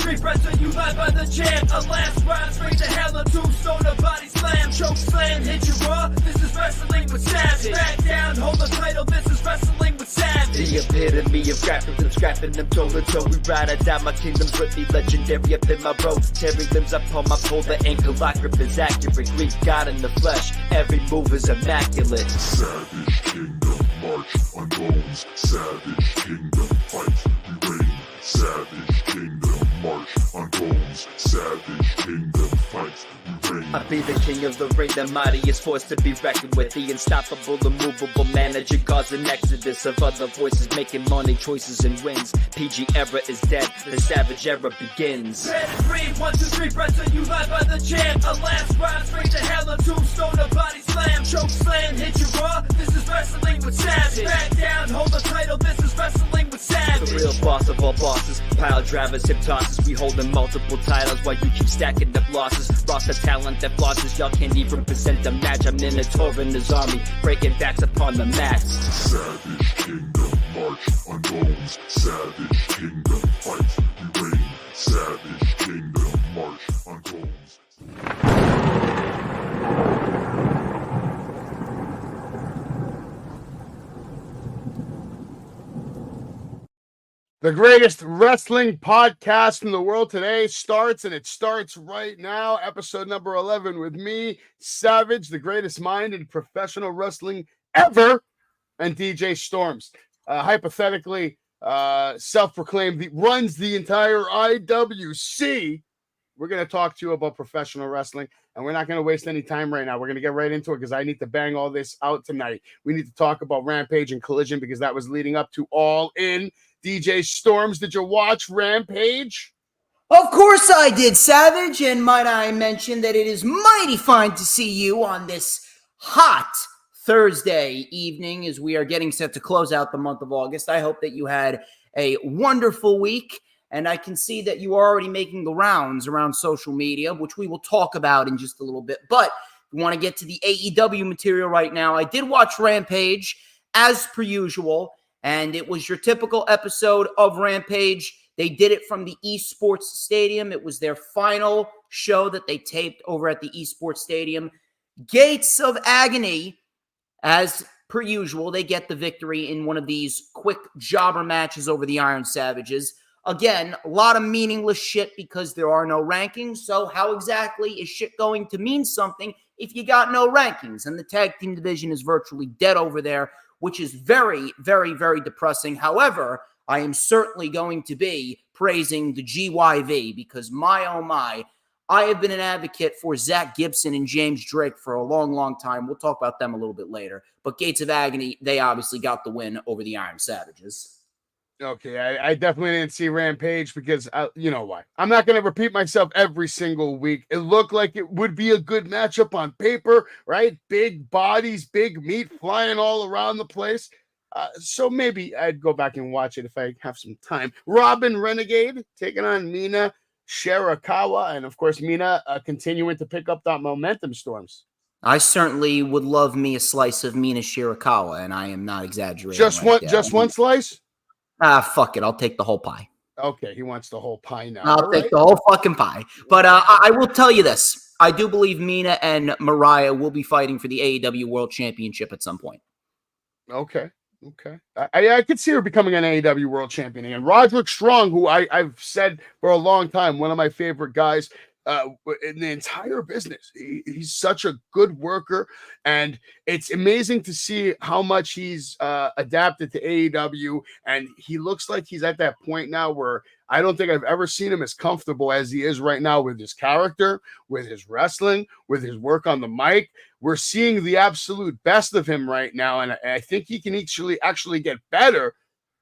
street wrestling, you live by the jam. A last ride straight to hell, a tombstone, a body slam. Choke slam, hit you raw, this is wrestling with Savage. Back down, hold the title, this is wrestling with Savage. The epitome of scrapping them toe to toe. We ride or die, my kingdom's with me, legendary up in my road. Tearing limbs up on my pole, the ankle lock grip is accurate. Greek God in the flesh, every move is immaculate. Savage Kingdom, march on bones. Savage Kingdom, fight, we reign. Savage Kingdom, march on bones. Savage Kingdom, fight, we reign. I be the king of the ring, the mightiest force to be reckoned with. The unstoppable, immovable manager, cause an exodus of other voices making money choices and wins. PG era is dead, the savage era begins. Red and green, 1, 2, 3, wrestling, you live by the jam. A last ride straight to hell, a tombstone, a body slam. Choke slam, hit you raw, this is wrestling with Savage. Back down, hold the title, this is wrestling with Savage. The real boss of all bosses, pile drivers, hip tosses. We holding multiple titles while you keep stacking up losses. Roster talent that flosses, y'all can't even present a match. I'm in a tour in his army, breaking backs upon the mats. Savage Kingdom, march on bones. Savage Kingdom, fight, we reign. Savage Kingdom, march on bones. The greatest wrestling podcast in the world today starts, and it starts right now. Episode number 11 with me, Savage, the greatest mind in professional wrestling ever, and DJ Storms. Hypothetically, self-proclaimed, runs the entire IWC. We're going to talk to you about professional wrestling, and we're not going to waste any time right now. We're going to get right into it because I need to bang all this out tonight. We need to talk about Rampage and Collision because that was leading up to All In. DJ Storms, did you watch Rampage? Of course I did, Savage, and might I mention that it is mighty fine to see you on this hot Thursday evening as we are getting set to close out the month of August. I hope that you had a wonderful week, and I can see that you are already making the rounds around social media, which we will talk about in just a little bit. But we want to get to the AEW material right now. I did watch Rampage, as per usual, and it was your typical episode of Rampage. They did it from the Esports Stadium. It was their final show that they taped over at the Esports Stadium. Gates of Agony, as per usual, they get the victory in one of these quick jobber matches over the Iron Savages. Again, a lot of meaningless shit because there are no rankings. So how exactly is shit going to mean something if you got no rankings? And the tag team division is virtually dead over there, which is very, very, very depressing. However, I am certainly going to be praising the GYV because my, oh my, I have been an advocate for Zach Gibson and James Drake for a long, long time. We'll talk about them a little bit later. But Gates of Agony, they obviously got the win over the Iron Savages. Okay, I definitely didn't see Rampage because, you know why. I'm not going to repeat myself every single week. It looked like it would be a good matchup on paper, right? Big bodies, big meat flying all around the place. So maybe I'd go back and watch it if I have some time. Robin Renegade taking on Mina Shirakawa. And, of course, Mina continuing to pick up that momentum, Storms. I certainly would love me a slice of Mina Shirakawa, and I am not exaggerating. Just one slice? Fuck it. I'll take the whole pie. Okay, he wants the whole pie now. I'll take the whole fucking pie. But I will tell you this. I do believe Mina and Mariah will be fighting for the AEW World Championship at some point. Okay. I could see her becoming an AEW World Champion again. Roderick Strong, who I've said for a long time, one of my favorite guys in the entire business. He's such a good worker, and it's amazing to see how much he's adapted to AEW, and he looks like he's at that point now where I don't think I've ever seen him as comfortable as he is right now with his character, with his wrestling, with his work on the mic. We're seeing the absolute best of him right now, and I think he can actually get better.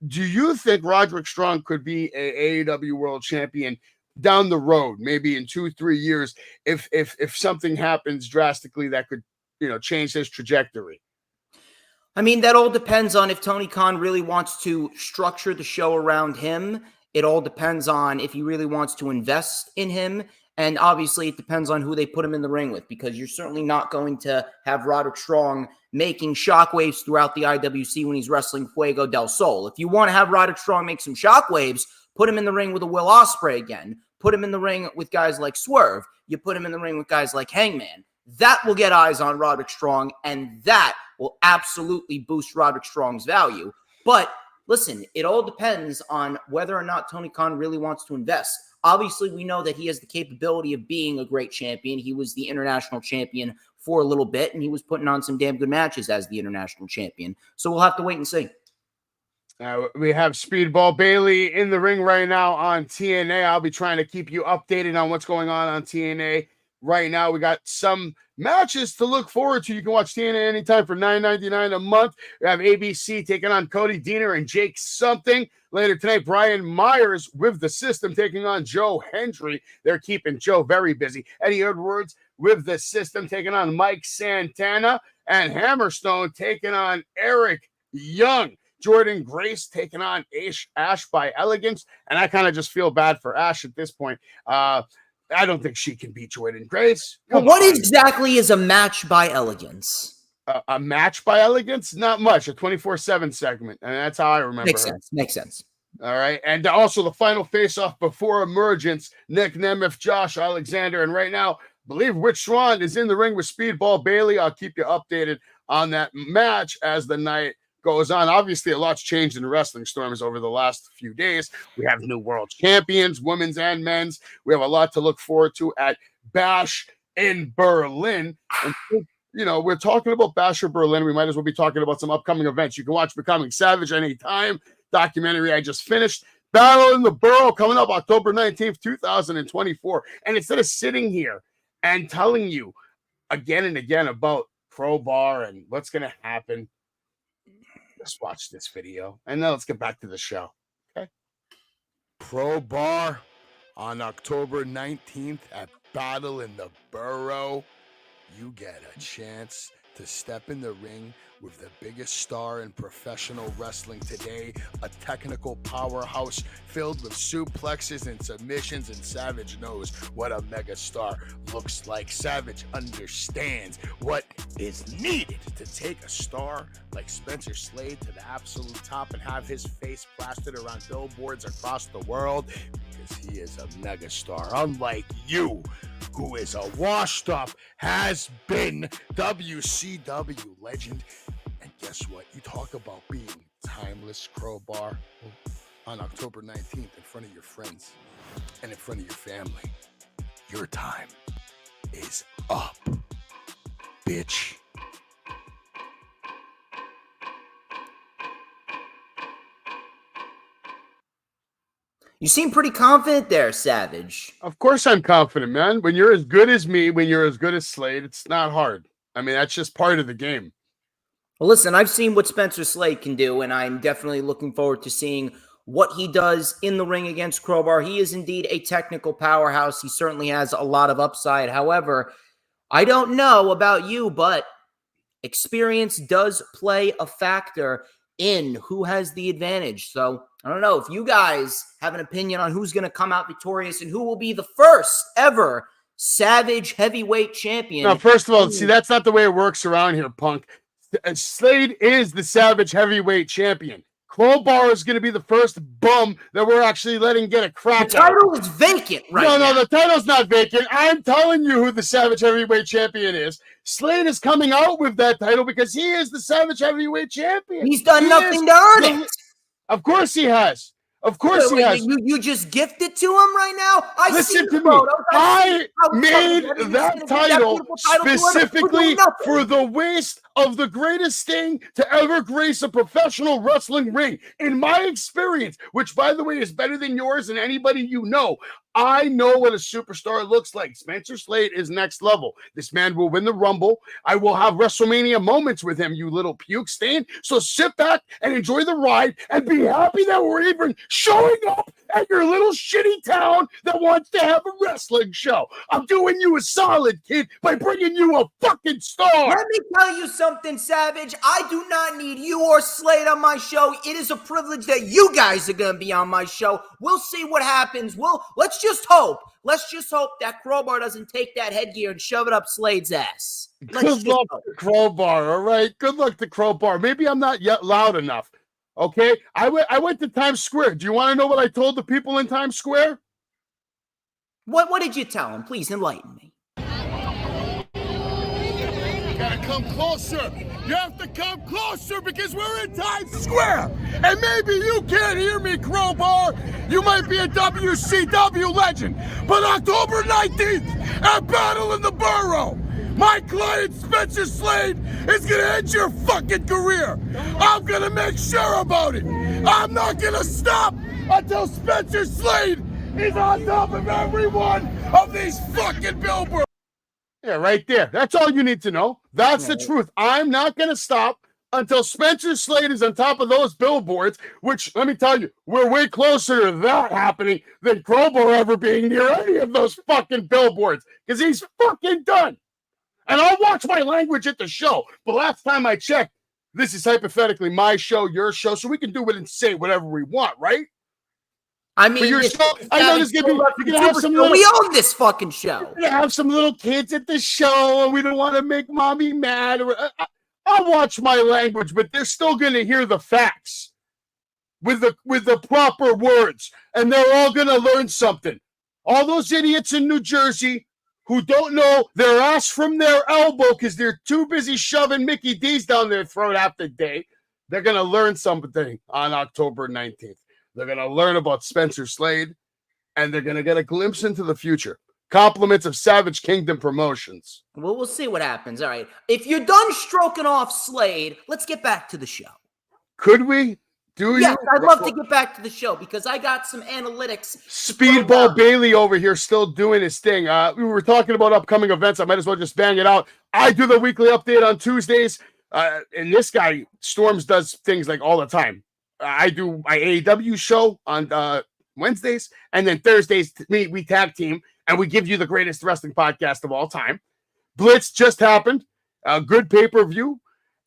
Do you think Roderick Strong could be an AEW World Champion down the road, maybe in 2-3 years, if something happens drastically that could, change his trajectory? I mean, that all depends on if Tony Khan really wants to structure the show around him. It all depends on if he really wants to invest in him. And obviously, it depends on who they put him in the ring with, because you're certainly not going to have Roderick Strong making shockwaves throughout the IWC when he's wrestling Fuego del Sol. If you want to have Roderick Strong make some shockwaves, put him in the ring with a Will Ospreay again. Put him in the ring with guys like Swerve. You put him in the ring with guys like Hangman. That will get eyes on Roderick Strong, and that will absolutely boost Roderick Strong's value. But listen, it all depends on whether or not Tony Khan really wants to invest. Obviously, we know that he has the capability of being a great champion. He was the international champion for a little bit, and he was putting on some damn good matches as the international champion. So we'll have to wait and see. We have Speedball Bailey in the ring right now on TNA. I'll be trying to keep you updated on what's going on TNA. Right now, we got some matches to look forward to. You can watch TNA anytime for $9.99 a month. We have ABC taking on Cody Deaner and Jake Something. Later tonight, Brian Myers with the System taking on Joe Hendry. They're keeping Joe very busy. Eddie Edwards with the System taking on Mike Santana. And Hammerstone taking on Eric Young. Jordan Grace taking on Ash by Elegance. And I kind of just feel bad for Ash at this point. I don't think she can beat Jordan Grace. What exactly is a match by Elegance? A match by Elegance? Not much. A 24/7 segment. And that's how I remember Makes sense. All right. And also the final face-off before Emergence, Nick Nemeth, Josh Alexander. And right now, I believe Rich Swann is in the ring with Speedball Bailey. I'll keep you updated on that match as the night goes on. Obviously, a lot's changed in wrestling storms over the last few days. We have new world champions, women's and men's. We have a lot to look forward to at Bash in Berlin. And, you know, we're talking about Bash in Berlin. We might as well be talking about some upcoming events. You can watch Becoming Savage anytime. Documentary I just finished. Battle in the Borough coming up October 19th, 2024. And instead of sitting here and telling you again and again about Crowbar and what's going to happen, let's watch this video and then let's get back to the show. Okay. Pro Bar on October 19th at Battle in the Borough. You get a chance to step in the ring with the biggest star in professional wrestling today, a technical powerhouse filled with suplexes and submissions, and Savage knows what a mega star looks like. Savage understands what is needed to take a star like Spencer Slade to the absolute top and have his face plastered around billboards across the world, because he is a mega star, unlike you, who is a washed up, has-been WCW legend. And guess what? You talk about being timeless. Crowbar on October 19th in front of your friends and in front of your family. Your time is up, bitch. You seem pretty confident there, Savage. Of course I'm confident, man. When you're as good as me, when you're as good as Slade, it's not hard. I mean, that's just part of the game. Well, listen, I've seen what Spencer Slade can do, and I'm definitely looking forward to seeing what he does in the ring against Crowbar. He is indeed a technical powerhouse. He certainly has a lot of upside. However, I don't know about you, but experience does play a factor in who has the advantage. So I don't know if you guys have an opinion on who's going to come out victorious and who will be the first ever Savage heavyweight champion. Now, first of all, see, that's not the way it works around here, punk. Slade is the Savage heavyweight champion. Crowbar is going to be the first bum that we're actually letting get a crack. The title is vacant right now. No, the title's not vacant. I'm telling you who the Savage heavyweight champion is. Slade is coming out with that title because he is the Savage heavyweight champion. He's done nothing to earn it. Of course he has. Of course he has. You just gift it to him right now? Listen to me. I made that title specifically for the waist of the greatest thing to ever grace a professional wrestling ring. In my experience, which, by the way, is better than yours and anybody you know, I know what a superstar looks like. Spencer Slade is next level. This man will win the Rumble. I will have WrestleMania moments with him, you little puke stain. So sit back and enjoy the ride and be happy that we're even showing up at your little shitty town that wants to have a wrestling show. I'm doing you a solid, kid, by bringing you a fucking star. Let me tell you something, Savage. I do not need you or Slade on my show. It is a privilege that you guys are going to be on my show. We'll see what happens. Let's just hope that Crowbar doesn't take that headgear and shove it up Slade's ass. Good luck to Crowbar, all right? Good luck to Crowbar. Maybe I'm not yet loud enough, okay? I went to Times Square. Do you want to know what I told the people in Times Square? What did you tell him? Please enlighten me. You gotta come closer. You have to come closer because we're in Times Square. And maybe you can't hear me, Crowbar. You might be a WCW legend. But October 19th at Battle in the Borough, my client Spencer Slade is gonna end your fucking career. I'm gonna make sure about it. I'm not gonna stop until Spencer Slade is on top of every one of these fucking billboards. Yeah, right there. That's all you need to know. That's the truth. I'm not going to stop until Spencer Slade is on top of those billboards, which, let me tell you, we're way closer to that happening than Crowbar ever being near any of those fucking billboards, because he's fucking done. And I'll watch my language at the show. But last time I checked, this is hypothetically my show, your show, so we can do it and say whatever we want, right? I mean, your show, I know there's gonna be. You're gonna have some little, we own this fucking show. You're gonna have some little kids at the show, and we don't want to make mommy mad. I'll watch my language, but they're still gonna hear the facts with the proper words, and they're all gonna learn something. All those idiots in New Jersey who don't know their ass from their elbow because they're too busy shoving Mickey D's down their throat half the day, they're gonna learn something on October 19th. They're going to learn about Spencer Slade, and they're going to get a glimpse into the future. Compliments of Savage Kingdom Promotions. Well, we'll see what happens. All right. If you're done stroking off Slade, let's get back to the show. Could we? Yes, I'd love to get back to the show because I got some analytics. Speedball Bailey over here still doing his thing. We were talking about upcoming events. I might as well just bang it out. I do the weekly update on Tuesdays, and this guy, Storms, does things like all the time. I do my AEW show on Wednesdays, and then Thursdays we tag team, and we give you the greatest wrestling podcast of all time. Blitz just happened. A good pay-per-view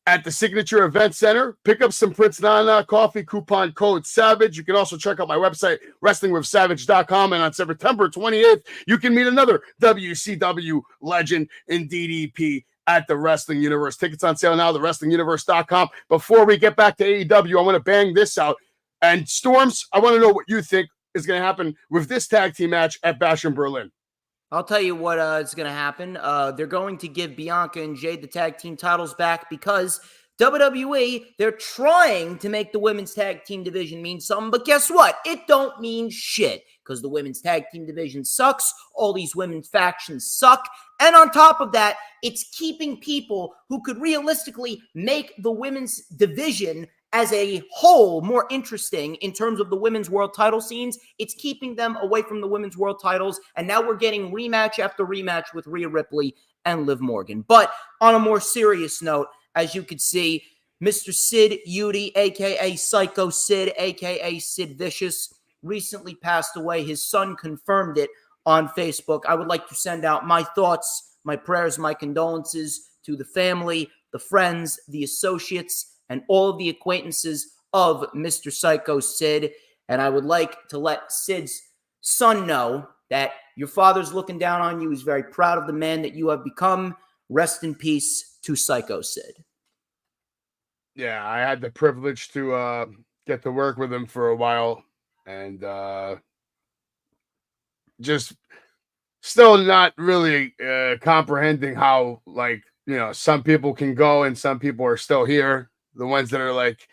at the Signature Event Center. Pick up some Prince Nana coffee, coupon code SAVAGE. You can also check out my website, wrestlingwithsavage.com, and on September 28th, you can meet another WCW legend in DDP at the Wrestling Universe. Tickets on sale now, thewrestlinguniverse.com. Before we get back to AEW, I want to bang this out. And Storms, I want to know what you think is going to happen with this tag team match at Bash in Berlin. I'll tell you what is going to happen. They're going to give Bianca and Jade the tag team titles back because WWE, they're trying to make the women's tag team division mean something. But guess what? It don't mean shit because the women's tag team division sucks. All these women's factions suck. And on top of that, it's keeping people who could realistically make the women's division as a whole more interesting in terms of the women's world title scenes. It's keeping them away from the women's world titles. And now we're getting rematch after rematch with Rhea Ripley and Liv Morgan. But on a more serious note, as you can see, Mr. Sid Udy, a.k.a. Psycho Sid, a.k.a. Sid Vicious, recently passed away. His son confirmed it on Facebook. I would like to send out my thoughts, my prayers, my condolences to the family, the friends, the associates, and all of the acquaintances of Mr. Psycho Sid. And I would like to let Sid's son know that your father's looking down on you. He's very proud of the man that you have become. Rest in peace to Psycho Sid. Yeah, I had the privilege to get to work with him for a while, and just still not really comprehending how, like, you know, some people can go and some people are still here. The ones that are like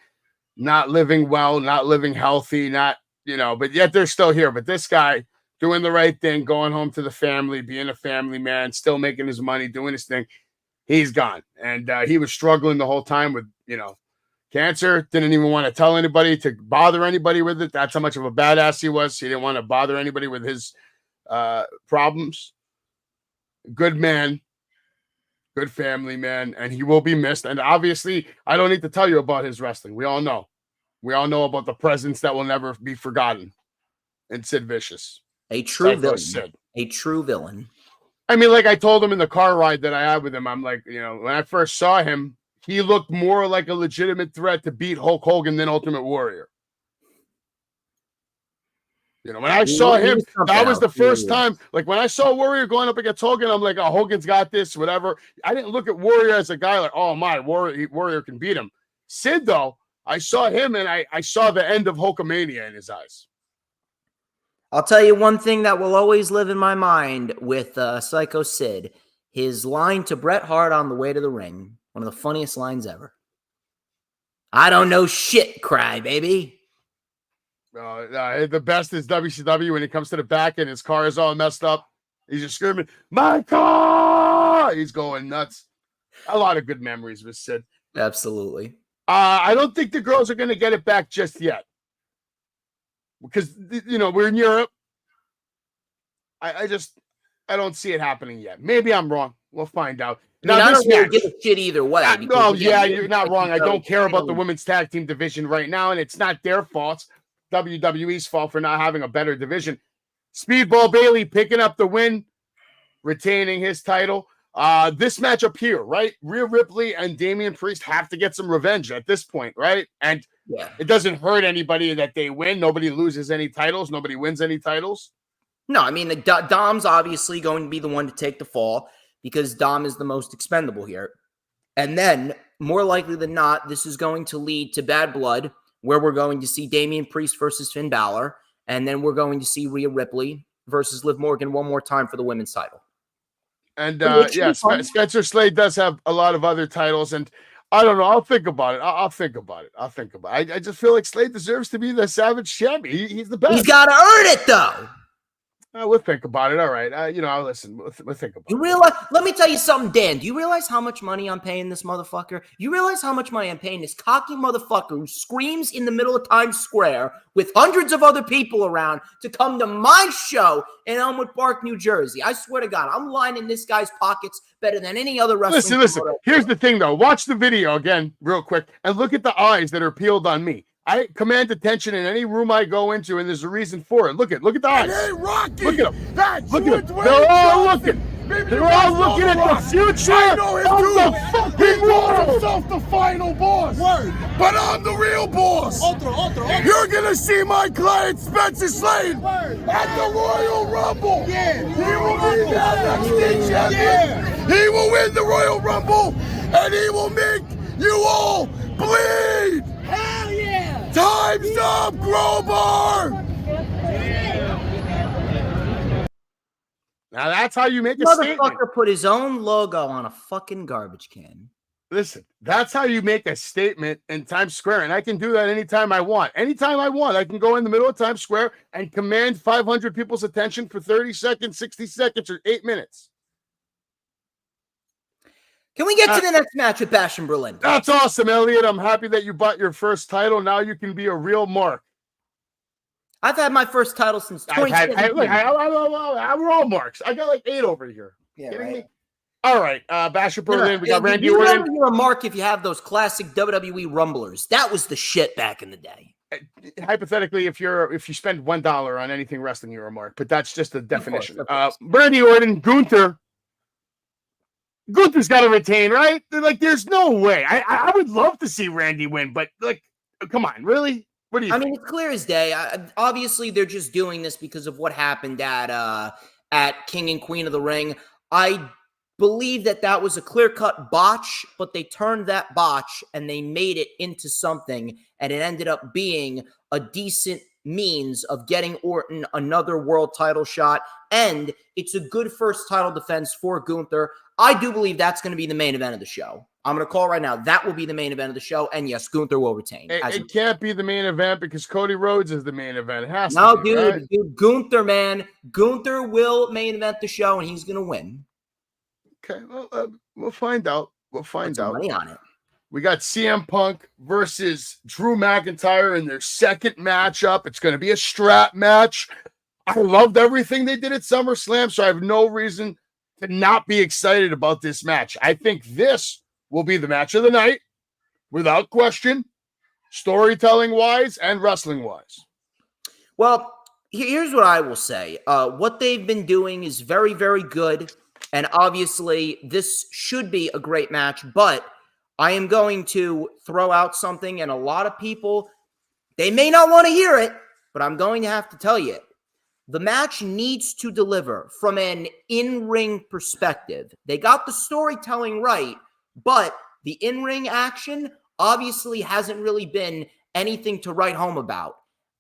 not living well, not living healthy, not, you know, but yet they're still here. But this guy doing the right thing, going home to the family, being a family man, still making his money, doing his thing. He's gone. And he was struggling the whole time with, you know, cancer. Didn't even want to tell anybody, to bother anybody with it. That's how much of a badass he was. He didn't want to bother anybody with his problems. Good man. Good family man. And he will be missed. And obviously, I don't need to tell you about his wrestling. We all know. We all know about the presence that will never be forgotten in Sid Vicious. A true Psycho villain. Sid. A true villain. I mean, like I told him in the car ride that I had with him, I'm like, you know, when I first saw him, he looked more like a legitimate threat to beat Hulk Hogan than Ultimate Warrior. You know, when I saw him, that was the first time. Like when I saw Warrior going up against Hogan, I'm like, oh, Hogan's got this, whatever. I didn't look at Warrior as a guy like, oh my, Warrior can beat him. Sid, though, I saw him and I saw the end of Hulkamania in his eyes. I'll tell you one thing that will always live in my mind with Psycho Sid. His line to Bret Hart on the way to the ring. One of the funniest lines ever. I don't know shit, crybaby. The best is WCW when it comes to the back and his car is all messed up. He's just screaming, "My car!" He's going nuts. A lot of good memories with Sid. Absolutely. I don't think the girls are going to get it back just yet. Because, we're in Europe. I don't see it happening yet. Maybe I'm wrong. We'll find out. I don't really give a shit either way. You're not wrong. I don't care about the women's tag team division right now, and it's not their fault. WWE's fault for not having a better division. Speedball Bailey picking up the win, retaining his title. This matchup here, right? Rhea Ripley and Damian Priest have to get some revenge at this point, right? And it doesn't hurt anybody that they win. Nobody loses any titles. Nobody wins any titles. No, I mean, Dom's obviously going to be the one to take the fall because Dom is the most expendable here. And then, more likely than not, this is going to lead to Bad Blood, where we're going to see Damian Priest versus Finn Balor. And then we're going to see Rhea Ripley versus Liv Morgan one more time for the women's title. And Spencer Slade does have a lot of other titles, and I don't know. I'll think about it. I'll think about it. I just feel like Slade deserves to be the Savage champion. He's the best. He's got to earn it, though. We'll think about it. All right. I'll listen. We'll think about You realize? Let me tell you something, Dan. Do you realize how much money I'm paying this motherfucker? You realize how much money I'm paying this cocky motherfucker who screams in the middle of Times Square with hundreds of other people around to come to my show in Elmwood Park, New Jersey? I swear to God, I'm lining this guy's pockets better than any other wrestler. Listen. Here's the thing, though. Watch the video again real quick and look at the eyes that are peeled on me. I command attention in any room I go into, and there's a reason for it. Look at the eyes. Hey, Rocky! Look at them. That's Look at them. They're all looking. They're all looking at the future of the fucking world. Himself the final boss. Word. But I'm the real boss. Otro. You're gonna see my client Spencer Slade at the Royal Rumble. Yeah. He will be the NXT champion. He will win the Royal Rumble, and he will make you all bleed. Hell yeah! Time's up, Crowbar! Now that's how you make a statement. Motherfucker put his own logo on a fucking garbage can. Listen, that's how you make a statement in Times Square, and I can do that anytime I want. Anytime I want, I can go in the middle of Times Square and command 500 people's attention for 30 seconds, 60 seconds, or 8 minutes. Can we get to the next match with Bash and Berlin? That's awesome, Elliot. I'm happy that you bought your first title. Now you can be a real mark. I've had my first title since 2017. We're all marks. I got like 8 over here. Yeah, Kidding right. me? All right, Bash and Berlin. We got Randy Orton. You're a mark if you have those classic WWE Rumblers. That was the shit back in the day. Hypothetically, if you spend $1 on anything wrestling, you're a mark. But that's just the definition. Of course. Randy Orton, Gunther's got to retain, right? Like, there's no way. I would love to see Randy win, but like, come on, really? What do you think? I mean, it's clear as day. Obviously, they're just doing this because of what happened at King and Queen of the Ring. I believe that was a clear-cut botch, but they turned that botch and they made it into something, and it ended up being a decent means of getting Orton another world title shot, and it's a good first title defense for Gunther. I do believe that's going to be the main event of the show. I'm going to call right now. That will be the main event of the show, and yes, Gunther will retain. It can't be the main event because Cody Rhodes is the main event. It has to be, dude, right? Dude, Gunther, man. Gunther will main event the show, and he's going to win. Okay, well, we'll find out. We'll find out. Money on it. We got CM Punk versus Drew McIntyre in their second matchup. It's going to be a strap match. I loved everything they did at SummerSlam, so I have no reason to not be excited about this match. I think this will be the match of the night, without question, storytelling-wise and wrestling-wise. Well, here's what I will say. What they've been doing is very, very good, and obviously this should be a great match, but I am going to throw out something, and a lot of people, they may not want to hear it, but I'm going to have to tell you it. The match needs to deliver from an in-ring perspective. They got the storytelling right, but the in-ring action obviously hasn't really been anything to write home about.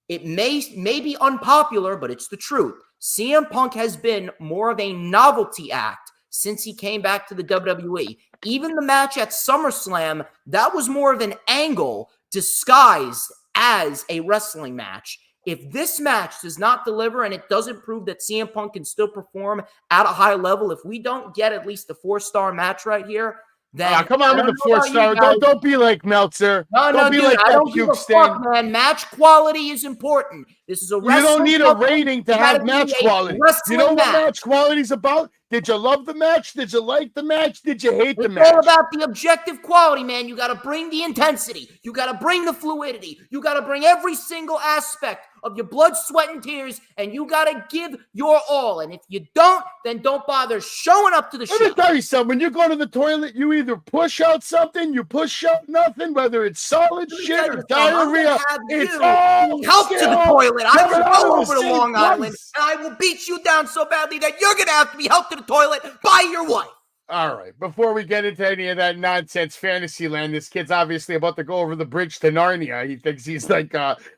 It may be unpopular, but it's the truth. CM Punk has been more of a novelty act since he came back to the WWE. Even the match at SummerSlam, that was more of an angle disguised as a wrestling match. If this match does not deliver and it doesn't prove that CM Punk can still perform at a high level, if we don't get at least a 4-star match right here, then come on with the 4-star. Don't be like Meltzer. Don't be like I that don't give a fuck, man. Match quality is important. This is a wrestling. You don't need a rating to have match quality. You know what match. match quality is about? Did you love the match? Did you like the match? Did you hate the match? It's all about the objective quality, man. You got to bring the intensity. You got to bring the fluidity. You got to bring every single aspect of your blood, sweat, and tears, and you got to give your all. And if you don't, then don't bother showing up to the show. Let me tell you something. When you go to the toilet, you either push out something, you push out nothing, whether it's solid shit or diarrhea. It's all help to the toilet. I will go over to Long Island, and I will beat you down so badly that you're going to have to be helped to the toilet by your wife. All right, before we get into any of that nonsense fantasy land, this kid's obviously about to go over the bridge to Narnia. He thinks he's like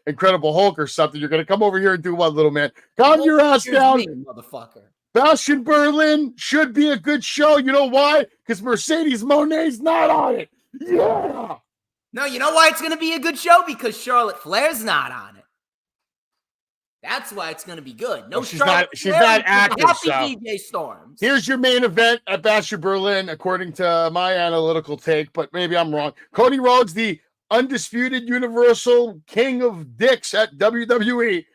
Incredible Hulk or something. You're going to come over here and do what, little man? Calm your ass down. Motherfucker. Bastion Berlin should be a good show. You know why? Because Mercedes Monet's not on it. Yeah. No, you know why it's going to be a good show? Because Charlotte Flair's not on it. That's why it's going to be good. No, she's not active. Happy DJ Storms. Here's your main event at Bastion Berlin, according to my analytical take, but maybe I'm wrong. Cody Rhodes, the undisputed Universal King of Dicks at WWE.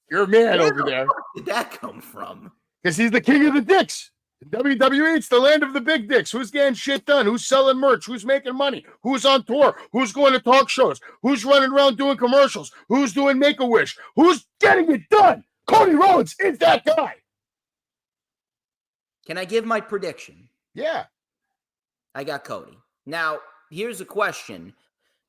Your man over there. Where did that come from? Because he's the king of the dicks. WWE, it's the land of the big dicks. Who's getting shit done? Who's selling merch? Who's making money? Who's on tour? Who's going to talk shows? Who's running around doing commercials? Who's doing Make-A-Wish? Who's getting it done? Cody Rhodes is that guy. Can I give my prediction? Yeah. I got Cody. Now, here's a question.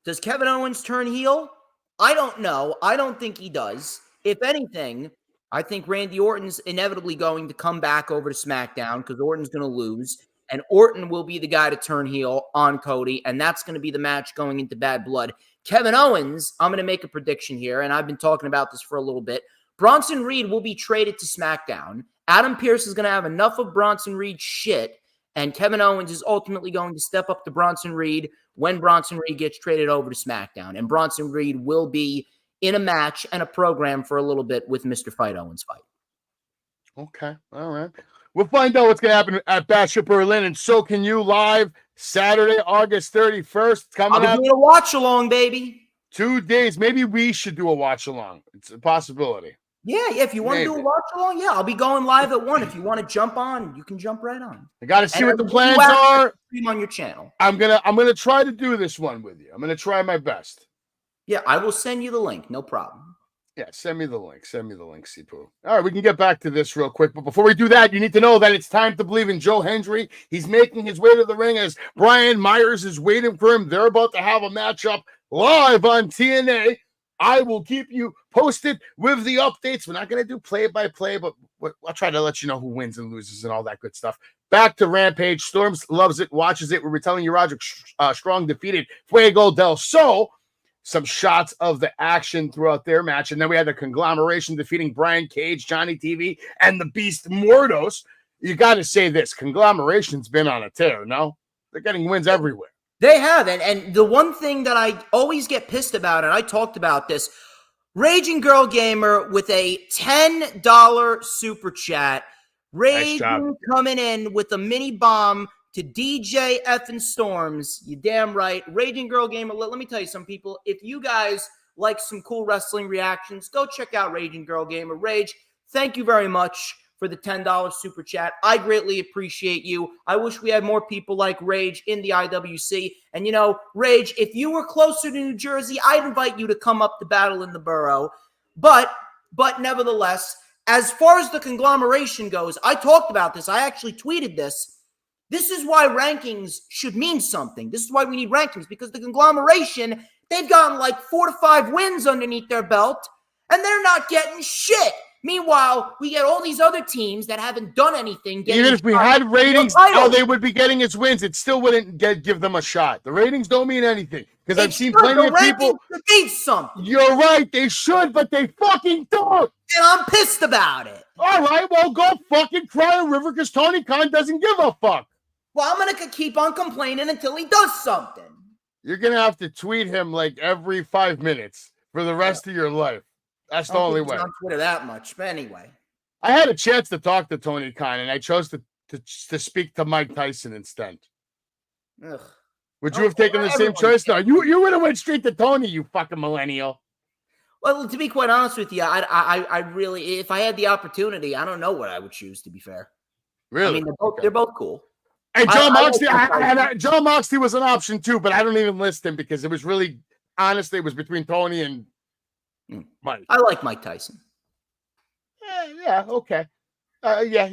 Does Kevin Owens turn heel? I don't know. I don't think he does. If anything, I think Randy Orton's inevitably going to come back over to SmackDown because Orton's going to lose, and Orton will be the guy to turn heel on Cody, and that's going to be the match going into Bad Blood. Kevin Owens, I'm going to make a prediction here, and I've been talking about this for a little bit. Bronson Reed will be traded to SmackDown. Adam Pearce is going to have enough of Bronson Reed's shit, and Kevin Owens is ultimately going to step up to Bronson Reed when Bronson Reed gets traded over to SmackDown, and Bronson Reed will be in a match and a program for a little bit with Mr. Fight Owens Fight. Okay. All right. We'll find out what's going to happen at Bastion Berlin, and so can you live Saturday, August 31st. It's coming up. I'll be doing a watch along, baby. 2 days. Maybe we should do a watch along. It's a possibility. Yeah. If you want to do a watch along, yeah, I'll be going live at 1. If you want to jump on, you can jump right on. I got to see what the plans are. Stream on your channel. I'm gonna try to do this one with you. I'm gonna try my best. Yeah, I will send you the link. No problem. Yeah, send me the link. Send me the link, Sipu. All right, we can get back to this real quick. But before we do that, you need to know that it's time to believe in Joe Hendry. He's making his way to the ring as Brian Myers is waiting for him. They're about to have a matchup live on TNA. I will keep you posted with the updates. We're not going to do play-by-play, but I'll try to let you know who wins and loses and all that good stuff. Back to Rampage. Storms loves it, watches it. We're telling you Roderick Strong defeated Fuego del Sol. Some shots of the action throughout their match. And then we had the Conglomeration defeating Brian Cage, Johnny TV, and the Beast Mordos. You got to say this. Conglomeration's been on a tear, no? They're getting wins everywhere. They have. And the one thing that I always get pissed about, and I talked about this, Raging Girl Gamer with a $10 super chat. Raging coming in with a mini bomb to DJ effing Storms. You damn right. Raging Girl Gamer, let me tell you some people. If you guys like some cool wrestling reactions, go check out Raging Girl Gamer. Rage, thank you very much for the $10 super chat. I greatly appreciate you. I wish we had more people like Rage in the IWC. And, you know, Rage, if you were closer to New Jersey, I'd invite you to come up to Battle in the Borough. But nevertheless, as far as the Conglomeration goes, I talked about this. I actually tweeted this. This is why rankings should mean something. This is why we need rankings, because the Conglomeration, they've gotten like 4 to 5 wins underneath their belt, and they're not getting shit. Meanwhile, we get all these other teams that haven't done anything. Even if we had ratings, how they would be getting its wins, it still wouldn't give them a shot. The ratings don't mean anything because I've seen plenty of people. Mean something. You're right, they should, but they fucking don't. And I'm pissed about it. All right, well, go fucking cry a river because Tony Khan doesn't give a fuck. Well, I'm gonna keep on complaining until he does something. You're gonna have to tweet him like every 5 minutes for the rest of your life. That's the only way. On Twitter that much, but anyway. I had a chance to talk to Tony Khan, and I chose to speak to Mike Tyson instead. Ugh. Would you have taken the same choice? No, you would have went straight to Tony, you fucking millennial. Well, to be quite honest with you, I really, if I had the opportunity, I don't know what I would choose. To be fair, really, I mean, they're both cool. Hey, John Moxley, John Moxley was an option too, but I don't even list him because it was really, honestly, it was between Tony and Mike. I like Mike Tyson. Yeah, okay. Yeah.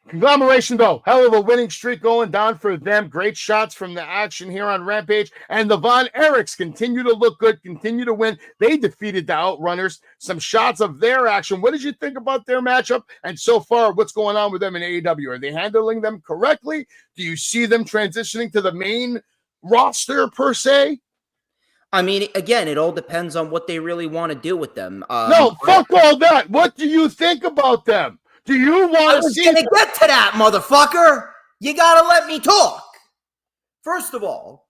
Conglomeration, though. Hell of a winning streak going down for them. Great shots from the Action here on Rampage. And the Von Erichs continue to look good, continue to win. They defeated the Outrunners. Some shots of their action. What did you think about their matchup? And so far, what's going on with them in AEW? Are they handling them correctly? Do you see them transitioning to the main roster, per se? I mean, again, it all depends on what they really want to do with them. No, fuck all that. What do you think about them? Do you want to see? I was going to get to that, motherfucker. You got to let me talk. First of all,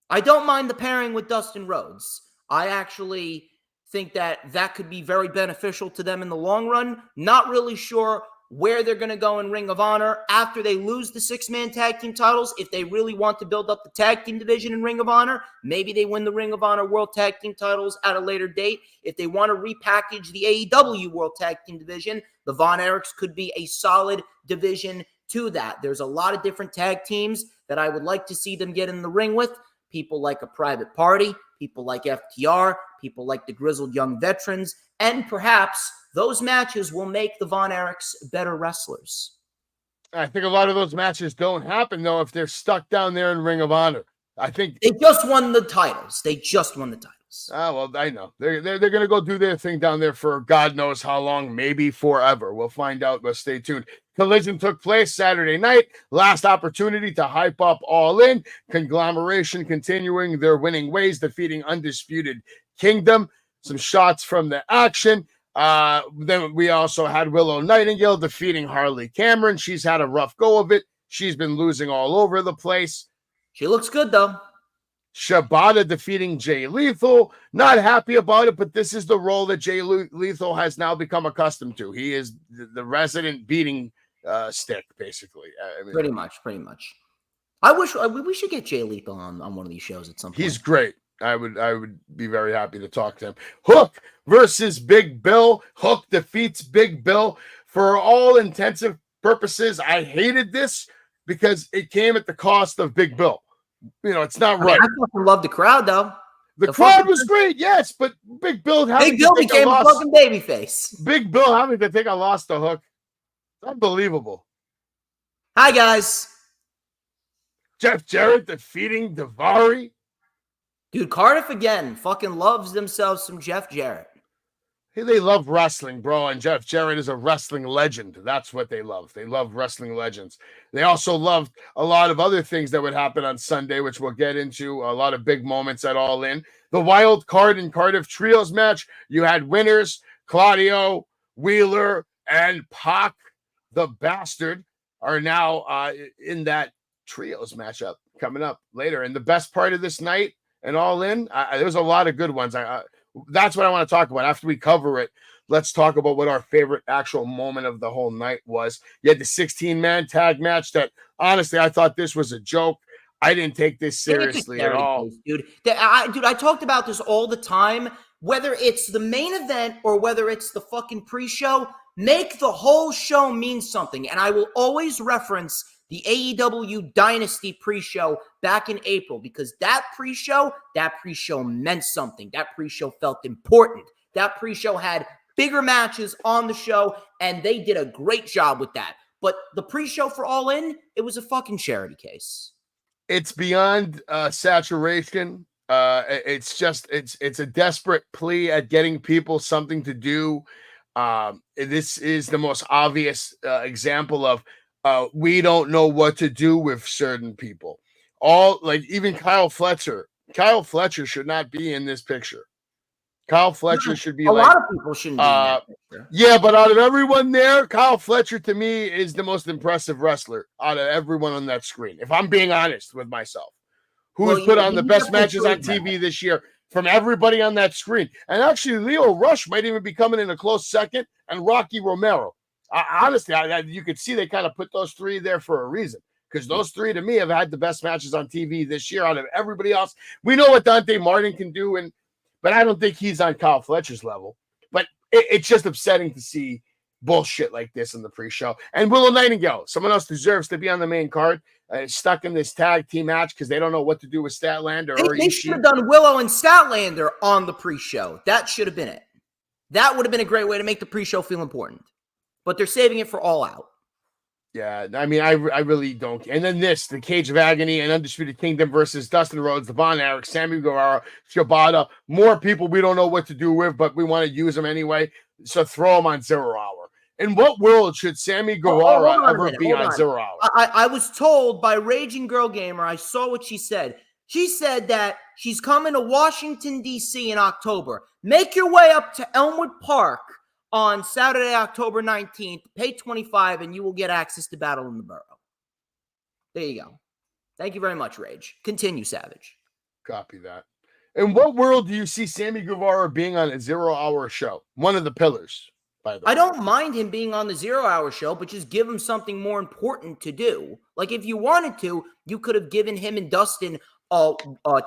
I don't mind the pairing with Dustin Rhodes. I actually think that could be very beneficial to them in the long run. Not really sure where they're going to go in Ring of Honor after they lose the 6-man tag team titles. If they really want to build up the tag team division in Ring of Honor, maybe they win the Ring of Honor World Tag Team titles at a later date. If they want to repackage the AEW World Tag Team division, the Von Erichs could be a solid division to that. There's a lot of different tag teams that I would like to see them get in the ring with. People like a Private Party, people like FTR, people like the Grizzled Young Veterans, and perhaps those matches will make the Von Erichs better wrestlers. I think a lot of those matches don't happen, though, if they're stuck down there in Ring of Honor. I think they just won the titles. Well, I know. They're going to go do their thing down there for God knows how long, maybe forever. We'll find out, but stay tuned. Collision took place Saturday night. Last opportunity to hype up All In. Conglomeration continuing their winning ways, defeating Undisputed Kingdom. Some shots from the Action. Then we also had Willow Nightingale defeating Harley Cameron. She's had a rough go of it. She's been losing all over the place. She looks good, though. Shibata defeating Jay Lethal. Not happy about it, but this is the role that Jay Lethal has now become accustomed to. He is the resident beating stick, basically. I mean, pretty much. I wish we should get Jay Lethal on one of these shows at some point. He's great. I would be very happy to talk to him. Hook versus Big Bill. Hook defeats Big Bill. For all intensive purposes, I hated this because it came at the cost of Big Bill. You know, it's not right. I fucking love the crowd, though. The crowd was great, yes, but Big Bill became a fucking babyface. Big Bill having to take a loss to Hook. Unbelievable. Hi, guys. Jeff Jarrett defeating Daivari. Dude, Cardiff again fucking loves themselves some Jeff Jarrett. Hey, they love wrestling, bro, and Jeff Jarrett is a wrestling legend. That's what they love. They love wrestling legends. They also loved a lot of other things that would happen on Sunday, which we'll get into. A lot of big moments at All In. The Wild Card and Cardiff Trios match, you had winners, Claudio, Wheeler, and Pac, the Bastard, are now in that Trios matchup coming up later. And the best part of this night and All In, there's a lot of good ones. That's what I want to talk about. After we cover it, let's talk about what our favorite actual moment of the whole night was. You had the 16-man tag match that, honestly, I thought this was a joke. I didn't take this seriously at all. Dude, I talked about this all the time. Whether it's the main event or whether it's the fucking pre-show, make the whole show mean something. And I will always reference the AEW Dynasty pre-show back in April, because that pre-show meant something. That pre-show felt important. That pre-show had bigger matches on the show, and they did a great job with that. But the pre-show for All In, it was a fucking charity case. It's beyond saturation. It's a desperate plea at getting people something to do. This is the most obvious example of we don't know what to do with certain people. All like even Kyle Fletcher. Kyle Fletcher should not be in this picture. Kyle Fletcher should be a like lot of people shouldn't be in that picture. yeah, but out of everyone there, Kyle Fletcher to me is the most impressive wrestler out of everyone on that screen. If I'm being honest with myself, who has put on the best matches on TV this year from everybody on that screen. And actually, Leo Rush might even be coming in a close second, and Rocky Romero. Honestly, you could see they kind of put those three there for a reason, because those three to me have had the best matches on TV this year out of everybody else. We know what Dante Martin can do, but I don't think he's on Kyle Fletcher's level. But it's just upsetting to see bullshit like this in the pre-show. And Willow Nightingale, someone else deserves to be on the main card, stuck in this tag team match because they don't know what to do with Statlander. They should have done Willow and Statlander on the pre-show. That should have been it. That would have been a great way to make the pre-show feel important. But they're saving it for All Out. Yeah, I mean, I really don't. And then the Cage of Agony and Undisputed Kingdom versus Dustin Rhodes, Devon Eric, Sammy Guevara, Shibata, more people we don't know what to do with, but we want to use them anyway. So throw them on 0 Hour. In what world should Sammy Guevara ever be on 0 Hour? I was told by Raging Girl Gamer, I saw what she said. She said that she's coming to Washington, D.C. in October. Make your way up to Elmwood Park on Saturday, October 19th, pay $25, and you will get access to Battle in the Borough. There you go. Thank you very much, Rage. Continue, Savage. Copy that. In what world do you see Sammy Guevara being on a 0 Hour show? One of the pillars, by the way. I don't mind him being on the 0 Hour show, but just give him something more important to do. Like, if you wanted to, you could have given him and Dustin a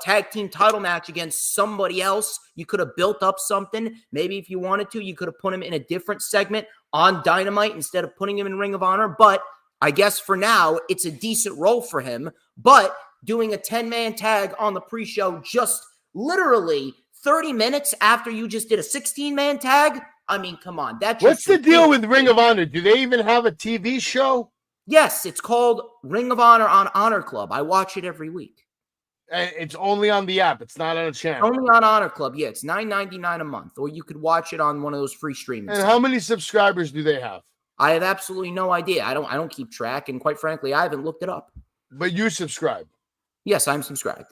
tag team title match against somebody else. You could have built up something. Maybe if you wanted to, you could have put him in a different segment on Dynamite instead of putting him in Ring of Honor. But I guess for now, it's a decent role for him. But doing a 10-man tag on the pre-show just literally 30 minutes after you just did a 16-man tag, I mean, come on. What's the deal with Ring of Honor? Do they even have a TV show? Yes, it's called Ring of Honor on Honor Club. I watch it every week. And it's only on the app. It's not on a channel. Only on Honor Club. Yeah, it's $9.99 a month, or you could watch it on one of those free streaming And sites. how many subscribers do they have? I have absolutely no idea. I don't keep track, and quite frankly, I haven't looked it up. But you subscribe. Yes, I'm subscribed.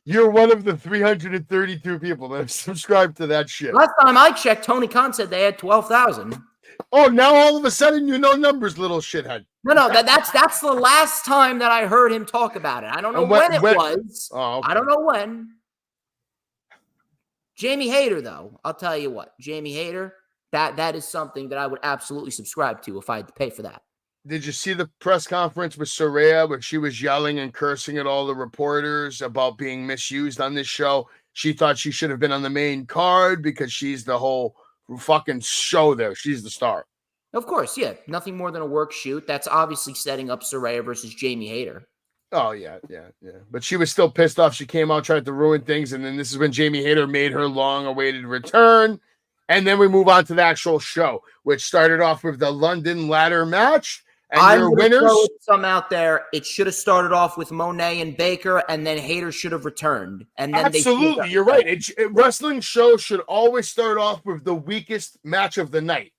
You're one of the 332 people that have subscribed to that shit. Last time I checked, Tony Khan said they had 12,000. Oh, now all of a sudden you know numbers, little shithead. No, that's the last time that I heard him talk about it. I don't know when it was. Oh, okay. I don't know when. Jamie Hayter, though, I'll tell you what. Jamie Hayter, that is something that I would absolutely subscribe to if I had to pay for that. Did you see the press conference with Saraya where she was yelling and cursing at all the reporters about being misused on this show? She thought she should have been on the main card because she's the whole fucking show there. She's the star. Of course, yeah. Nothing more than a work shoot. That's obviously setting up Saraya versus Jamie Hayter. Oh, yeah. But she was still pissed off. She came out, tried to ruin things, and then this is when Jamie Hayter made her long-awaited return. And then we move on to the actual show, which started off with the London ladder match. And your winners. Throw some out there. It should have started off with Monet and Baker, and then Hayter should have returned. And then absolutely, you're right. Wrestling shows should always start off with the weakest match of the night.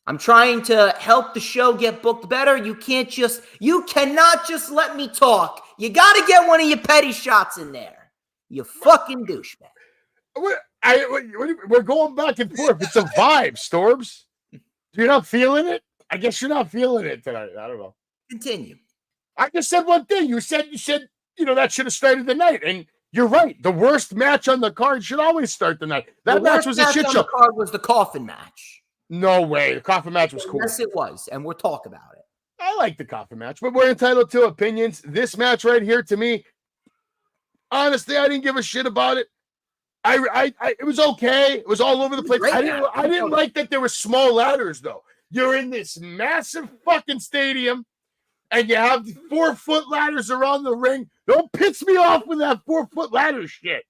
I'm trying to help the show get booked better. You cannot just let me talk. You got to get one of your petty shots in there. You fucking douchebag. We're going back and forth. It's a vibe, Storms. You're not feeling it? I guess you're not feeling it tonight. I don't know. Continue. I just said one thing. You said, that should have started the night. And you're right. The worst match on the card should always start the night. That match was a shit show. The card was the coffin match. No way. The coffin match was cool. Yes, it was. And we'll talk about it. I like the coffin match, but we're entitled to opinions. This match right here, to me, honestly, I didn't give a shit about it. It was okay. It was all over the place. I didn't like that there were small ladders, though. You're in this massive fucking stadium, and you have 4-foot ladders around the ring. Don't piss me off with that 4-foot ladder shit.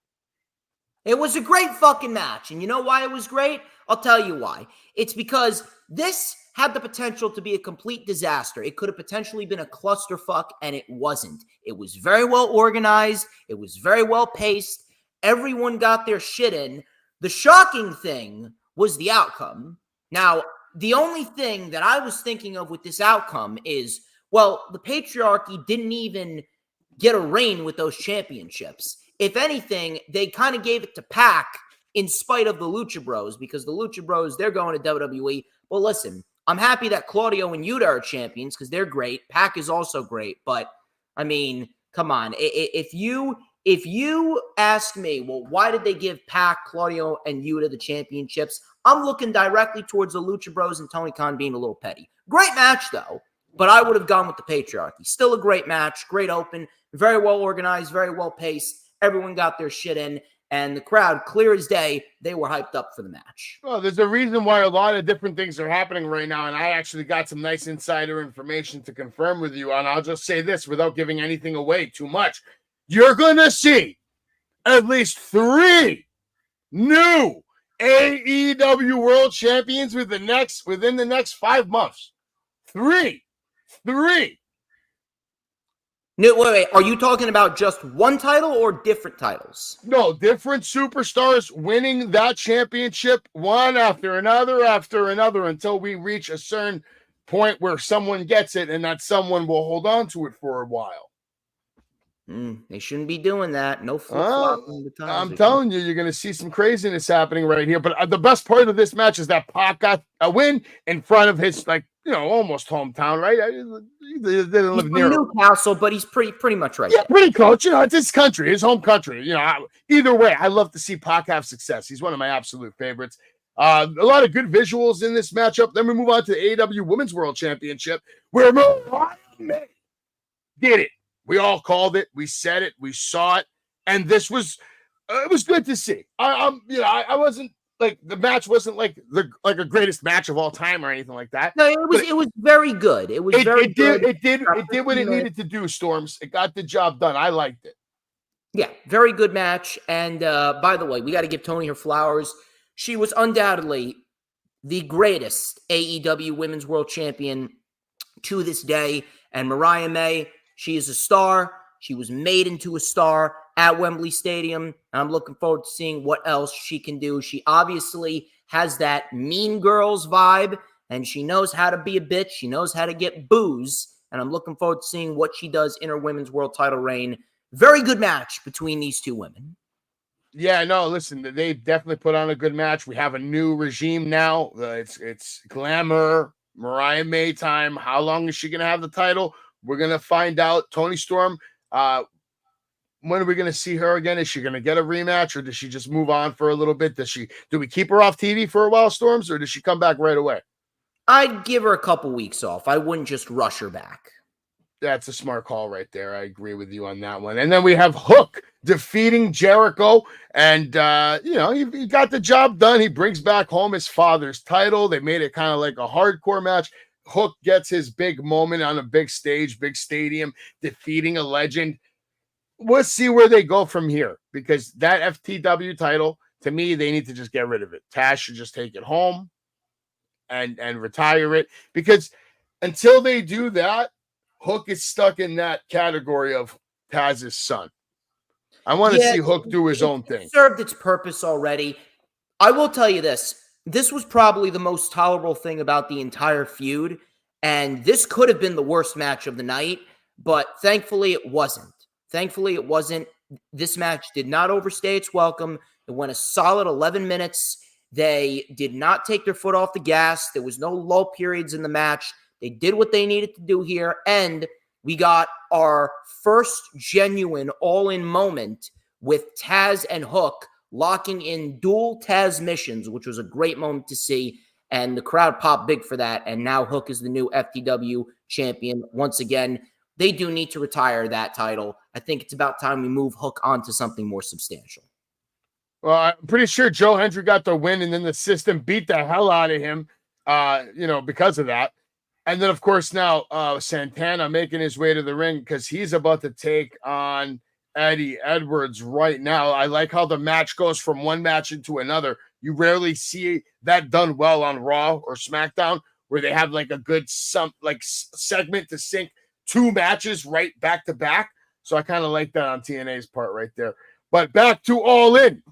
It was a great fucking match. And you know why it was great? I'll tell you why. It's because this had the potential to be a complete disaster. It could have potentially been a clusterfuck, and it wasn't. It was very well organized. It was very well paced. Everyone got their shit in. The shocking thing was the outcome. Now, the only thing that I was thinking of with this outcome is, well, the patriarchy didn't even get a reign with those championships. If anything, they kind of gave it to Pac in spite of the Lucha Bros, because the Lucha Bros, they're going to WWE. Well, listen, I'm happy that Claudio and Yuta are champions because they're great. Pac is also great, but I mean, come on. If you ask me, well, why did they give Pac, Claudio, and Yuta the championships? I'm looking directly towards the Lucha Bros and Tony Khan being a little petty. Great match, though, but I would have gone with the patriarchy. Still a great match, great open, very well organized, very well paced. Everyone got their shit in, and the crowd, clear as day, they were hyped up for the match. Well, there's a reason why a lot of different things are happening right now, and I actually got some nice insider information to confirm with you, and I'll just say this without giving anything away too much. You're going to see at least 3 new AEW World Champions within the next 5 months. 3. No, wait. Are you talking about just one title or different titles? No, different superstars winning that championship one after another until we reach a certain point where someone gets it and that someone will hold on to it for a while. They shouldn't be doing that. No flip-flopping. I'm telling you, you're going to see some craziness happening right here. But the best part of this match is that Pac got a win in front of his, almost hometown, right? He didn't live near Newcastle, but he's pretty much right. Yeah, pretty close. It's his country, his home country. Either way, I love to see Pac have success. He's one of my absolute favorites. A lot of good visuals in this matchup. Then we move on to the AEW Women's World Championship, where Mariah May did it. We all called it. We said it. We saw it, and this was it was good to see. I wasn't like the match wasn't like a greatest match of all time or anything like that. No, it was very good. It was very good. It did what it needed to do. Storms. It got the job done. I liked it. Yeah, very good match. And by the way, we got to give Tony her flowers. She was undoubtedly the greatest AEW Women's World Champion to this day. And Mariah May, she is a star. She was made into a star at Wembley Stadium. And I'm looking forward to seeing what else she can do. She obviously has that Mean Girls vibe, and she knows how to be a bitch. She knows how to get booze. And I'm looking forward to seeing what she does in her women's world title reign. Very good match between these two women. Yeah, no, listen, they definitely put on a good match. We have a new regime now. It's Glamour, Mariah May time. How long is she going to have the title? We're going to find out. Tony Storm, when are we going to see her again? Is she going to get a rematch, or does she just move on for a little bit? Do we keep her off TV for a while, Storms, or does she come back right away? I'd give her a couple weeks off. I wouldn't just rush her back. That's a smart call right there. I agree with you on that one. And then we have Hook defeating Jericho. And, he got the job done. He brings back home his father's title. They made it kind of like a hardcore match. Hook gets his big moment on a big stage, big stadium, defeating a legend. We'll see where they go from here, because that FTW title, to me, they need to just get rid of it. Taz should just take it home and retire it, because until they do that, Hook is stuck in that category of Taz's son. I want to see Hook do his own thing. It served its purpose already. I will tell you this. This was probably the most tolerable thing about the entire feud, and this could have been the worst match of the night, but thankfully it wasn't. This match did not overstay its welcome. It went a solid 11 minutes. They did not take their foot off the gas. There was no lull periods in the match. They did what they needed to do here, and we got our first genuine all-in moment with Taz and Hook locking in dual Taz missions, which was a great moment to see, and the crowd popped big for that, and now Hook is the new FTW champion. Once again, they do need to retire that title. I think it's about time we move Hook on to something more substantial. Well, I'm pretty sure Joe Hendry got the win, and then the system beat the hell out of him, because of that. And then, of course, now Santana making his way to the ring because he's about to take on Eddie Edwards right now. I like how the match goes from one match into another. You rarely see that done well on Raw or SmackDown, where they have like a good segment to sync 2 matches right back to back. So I kind of like that on TNA's part right there. But back to All In.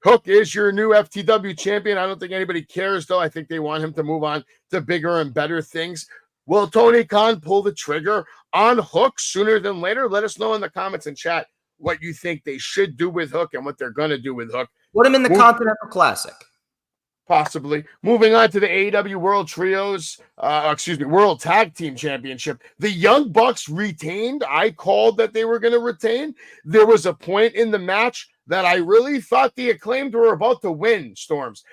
Hook is your new FTW champion. I don't think anybody cares, though. I think they want him to move on to bigger and better things. Will Tony Khan pull the trigger on Hook sooner than later? Let us know in the comments and chat what you think they should do with Hook and what they're going to do with Hook. Put him in the Continental Classic. Possibly. Moving on to the AEW World Tag Team Championship. The Young Bucks retained. I called that they were going to retain. There was a point in the match that I really thought the Acclaimed were about to win, Storms.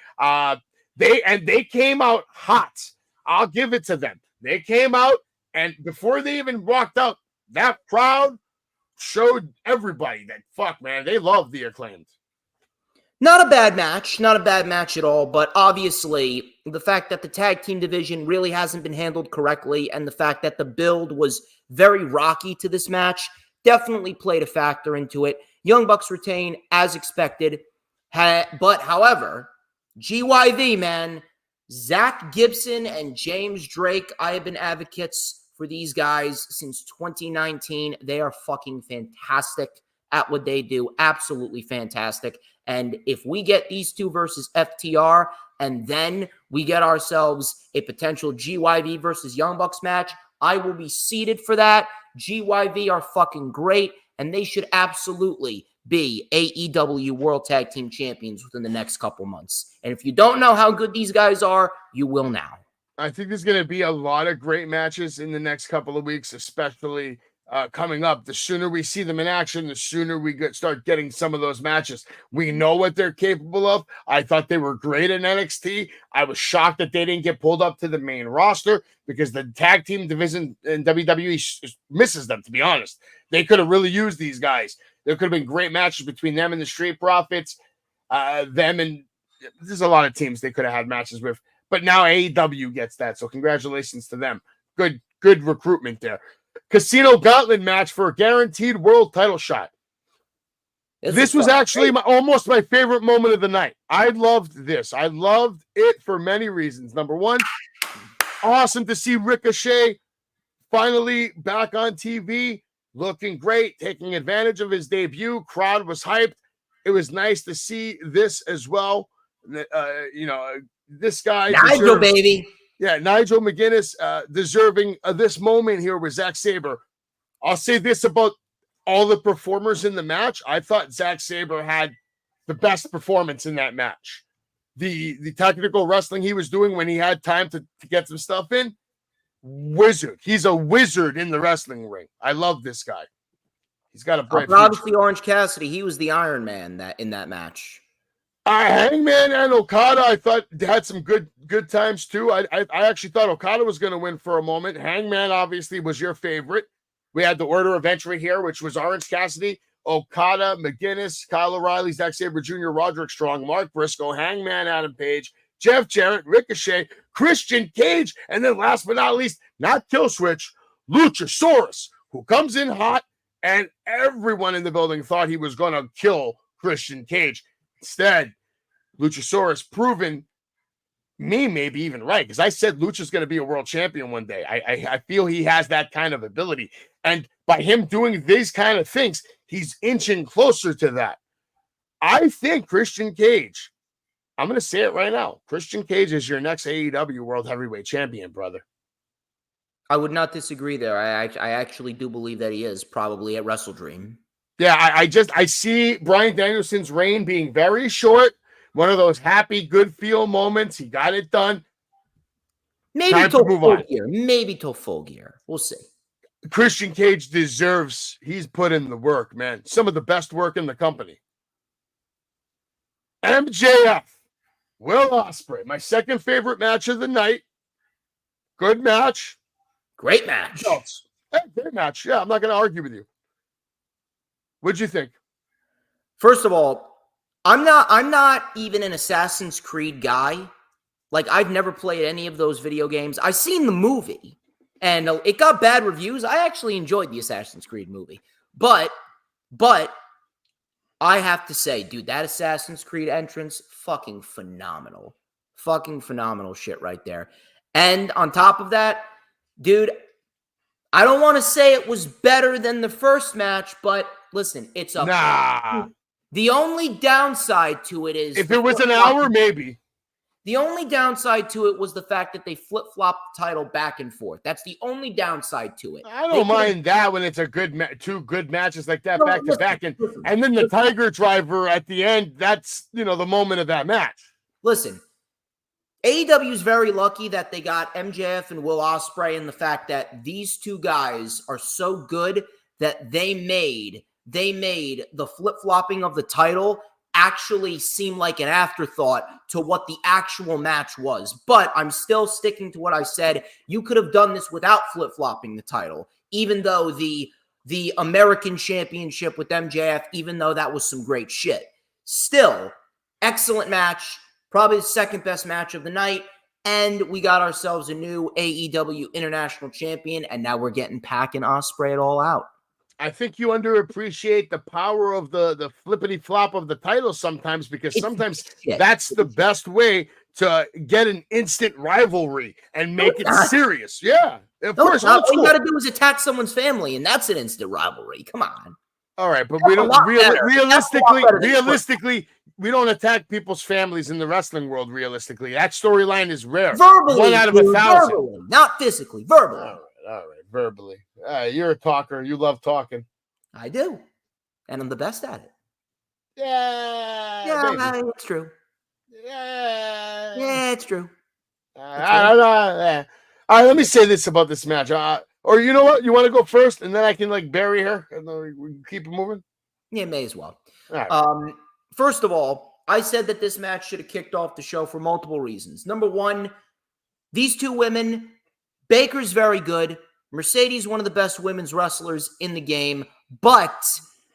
They came out hot. I'll give it to them. They came out, and before they even walked out, that crowd showed everybody that, fuck, man, they love the Acclaimed. Not a bad match at all, but obviously the fact that the tag team division really hasn't been handled correctly and the fact that the build was very rocky to this match definitely played a factor into it. Young Bucks retain as expected, but however, GYV, man, Zach Gibson and James Drake, I have been advocates for these guys since 2019. They are fucking fantastic at what they do. Absolutely fantastic. And if we get these two versus FTR, and then we get ourselves a potential GYV versus Young Bucks match, I will be seated for that. GYV are fucking great, and they should absolutely be AEW World Tag Team Champions within the next couple months. And if you don't know how good these guys are, you will now. I think there's going to be a lot of great matches in the next couple of weeks, especially coming up. The sooner we see them in action, the sooner we start getting some of those matches. We know what they're capable of. I thought they were great in NXT. I was shocked that they didn't get pulled up to the main roster because the tag team division in WWE misses them, to be honest. They could have really used these guys. There could have been great matches between them and the Street Profits. There's a lot of teams they could have had matches with. But now AEW gets that, so congratulations to them. Good recruitment there. Casino Gauntlet match for a guaranteed world title shot. This was actually almost my favorite moment of the night. I loved this. I loved it for many reasons. Number one, awesome to see Ricochet finally back on TV, looking great, taking advantage of his debut. Crowd was hyped. It was nice to see this as well. This guy, Nigel, baby. Yeah, Nigel McGuinness deserving of this moment here with Zack Sabre. I'll say this about all the performers in the match. I thought Zack Sabre had the best performance in that match. The technical wrestling he was doing when he had time to get some stuff in, wizard. He's a wizard in the wrestling ring. I love this guy. He's got a bright future. Obviously, Orange Cassidy, he was the Iron Man in that match. Hangman and Okada, I thought had some good times too. I actually thought Okada was going to win for a moment. Hangman obviously was your favorite. We had the order of entry here, which was Orange Cassidy, Okada, McGuinness, Kyle O'Reilly, Zack Sabre Jr., Roderick Strong, Mark Briscoe, Hangman Adam Page, Jeff Jarrett, Ricochet, Christian Cage, and then last but not least, not Killswitch, Luchasaurus, who comes in hot, and everyone in the building thought he was going to kill Christian Cage. Instead, Luchasaurus proven me maybe even right, because I said Lucha's going to be a world champion one day. I feel he has that kind of ability. And by him doing these kind of things, he's inching closer to that. I think Christian Cage, I'm going to say it right now, Christian Cage is your next AEW World Heavyweight Champion, brother. I would not disagree there. I actually do believe that he is probably at WrestleDream. Yeah, I see Bryan Danielson's reign being very short. One of those happy, good feel moments. He got it done. Maybe till full gear. Maybe till full gear. We'll see. Christian Cage he's put in the work, man. Some of the best work in the company. MJF, Will Ospreay, my second favorite match of the night. Good match. Great match. Great match. Yeah, I'm not going to argue with you. What'd you think? First of all, I'm not even an Assassin's Creed guy. Like, I've never played any of those video games. I've seen the movie, and it got bad reviews. I actually enjoyed the Assassin's Creed movie. But I have to say, dude, that Assassin's Creed entrance, fucking phenomenal. Fucking phenomenal shit right there. And on top of that, dude, I don't want to say it was better than the first match, but listen, it's up. Nah. The only downside to it is If it was an hour, maybe. The only downside to it was the fact that they flip-flopped the title back and forth. That's the only downside to it. I don't mind that when it's a two good matches like that back to back, and then the Tiger Driver at the end. That's the moment of that match. Listen, AEW is very lucky that they got MJF and Will Ospreay, and the fact that these two guys are so good that they made the flip-flopping of the title actually seem like an afterthought to what the actual match was. But I'm still sticking to what I said. You could have done this without flip-flopping the title, even though the American Championship with MJF, even though that was some great shit. Still, excellent match, probably the second best match of the night, and we got ourselves a new AEW International Champion, and now we're getting Pac and Ospreay it all out. I think you underappreciate the power of the flippity flop of the title sometimes, because sometimes that's the best way to get an instant rivalry and make it serious. Yeah, of course. All you got to do is attack someone's family, and that's an instant rivalry. Come on. All right, but we don't realistically, we don't attack people's families in the wrestling world. Realistically, that storyline is rare. Verbally, 1 out of 1,000. Verbally, not physically. Verbally. All right. Verbally. You're a talker. You love talking. I do. And I'm the best at it. Yeah, it's true. Yeah, it's true. All right, let me say this about this match. Or you know what? You want to go first, and then I can bury her, and then we keep it moving? Yeah, may as well. All right. First of all, I said that this match should have kicked off the show for multiple reasons. Number one, these two women, Baker's very good. Mercedes, one of the best women's wrestlers in the game, but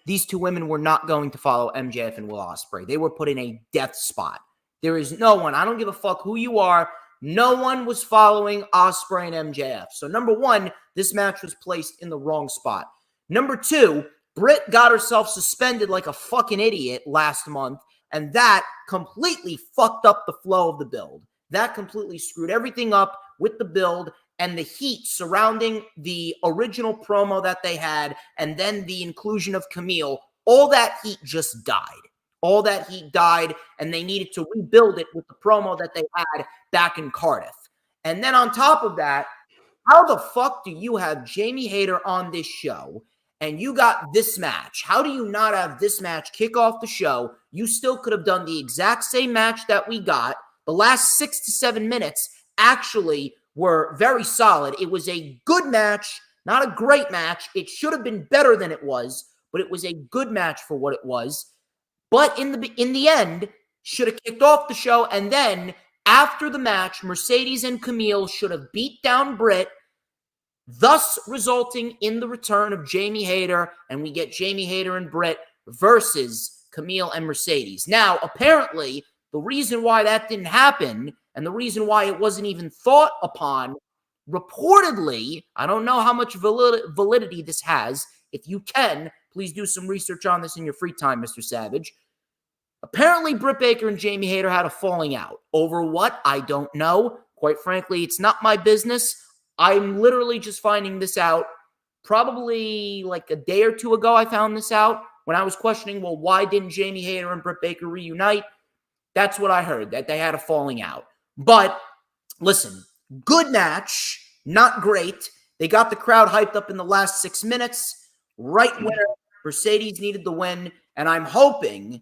these two women were not going to follow MJF and Will Ospreay. They were put in a death spot. There is no one. I don't give a fuck who you are. No one was following Ospreay and MJF. So number one, this match was placed in the wrong spot. Number two, Britt got herself suspended like a fucking idiot last month, and that completely fucked up the flow of the build. That completely screwed everything up with the build and the heat surrounding the original promo that they had, and then the inclusion of Camille. All that heat just died. All that heat died, and they needed to rebuild it with the promo that they had back in Cardiff. And then on top of that, how the fuck do you have Jamie Hayter on this show, and you got this match? How do you not have this match kick off the show? You still could have done the exact same match that we got. The last 6 to 7 minutes actually were very solid. It was a good match, not a great match. It should have been better than it was, but it was a good match for what it was. But in the end, should have kicked off the show, and then after the match, Mercedes and Camille should have beat down Britt, thus resulting in the return of Jamie Hayter, and we get Jamie Hayter and Britt versus Camille and Mercedes. Now, apparently, the reason why that didn't happen, and the reason why it wasn't even thought upon, reportedly, I don't know how much validity this has. If you can, please do some research on this in your free time, Mr. Savage. Apparently, Britt Baker and Jamie Hayter had a falling out. Over what? I don't know. Quite frankly, it's not my business. I'm literally just finding this out probably like a day or two ago. I found this out when I was questioning, well, why didn't Jamie Hayter and Britt Baker reunite? That's what I heard, that they had a falling out. But listen, good match, not great. They got the crowd hyped up in the last 6 minutes, right where Mercedes needed the win. And I'm hoping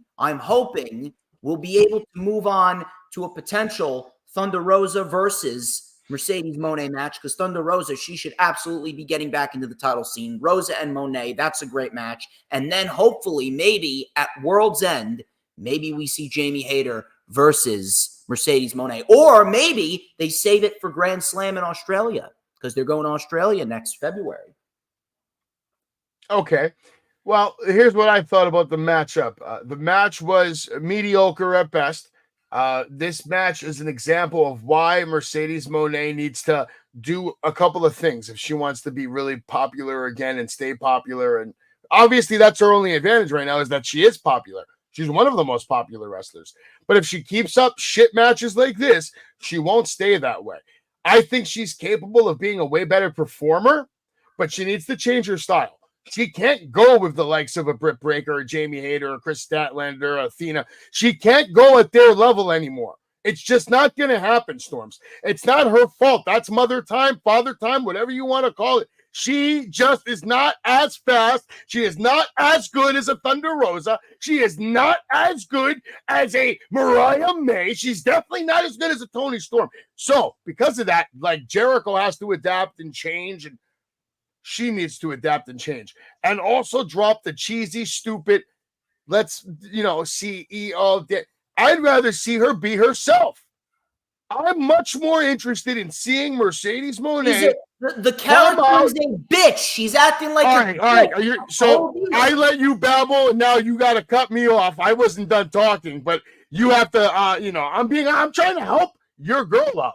we'll be able to move on to a potential Thunder Rosa versus Mercedes Moné match, because Thunder Rosa, she should absolutely be getting back into the title scene. Rosa and Moné, that's a great match. And then hopefully, maybe at World's End, maybe we see Jamie Hayter versus Mercedes Moné. Or maybe they save it for Grand Slam in Australia, because they're going to Australia next February. Okay. Well, here's what I thought about the matchup. The match was mediocre at best. This match is an example of why Mercedes Moné needs to do a couple of things if she wants to be really popular again and stay popular. And obviously, that's her only advantage right now, is that she is popular. She's one of the most popular wrestlers. But if she keeps up shit matches like this, she won't stay that way. I think she's capable of being a way better performer, but she needs to change her style. She can't go with the likes of a Britt Baker or Jamie Hayter or Chris Statlander or Athena. She can't go at their level anymore. It's just not going to happen, Storms. It's not her fault. That's mother time, father time, whatever you want to call it. She just is not as fast. She is not as good as a Thunder Rosa. She is not as good as a Mariah May. She's definitely not as good as a Toni Storm. So because of that, like Jericho has to adapt and change, and she needs to adapt and change. And also drop the cheesy, stupid, let's, CEO. I'd rather see her be herself. I'm much more interested in seeing Mercedes Moné. The character is a bitch. She's acting like all right. So I let you babble, and now you got to cut me off. I wasn't done talking, but you have to. I'm trying to help your girl out.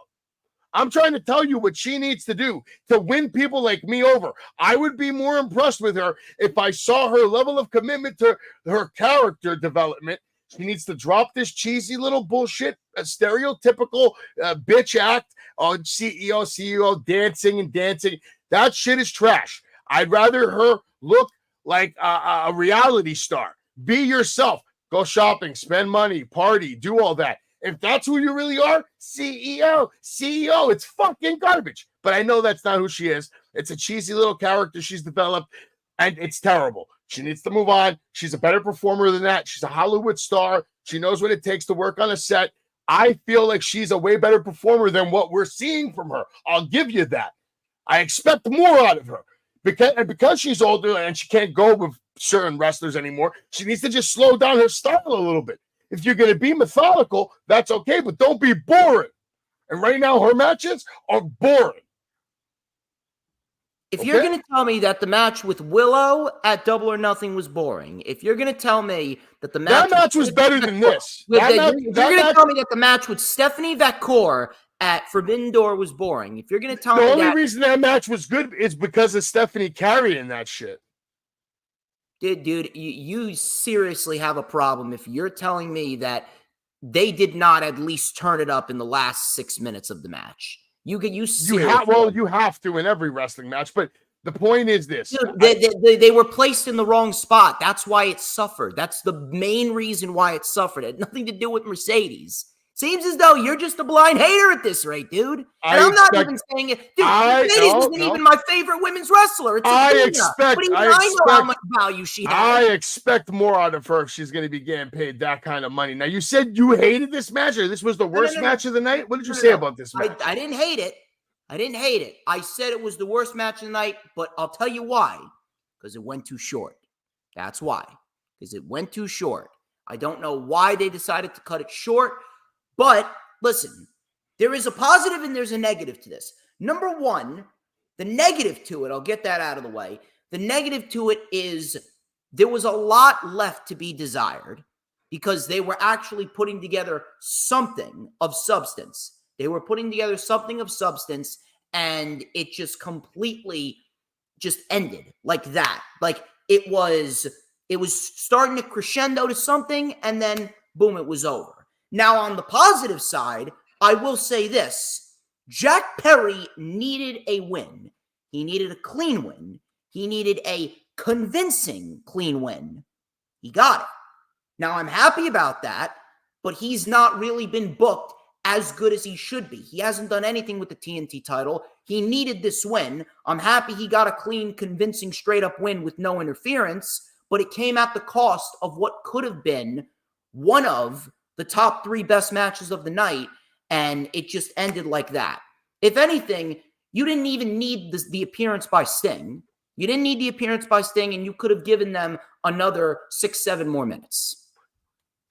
I'm trying to tell you what she needs to do to win people like me over. I would be more impressed with her if I saw her level of commitment to her character development. She needs to drop this cheesy little bullshit, a stereotypical bitch act on CEO dancing. That shit is trash. I'd rather her look like a reality star. Be yourself. Go shopping, spend money, party, do all that. If that's who you really are, CEO, it's fucking garbage. But I know that's not who she is. It's a cheesy little character she's developed, and it's terrible. She needs to move on. She's a better performer than that. She's a Hollywood star. She knows what it takes to work on a set. I feel like she's a way better performer than what we're seeing from her. I'll give you that. I expect more out of her. Because she's older and she can't go with certain wrestlers anymore, she needs to just slow down her style a little bit. If you're going to be methodical, that's okay, but don't be boring. And right now, her matches are boring. If you're going to tell me that the match with Willow at Double or Nothing was boring, if you're going to tell me that the match was better than this, you're going to tell me that the match with Stephanie Vacour at Forbidden Door was boring, if you're going to tell me that... The only reason that match was good is because of Stephanie carrying that shit. Dude, you seriously have a problem if you're telling me that they did not at least turn it up in the last 6 minutes of the match. You have to in every wrestling match, but the point is this. Dude, they were placed in the wrong spot. That's why it suffered. That's the main reason why it suffered. It had nothing to do with Mercedes. Seems as though you're just a blind hater at this rate, dude. And I'm not even saying it. Dude, Mercedes isn't even my favorite women's wrestler. It's I know how much value she has. I expect more out of her if she's going to be getting paid that kind of money. Now, you said you hated this match, or this was the worst match of the night? What did you say about this match? I didn't hate it. I said it was the worst match of the night, but I'll tell you why. Because it went too short. That's why. Because it went too short. I don't know why they decided to cut it short. But listen, there is a positive and there's a negative to this. Number one, the negative to it, I'll get that out of the way. The negative to it is there was a lot left to be desired because they were actually putting together something of substance. And it just completely just ended like that. Like it was starting to crescendo to something and then boom, it was over. Now, on the positive side, I will say this. Jack Perry needed a win. He needed a clean win. He needed a convincing clean win. He got it. Now, I'm happy about that, but he's not really been booked as good as he should be. He hasn't done anything with the TNT title. He needed this win. I'm happy he got a clean, convincing, straight-up win with no interference, but it came at the cost of what could have been one of the top 3 best matches of the night, and it just ended like that. If anything, you didn't even need the appearance by Sting. You didn't need the appearance by Sting, and you could have given them another 6-7 more minutes.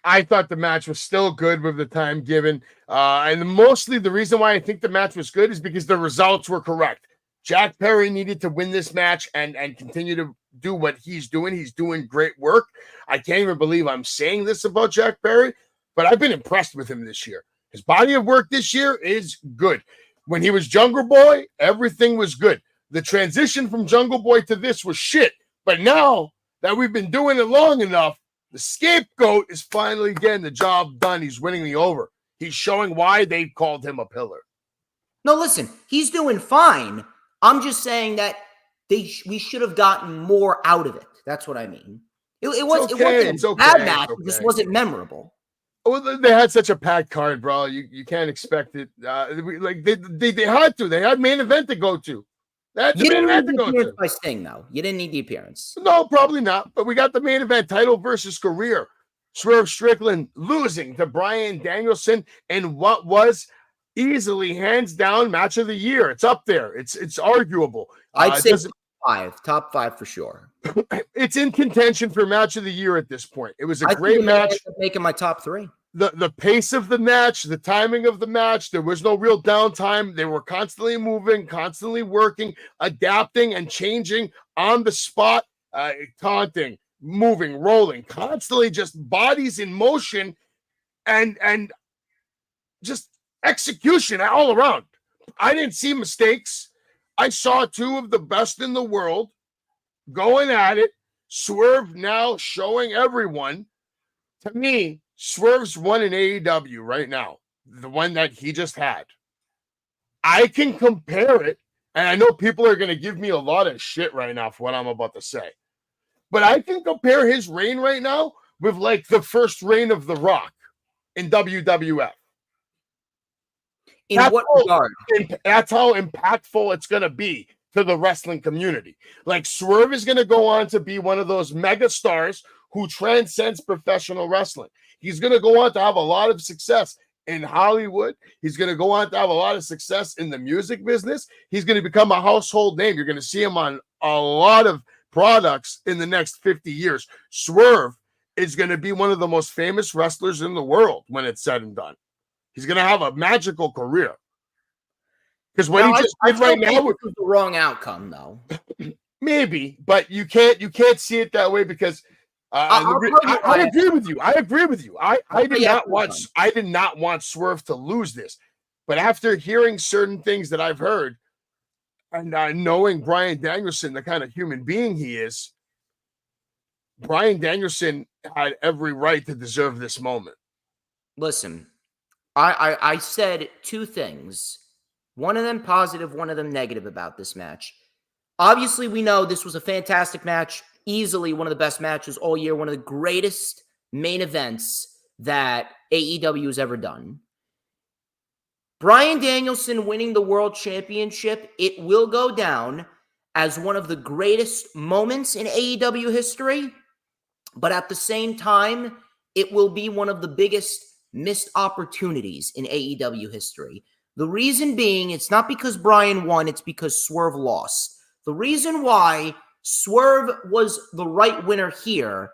I thought the match was still good with the time given, and mostly the reason why I think the match was good is because the results were correct. Jack Perry needed to win this match and continue to do what he's doing. He's doing great work. I can't even believe I'm saying this about Jack Perry, but I've been impressed with him this year. His body of work this year is good. When he was Jungle Boy, everything was good. The transition from Jungle Boy to this was shit. But now that we've been doing it long enough, the scapegoat is finally getting the job done. He's winning me over. He's showing why they called him a pillar. No, listen, he's doing fine. I'm just saying that we should have gotten more out of it. That's what I mean. It It's wasn't okay. a It's okay. bad match. It's It just okay. wasn't memorable. Well, they had such a packed card, bro. You can't expect it. They had to. They had main event to go to. They had the You main didn't event need to the go appearance to. by Sting, though. You didn't need the appearance. No, probably not. But we got the main event, title versus career. Swerve Strickland losing to Bryan Danielson in what was easily, hands down, match of the year. It's up there. It's arguable. I'd say top five for sure. It's in contention for match of the year at this point. It was a I great think it may match. end up making my top 3. The pace of the match, the timing of the match, there was no real downtime. They were constantly moving, constantly working, adapting and changing on the spot, taunting, moving, rolling, constantly just bodies in motion and just execution all around. I didn't see mistakes. I saw 2 of the best in the world going at it. Swerve now showing everyone. To me, Swerve's one in AEW right now, the one that he just had. I can compare it, and I know people are going to give me a lot of shit right now for what I'm about to say, but I can compare his reign right now with like the first reign of The Rock in WWF. In what regard? That's how impactful it's going to be to the wrestling community. Like Swerve is going to go on to be one of those mega stars who transcends professional wrestling. He's going to go on to have a lot of success in Hollywood. He's going to go on to have a lot of success in the music business. He's going to become a household name. You're going to see him on a lot of products in the next 50 years. Swerve is going to be one of the most famous wrestlers in the world when it's said and done. He's going to have a magical career. Because what he just did right now was the wrong outcome, though. Maybe, but you can't see it that way because I agree with you. I agree with you. I did not want Swerve to lose this, but after hearing certain things that I've heard and knowing Bryan Danielson, the kind of human being he is, Bryan Danielson had every right to deserve this moment. Listen, I said 2 things. One of them positive, one of them negative about this match. Obviously, we know this was a fantastic match. Easily one of the best matches all year. One of the greatest main events that AEW has ever done. Bryan Danielson winning the World Championship, it will go down as one of the greatest moments in AEW history. But at the same time, it will be one of the biggest missed opportunities in AEW history. The reason being, it's not because Bryan won, it's because Swerve lost. The reason why Swerve was the right winner here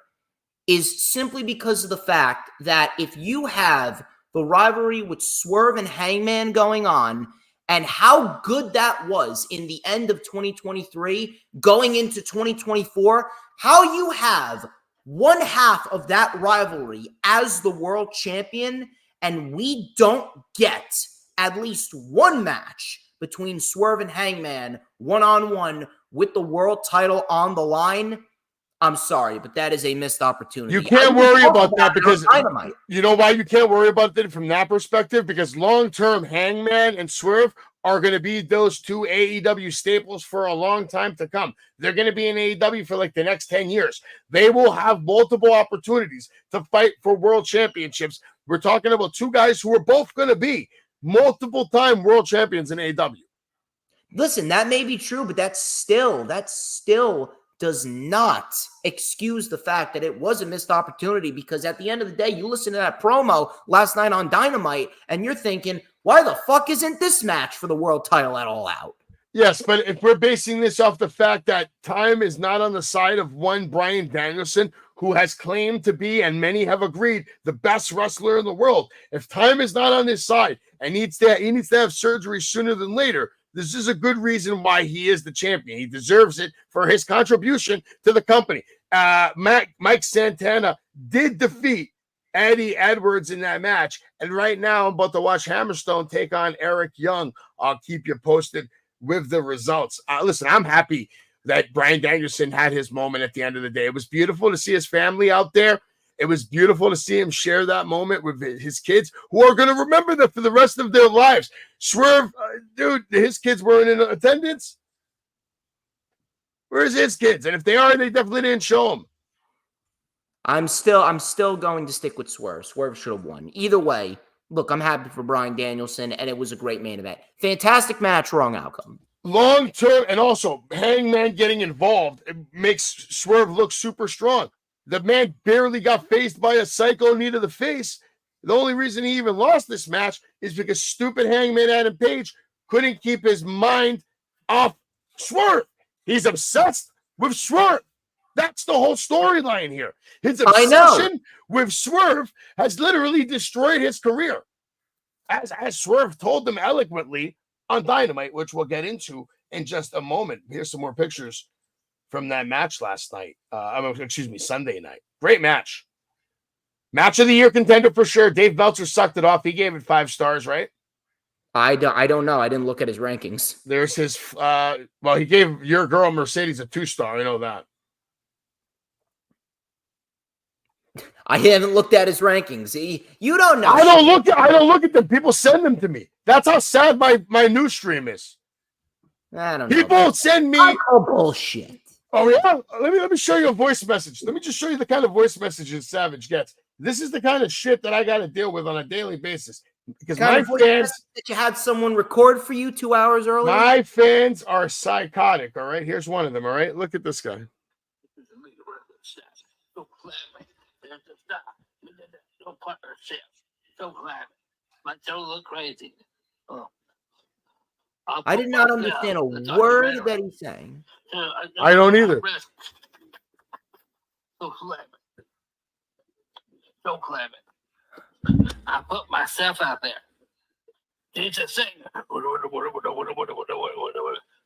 is simply because of the fact that if you have the rivalry with Swerve and Hangman going on and how good that was in the end of 2023 going into 2024, how you have one half of that rivalry as the world champion and we don't get at least one match between Swerve and Hangman one-on-one with the world title on the line, I'm sorry, but that is a missed opportunity. You can't worry about that because you know why you can't worry about it from that perspective? Because long-term Hangman and Swerve are going to be those 2 AEW staples for a long time to come. They're going to be in AEW for like the next 10 years. They will have multiple opportunities to fight for world championships. We're talking about 2 guys who are both going to be multiple-time world champions in AEW. Listen, that may be true, but that still does not excuse the fact that it was a missed opportunity, because at the end of the day, you listen to that promo last night on Dynamite and you're thinking, why the fuck isn't this match for the world title at All Out? Yes, but if we're basing this off the fact that time is not on the side of one Bryan Danielson, who has claimed to be, and many have agreed, the best wrestler in the world, if time is not on his side and he needs to have surgery sooner than later, this is a good reason why he is the champion. He deserves it for his contribution to the company. Mike Santana did defeat Eddie Edwards in that match. And right now, I'm about to watch Hammerstone take on Eric Young. I'll keep you posted with the results. Listen, I'm happy that Bryan Danielson had his moment at the end of the day. It was beautiful to see his family out there. It was beautiful to see him share that moment with his kids, who are going to remember that for the rest of their lives. Swerve, dude, his kids weren't in attendance. Where's his kids? And if they are, they definitely didn't show them. I'm still going to stick with Swerve. Swerve should have won. Either way, look, I'm happy for Bryan Danielson, and it was a great main event. Fantastic match, wrong outcome. Long term, and also Hangman getting involved, it makes Swerve look super strong. The man barely got faced by a psycho knee to the face. The only reason he even lost this match is because stupid Hangman Adam Page couldn't keep his mind off Swerve. He's obsessed with Swerve. That's the whole storyline here. His obsession with Swerve has literally destroyed his career. As Swerve told them eloquently on Dynamite, which we'll get into in just a moment. Here's some more pictures from that match last night. Sunday night. Great match. Match of the year contender for sure. Dave Meltzer sucked it off. He gave it 5 stars, right? I don't know. I didn't look at his rankings. There's his, he gave your girl Mercedes a 2-star. I know that. I haven't looked at his rankings. You don't know. I don't look at them. People send them to me. That's how sad my news stream is. I don't know. People send me bullshit. Oh yeah? Let me show you a voice message. Let me just show you the kind of voice messages Savage gets. This is the kind of shit that I got to deal with on a daily basis. Because my fans that you had someone record for you 2 hours earlier. My fans are psychotic. All right, here's one of them. All right, look at this guy. Don't look crazy. I did not understand a word that he's saying. I don't either. Don't claim it. I put myself out there. He's a singer.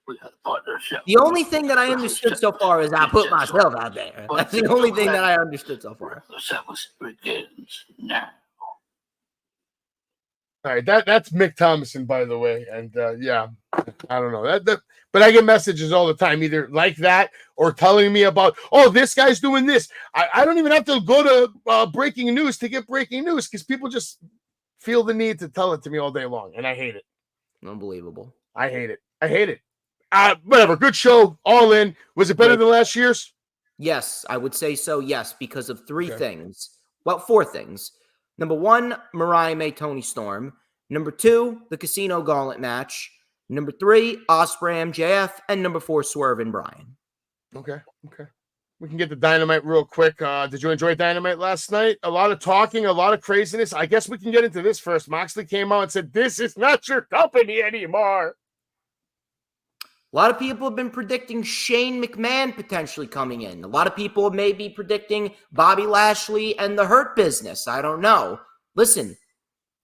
We have a partnership. The only thing that I understood so far is I put myself out there. That's the only thing that I understood so far. The service begins now. All right, that's Mick Thomason, by the way, and yeah, I don't know that, but I get messages all the time, either like that or telling me about, oh, this guy's doing this. I don't even have to go to breaking news to get breaking news because people just feel the need to tell it to me all day long, and I hate it. Unbelievable. I hate it. Whatever. Good show. All in. Was it better than last year's? Yes, I would say so. Yes, because of 3 things. Well, 4 things. Number 1, Mariah May, Toni Storm. Number 2, the Casino Gauntlet match. Number 3, Ospreay, MJF. And number 4, Swerve and Bryan. Okay. We can get the Dynamite real quick. Did you enjoy Dynamite last night? A lot of talking, a lot of craziness. I guess we can get into this first. Moxley came out and said, this is not your company anymore. A lot of people have been predicting Shane McMahon potentially coming in. A lot of people may be predicting Bobby Lashley and the Hurt Business. I don't know. Listen,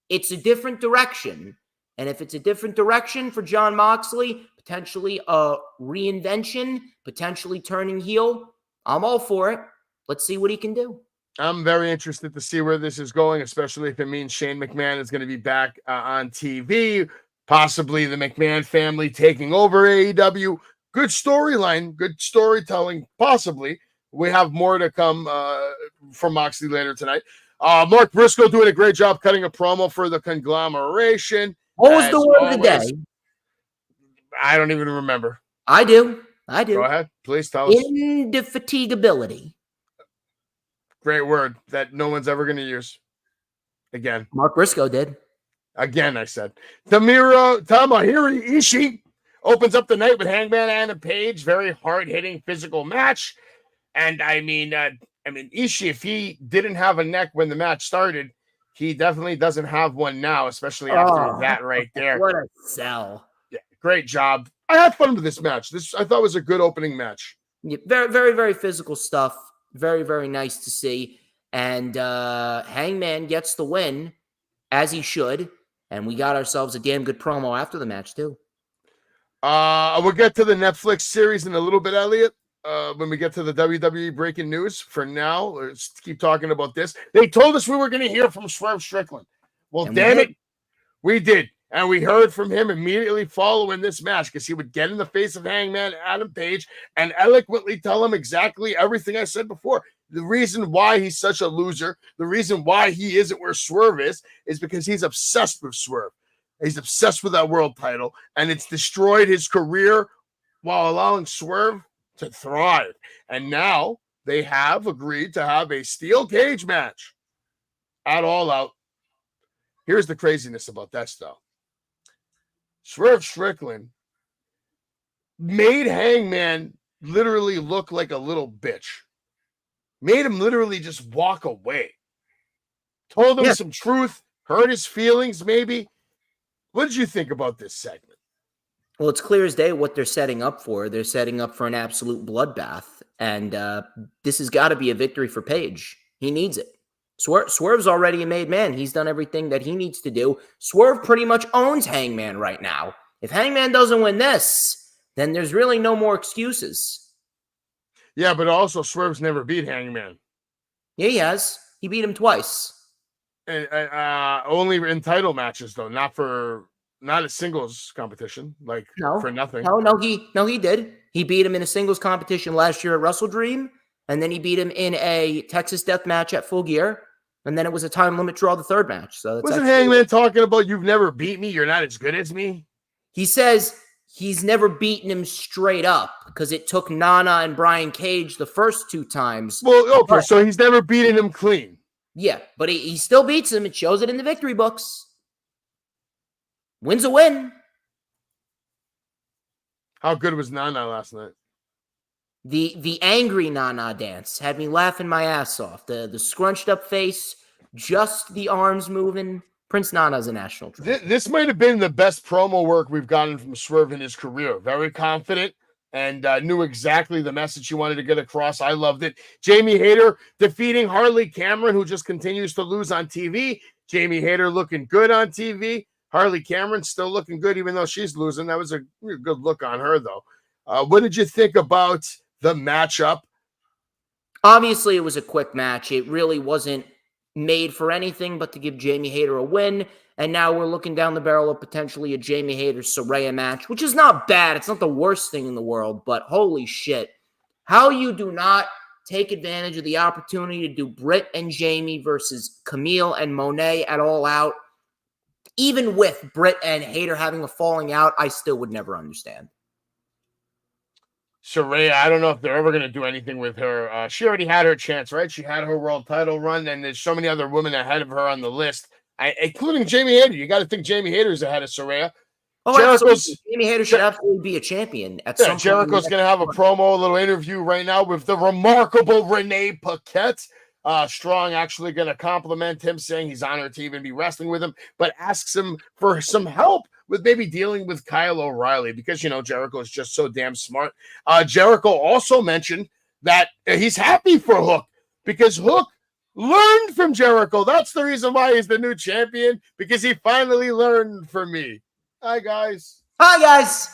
it's a different direction. And if it's a different direction for Jon Moxley, potentially a reinvention, potentially turning heel, I'm all for it. Let's see what he can do. I'm very interested to see where this is going, especially if it means Shane McMahon is going to be back on TV. Possibly the McMahon family taking over AEW. Good storyline, good storytelling, possibly. We have more to come from Moxley later tonight. Mark Briscoe doing a great job cutting a promo for the conglomeration. What was the word of the day? I don't even remember. I do. Go ahead. Please tell us. Indefatigability. Great word that no one's ever going to use. Again. Mark Briscoe did. Again, I said. Tamahiro Ishii opens up the night with Hangman Adam Page. Very hard-hitting physical match. And I mean, Ishii, if he didn't have a neck when the match started, he definitely doesn't have one now, especially after that right there. What a sell. Yeah, great job. I had fun with this match. This I thought was a good opening match. Yeah, very, very, very physical stuff. Very, very nice to see. And Hangman gets the win, as he should. And we got ourselves a damn good promo after the match, too. We'll get to the Netflix series in a little bit, Elliot, when we get to the WWE breaking news. For now, let's keep talking about this. They told us we were going to hear from Swerve Strickland. Well, and damn it, we did. And we heard from him immediately following this match because he would get in the face of Hangman Adam Page and eloquently tell him exactly everything I said before. The reason why he's such a loser, the reason why he isn't where Swerve is because he's obsessed with Swerve. He's obsessed with that world title, and it's destroyed his career while allowing Swerve to thrive. And now they have agreed to have a steel cage match at All Out. Here's the craziness about this, though. Swerve Strickland made Hangman literally look like a little bitch. Made him literally just walk away. Told him some truth, hurt his feelings, maybe. What did you think about this segment? Well, it's clear as day what they're setting up for. They're setting up for an absolute bloodbath. And this has got to be a victory for Page. He needs it. Swerve's already a made man. He's done everything that he needs to do. Swerve pretty much owns Hangman right now. If Hangman doesn't win this, then there's really no more excuses. Yeah, but also Swerve's never beat Hangman. Yeah, he has. He beat him twice. And, only in title matches, though, not a singles competition, for nothing. No, he did. He beat him in a singles competition last year at Wrestle Dream, and then he beat him in a Texas Death Match at Full Gear, and then it was a time limit draw the third match. So wasn't Hangman talking about you've never beat me, you're not as good as me? He says he's never beaten him straight up because it took Nana and Brian Cage the first two times. Well, okay, so he's never beaten him clean. Yeah, but he still beats him. It shows it in the victory books. Win's a win. How good was Nana last night? The angry Nana dance had me laughing my ass off. The scrunched up face, just the arms moving. Prince Nana's a national treasure. This might have been the best promo work we've gotten from Swerve in his career. Very confident and knew exactly the message he wanted to get across. I loved it. Jamie Hayter defeating Harley Cameron, who just continues to lose on TV. Jamie Hayter looking good on TV. Harley Cameron still looking good, even though she's losing. That was a good look on her, though. What did you think about the matchup? Obviously, it was a quick match. It really wasn't made for anything but to give Jamie Hayter a win. And now we're looking down the barrel of potentially a Jamie Hayter-Saraya match, which is not bad. It's not the worst thing in the world, but holy shit. How you do not take advantage of the opportunity to do Britt and Jamie versus Camille and Monet at All Out. Even with Britt and Hayter having a falling out, I still would never understand. Saraya, I don't know if they're ever going to do anything with her. She already had her chance, right? She had her world title run, and there's so many other women ahead of her on the list, including Jamie Hayter. You got to think Jamie Hayter's ahead of Saraya. Oh, absolutely. Jamie Hayter should absolutely be a champion at some point. Jericho's going to have a promo, a little interview right now with the remarkable Renee Paquette. Strong actually going to compliment him, saying he's honored to even be wrestling with him, but asks him for some help with maybe dealing with Kyle O'Reilly because, Jericho is just so damn smart. Jericho also mentioned that he's happy for Hook because Hook learned from Jericho. That's the reason why he's the new champion, because he finally learned from me. Hi, guys. Hi, guys.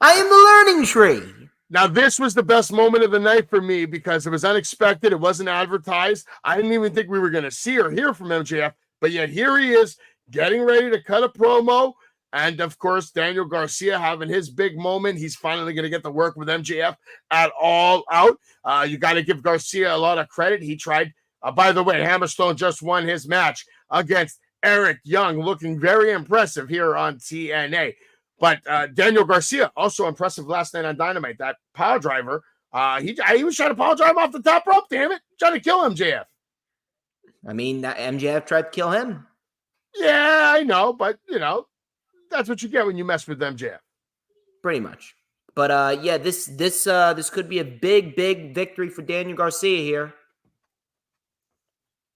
I am the learning tree. Now, this was the best moment of the night for me because it was unexpected. It wasn't advertised. I didn't even think we were going to see or hear from MJF, but yet here he is getting ready to cut a promo. And, of course, Daniel Garcia having his big moment. He's finally going to get to work with MJF at All Out. You got to give Garcia a lot of credit. He tried. By the way, Hammerstone just won his match against Eric Young, looking very impressive here on TNA. But Daniel Garcia, also impressive last night on Dynamite. That power driver, he was trying to power drive off the top rope, damn it. Trying to kill MJF. I mean, that MJF tried to kill him. Yeah, I know. But, that's what you get when you mess with MJF. Pretty much. But, yeah, this could be a big, big victory for Daniel Garcia here.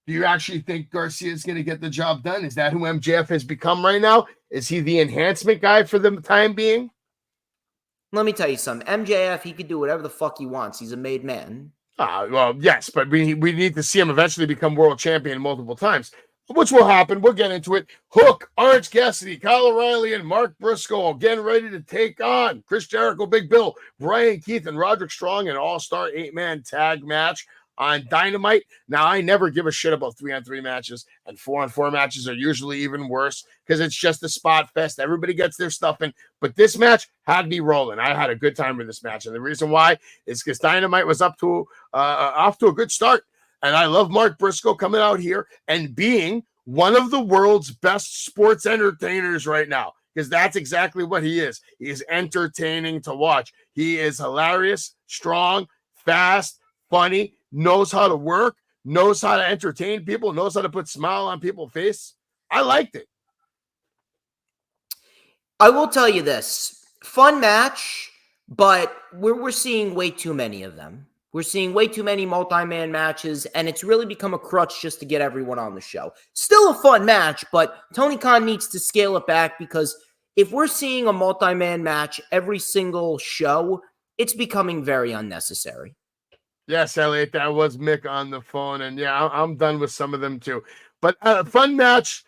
Do you actually think Garcia is going to get the job done? Is that who MJF has become right now? Is he the enhancement guy for the time being? Let me tell you something. MJF, he could do whatever the fuck he wants. He's a made man. Well, yes, but we need to see him eventually become world champion multiple times, which will happen. We'll get into it. Hook, Orange Cassidy, Kyle O'Reilly, and Mark Briscoe getting ready to take on Chris Jericho, Big Bill, Brian Keith, and Roderick Strong, an all-star 8-man tag match on Dynamite. Now, I never give a shit about 3-on-3 matches, and 4-on-4 matches are usually even worse because it's just a spot fest. Everybody gets their stuff in, but this match had me rolling. I had a good time with this match, and the reason why is because Dynamite was off to a good start, and I love Mark Briscoe coming out here and being one of the world's best sports entertainers right now. because that's exactly what he is. He is entertaining to watch. He is hilarious, strong, fast, funny, knows how to work, knows how to entertain people, knows how to put smile on people's face. I liked it. I will tell you this. Fun match, but we're seeing way too many of them. We're seeing way too many multi-man matches, and it's really become a crutch just to get everyone on the show. Still a fun match, but Tony Khan needs to scale it back, because if we're seeing a multi-man match every single show, it's becoming very unnecessary. Yes, Elliot, that was Mick on the phone, and yeah, I'm done with some of them too. But fun match.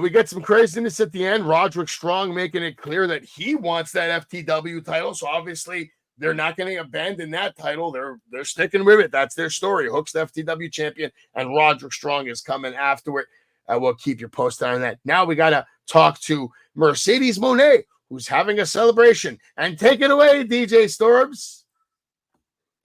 We get some craziness at the end. Roderick Strong making it clear that he wants that FTW title, so obviously they're not going to abandon that title. They're sticking with it. That's their story. Hook's the FTW champion, and Roderick Strong is coming after it. We'll keep you posted on that. Now we got to talk to Mercedes Moné, who's having a celebration. And take it away, DJ Storms.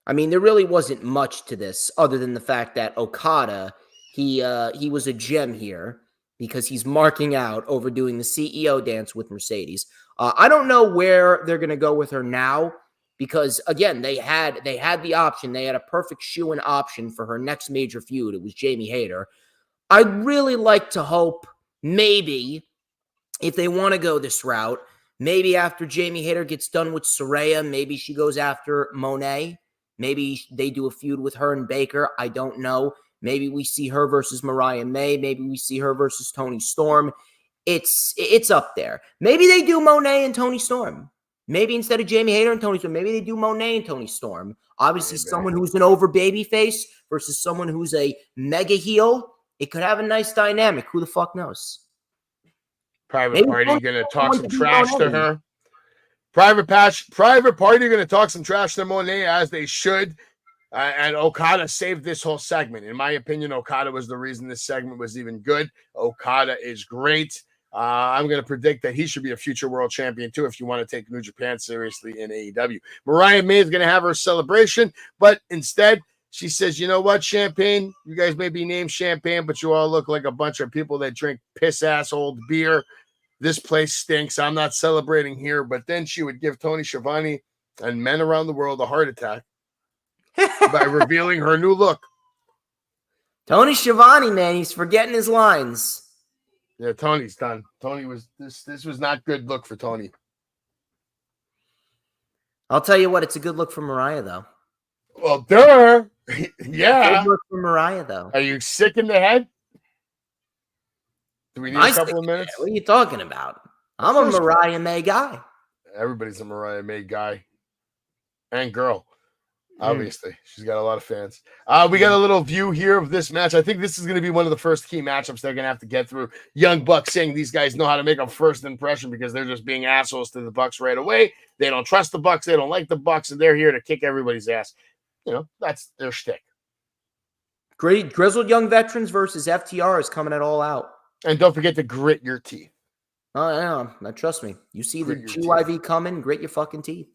I mean, there really wasn't much to this other than the fact that Okada, he was a gem here because he's marking out over doing the CEO dance with Mercedes. I don't know where they're going to go with her now, because again, they had the option. They had a perfect shoe-in option for her next major feud. It was Jamie Hayter. I'd really like to hope maybe if they want to go this route, maybe after Jamie Hayter gets done with Saraya, maybe she goes after Monet. Maybe they do a feud with her and Baker. I don't know. Maybe we see her versus Mariah May. Maybe we see her versus Toni Storm. It's up there. Maybe they do Monet and Toni Storm. Maybe instead of Jamie Hayter and Toni Storm, maybe they do Monet and Toni Storm. Obviously, someone who's an over babyface versus someone who's a mega heel. It could have a nice dynamic. Who the fuck knows? Private Party going to talk some trash to her. Private Party going to talk some trash to Monet, as they should. And Okada saved this whole segment. In my opinion, Okada was the reason this segment was even good. Okada is great. I'm going to predict that he should be a future world champion too, if you want to take New Japan seriously in AEW. Mariah May is going to have her celebration, but instead she says, you know what, Champagne? You guys may be named Champagne, but you all look like a bunch of people that drink piss-ass old beer. This place stinks. I'm not celebrating here. But then she would give Tony Schiavone and men around the world a heart attack by revealing her new look. Tony Schiavone, man, he's forgetting his lines. Yeah, Tony's done. Tony was this was not good look for Tony. I'll tell you what, it's a good look for Mariah, though. Well, duh. Yeah. Good look for Mariah, though. Are you sick in the head? Do we need a couple of minutes? What are you talking about? I'm a Mariah May guy. Everybody's a Mariah May guy and girl. Obviously, she's got a lot of fans. We got a little view here of this match. I think this is going to be one of the first key matchups they're going to have to get through. Young Bucks saying these guys know how to make a first impression because they're just being assholes to the Bucks right away. They don't trust the Bucks. They don't like the Bucks, and they're here to kick everybody's ass. You know, that's their shtick. Great grizzled young veterans versus FTR is coming at all out. And don't forget to grit your teeth. Oh, yeah. Now, trust me. You see the GYV coming, grit your fucking teeth.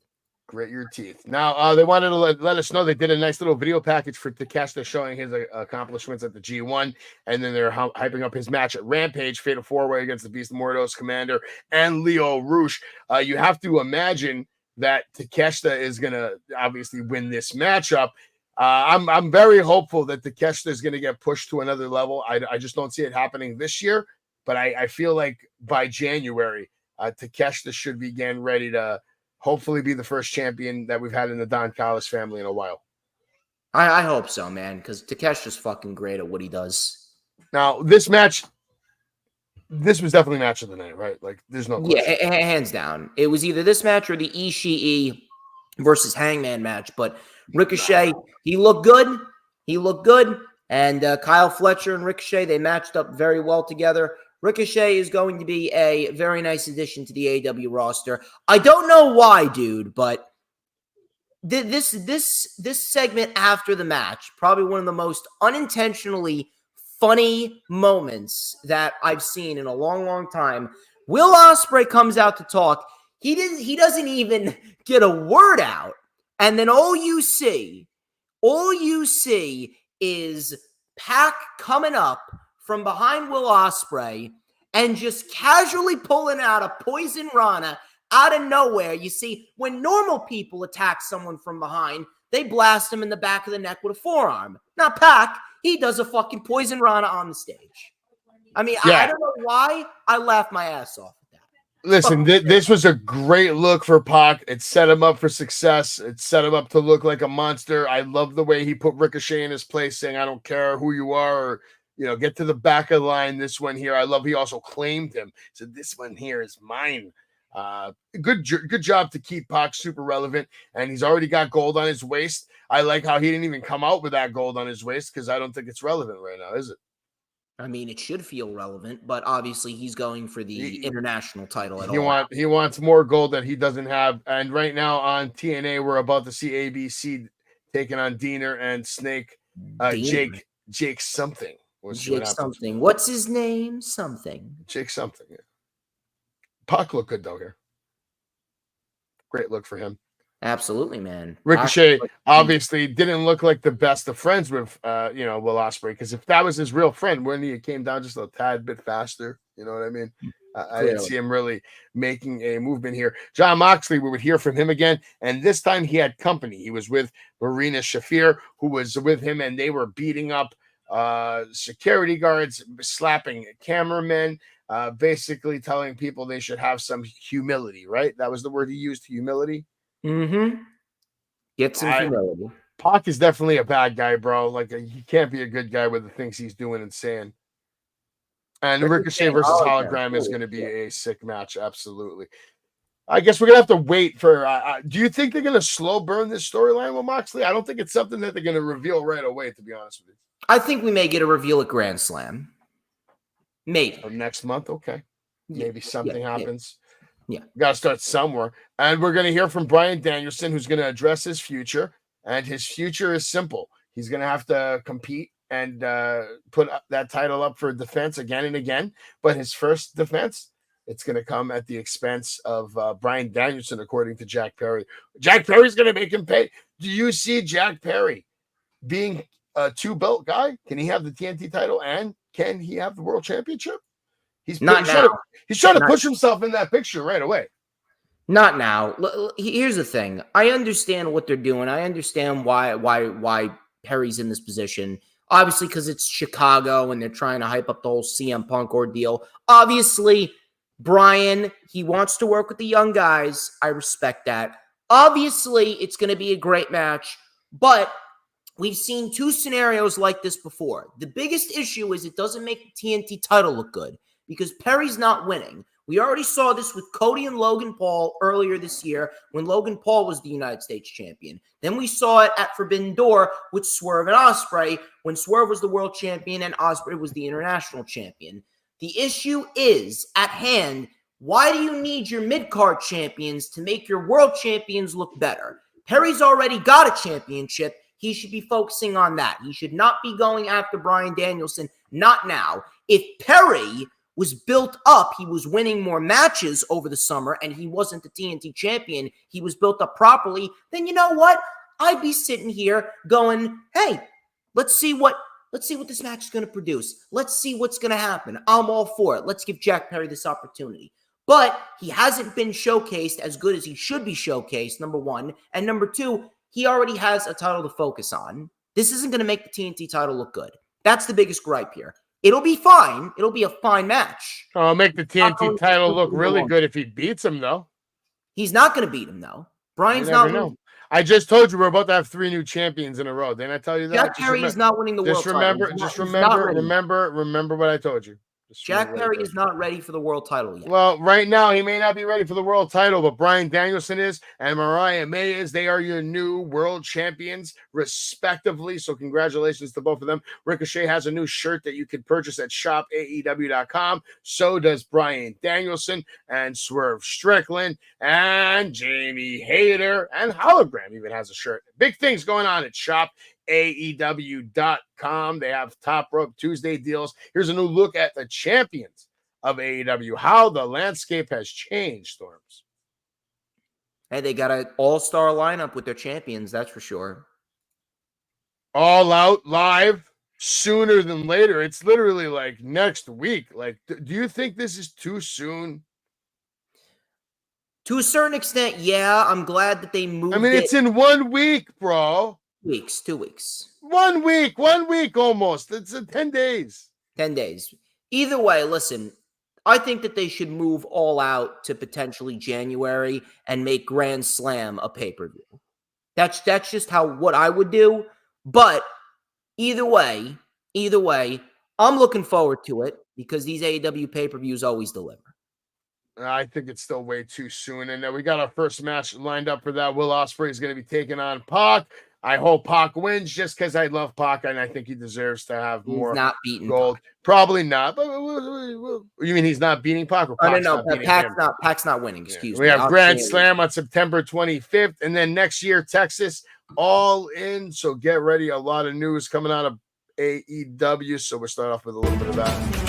Grit your teeth. Now, they wanted to let us know they did a nice little video package for Takeshita showing his accomplishments at the G1, and then they're hyping up his match at Rampage, Fatal 4-Way against the Beast Mordos, Commander, and Leo Rush. You have to imagine that Takeshita is going to obviously win this matchup. I'm very hopeful that Takeshita is going to get pushed to another level. I just don't see it happening this year, but I feel like by January, Takeshita should be getting ready to hopefully be the first champion that we've had in the Don Callis family in a while. I hope so, man, because Takeshita's fucking great at what he does. Now, this match, this was definitely match of the night, right? Like, there's no question. Yeah, hands down. It was either this match or the Ishii versus Hangman match, but Ricochet, he looked good. He looked good. And Kyle Fletcher and Ricochet, they matched up very well together. Ricochet is going to be a very nice addition to the AEW roster. I don't know why, dude, but this segment after the match, probably one of the most unintentionally funny moments that I've seen in a long, long time. Will Ospreay comes out to talk. He doesn't even get a word out. And then all you see is Pac coming up from behind Will Ospreay and just casually pulling out a poison Rana out of nowhere. You see, when normal people attack someone from behind, they blast him in the back of the neck with a forearm. Now, Pac, he does a fucking poison Rana on the stage. I mean, I don't know why I laughed my ass off at that. Listen, this was a great look for Pac. It set him up for success. It set him up to look like a monster. I love the way he put Ricochet in his place, saying, I don't care who you are, or, get to the back of the line. This one here, I love he also claimed him. So this one here is mine. Good job to keep Pac super relevant, and he's already got gold on his waist. I like how he didn't even come out with that gold on his waist, because I don't think it's relevant right now, is it? I mean, it should feel relevant, but obviously he's going for the international title. He wants more gold that he doesn't have. And right now on TNA, we're about to see ABC taking on Diener and Snake. Jake something. Jake something. What's his name? Something. Jake something. Yeah. Pac looked good though here. Great look for him. Absolutely, man. Ricochet obviously didn't look like the best of friends with, Will Ospreay, because if that was his real friend, wouldn't he have came down just a tad bit faster? You know what I mean? I didn't see him really making a movement here. Jon Moxley, we would hear from him again, and this time he had company. He was with Marina Shafir, who was with him, and they were beating up security guards, slapping cameramen, basically telling people they should have some humility, right? That was the word he used, humility. Get some humility. Pac is definitely a bad guy, bro. Like, he can't be a good guy with the things he's doing and saying. And Ricochet versus Hologram is going to be a sick match. Absolutely. I guess we're going to have to wait for. Do you think they're going to slow burn this storyline with Moxley? I don't think it's something that they're going to reveal right away, to be honest with you. I think we may get a reveal at Grand Slam. Maybe. Next month? Okay. Maybe something happens. Yeah. Got to start somewhere. And we're going to hear from Bryan Danielson, who's going to address his future. And his future is simple. He's going to have to compete and put that title up for defense again and again. But his first defense, it's going to come at the expense of Bryan Danielson, according to Jack Perry. Jack Perry's going to make him pay. Do you see Jack Perry being a two-belt guy? Can he have the TNT title, and can he have the World Championship? He's trying to push himself in that picture right away. Not now. Here's the thing. I understand what they're doing. I understand why Perry's in this position. Obviously, because it's Chicago and they're trying to hype up the whole CM Punk ordeal. Obviously, Bryan, he wants to work with the young guys. I respect that. Obviously, it's going to be a great match, but we've seen two scenarios like this before. The biggest issue is it doesn't make the TNT title look good because Perry's not winning. We already saw this with Cody and Logan Paul earlier this year when Logan Paul was the United States champion. Then we saw it at Forbidden Door with Swerve and Ospreay when Swerve was the world champion and Ospreay was the international champion. The issue is at hand. Why do you need your mid-card champions to make your world champions look better? Perry's already got a championship. He should be focusing on that. He should not be going after Bryan Danielson. Not now. If Perry was built up, he was winning more matches over the summer, and he wasn't the TNT champion, he was built up properly, then you know what? I'd be sitting here going, hey, let's see what this match is going to produce. Let's see what's going to happen. I'm all for it. Let's give Jack Perry this opportunity. But he hasn't been showcased as good as he should be showcased, number one. And number two, he already has a title to focus on. This isn't going to make the TNT title look good. That's the biggest gripe here. It'll be fine. It'll be a fine match. I'll make the TNT title look really good if he beats him, though. He's not going to beat him, though. Bryan's not winning. I just told you we're about to have 3 new champions in a row. Didn't I tell you that? Jack Perry is not winning the world title. Remember what I told you. Jack Perry is not ready for the world title yet. Well, right now, he may not be ready for the world title, but Bryan Danielson is, and Mariah May is. They are your new world champions, respectively. So congratulations to both of them. Ricochet has a new shirt that you can purchase at shopaew.com. So does Bryan Danielson and Swerve Strickland and Jamie Hayter, and Hologram even has a shirt. Big things going on at shopaew.com. They have Top Rope Tuesday deals. Here's a new look at the champions of AEW, how the landscape has changed, Storms. Hey, they got an all-star lineup with their champions, that's for sure. All Out Live sooner than later. It's literally like next week. Like, do you think this is too soon? To a certain extent, yeah. I'm glad that they moved I mean, it. it's in 1 week, bro. 2 weeks. 1 week, 1 week almost. It's 10 days. 10 days. Either way, listen, I think that they should move All Out to potentially January and make Grand Slam a pay-per-view. That's just what I would do. But either way, I'm looking forward to it because these AEW pay-per-views always deliver. I think it's still way too soon. And then we got our first match lined up for that. Will Ospreay is going to be taking on Pac. I hope Pac wins just because I love Pac and I think he deserves to have He's more not beating gold. Pac. Probably not. But you mean he's not beating Pac? Or Pac's No. not beating him? Pac's not winning. Excuse We me. have Grand Slam on September 25th. And then next year, Texas, All In. So get ready. A lot of news coming out of AEW. So we'll start off with a little bit of that.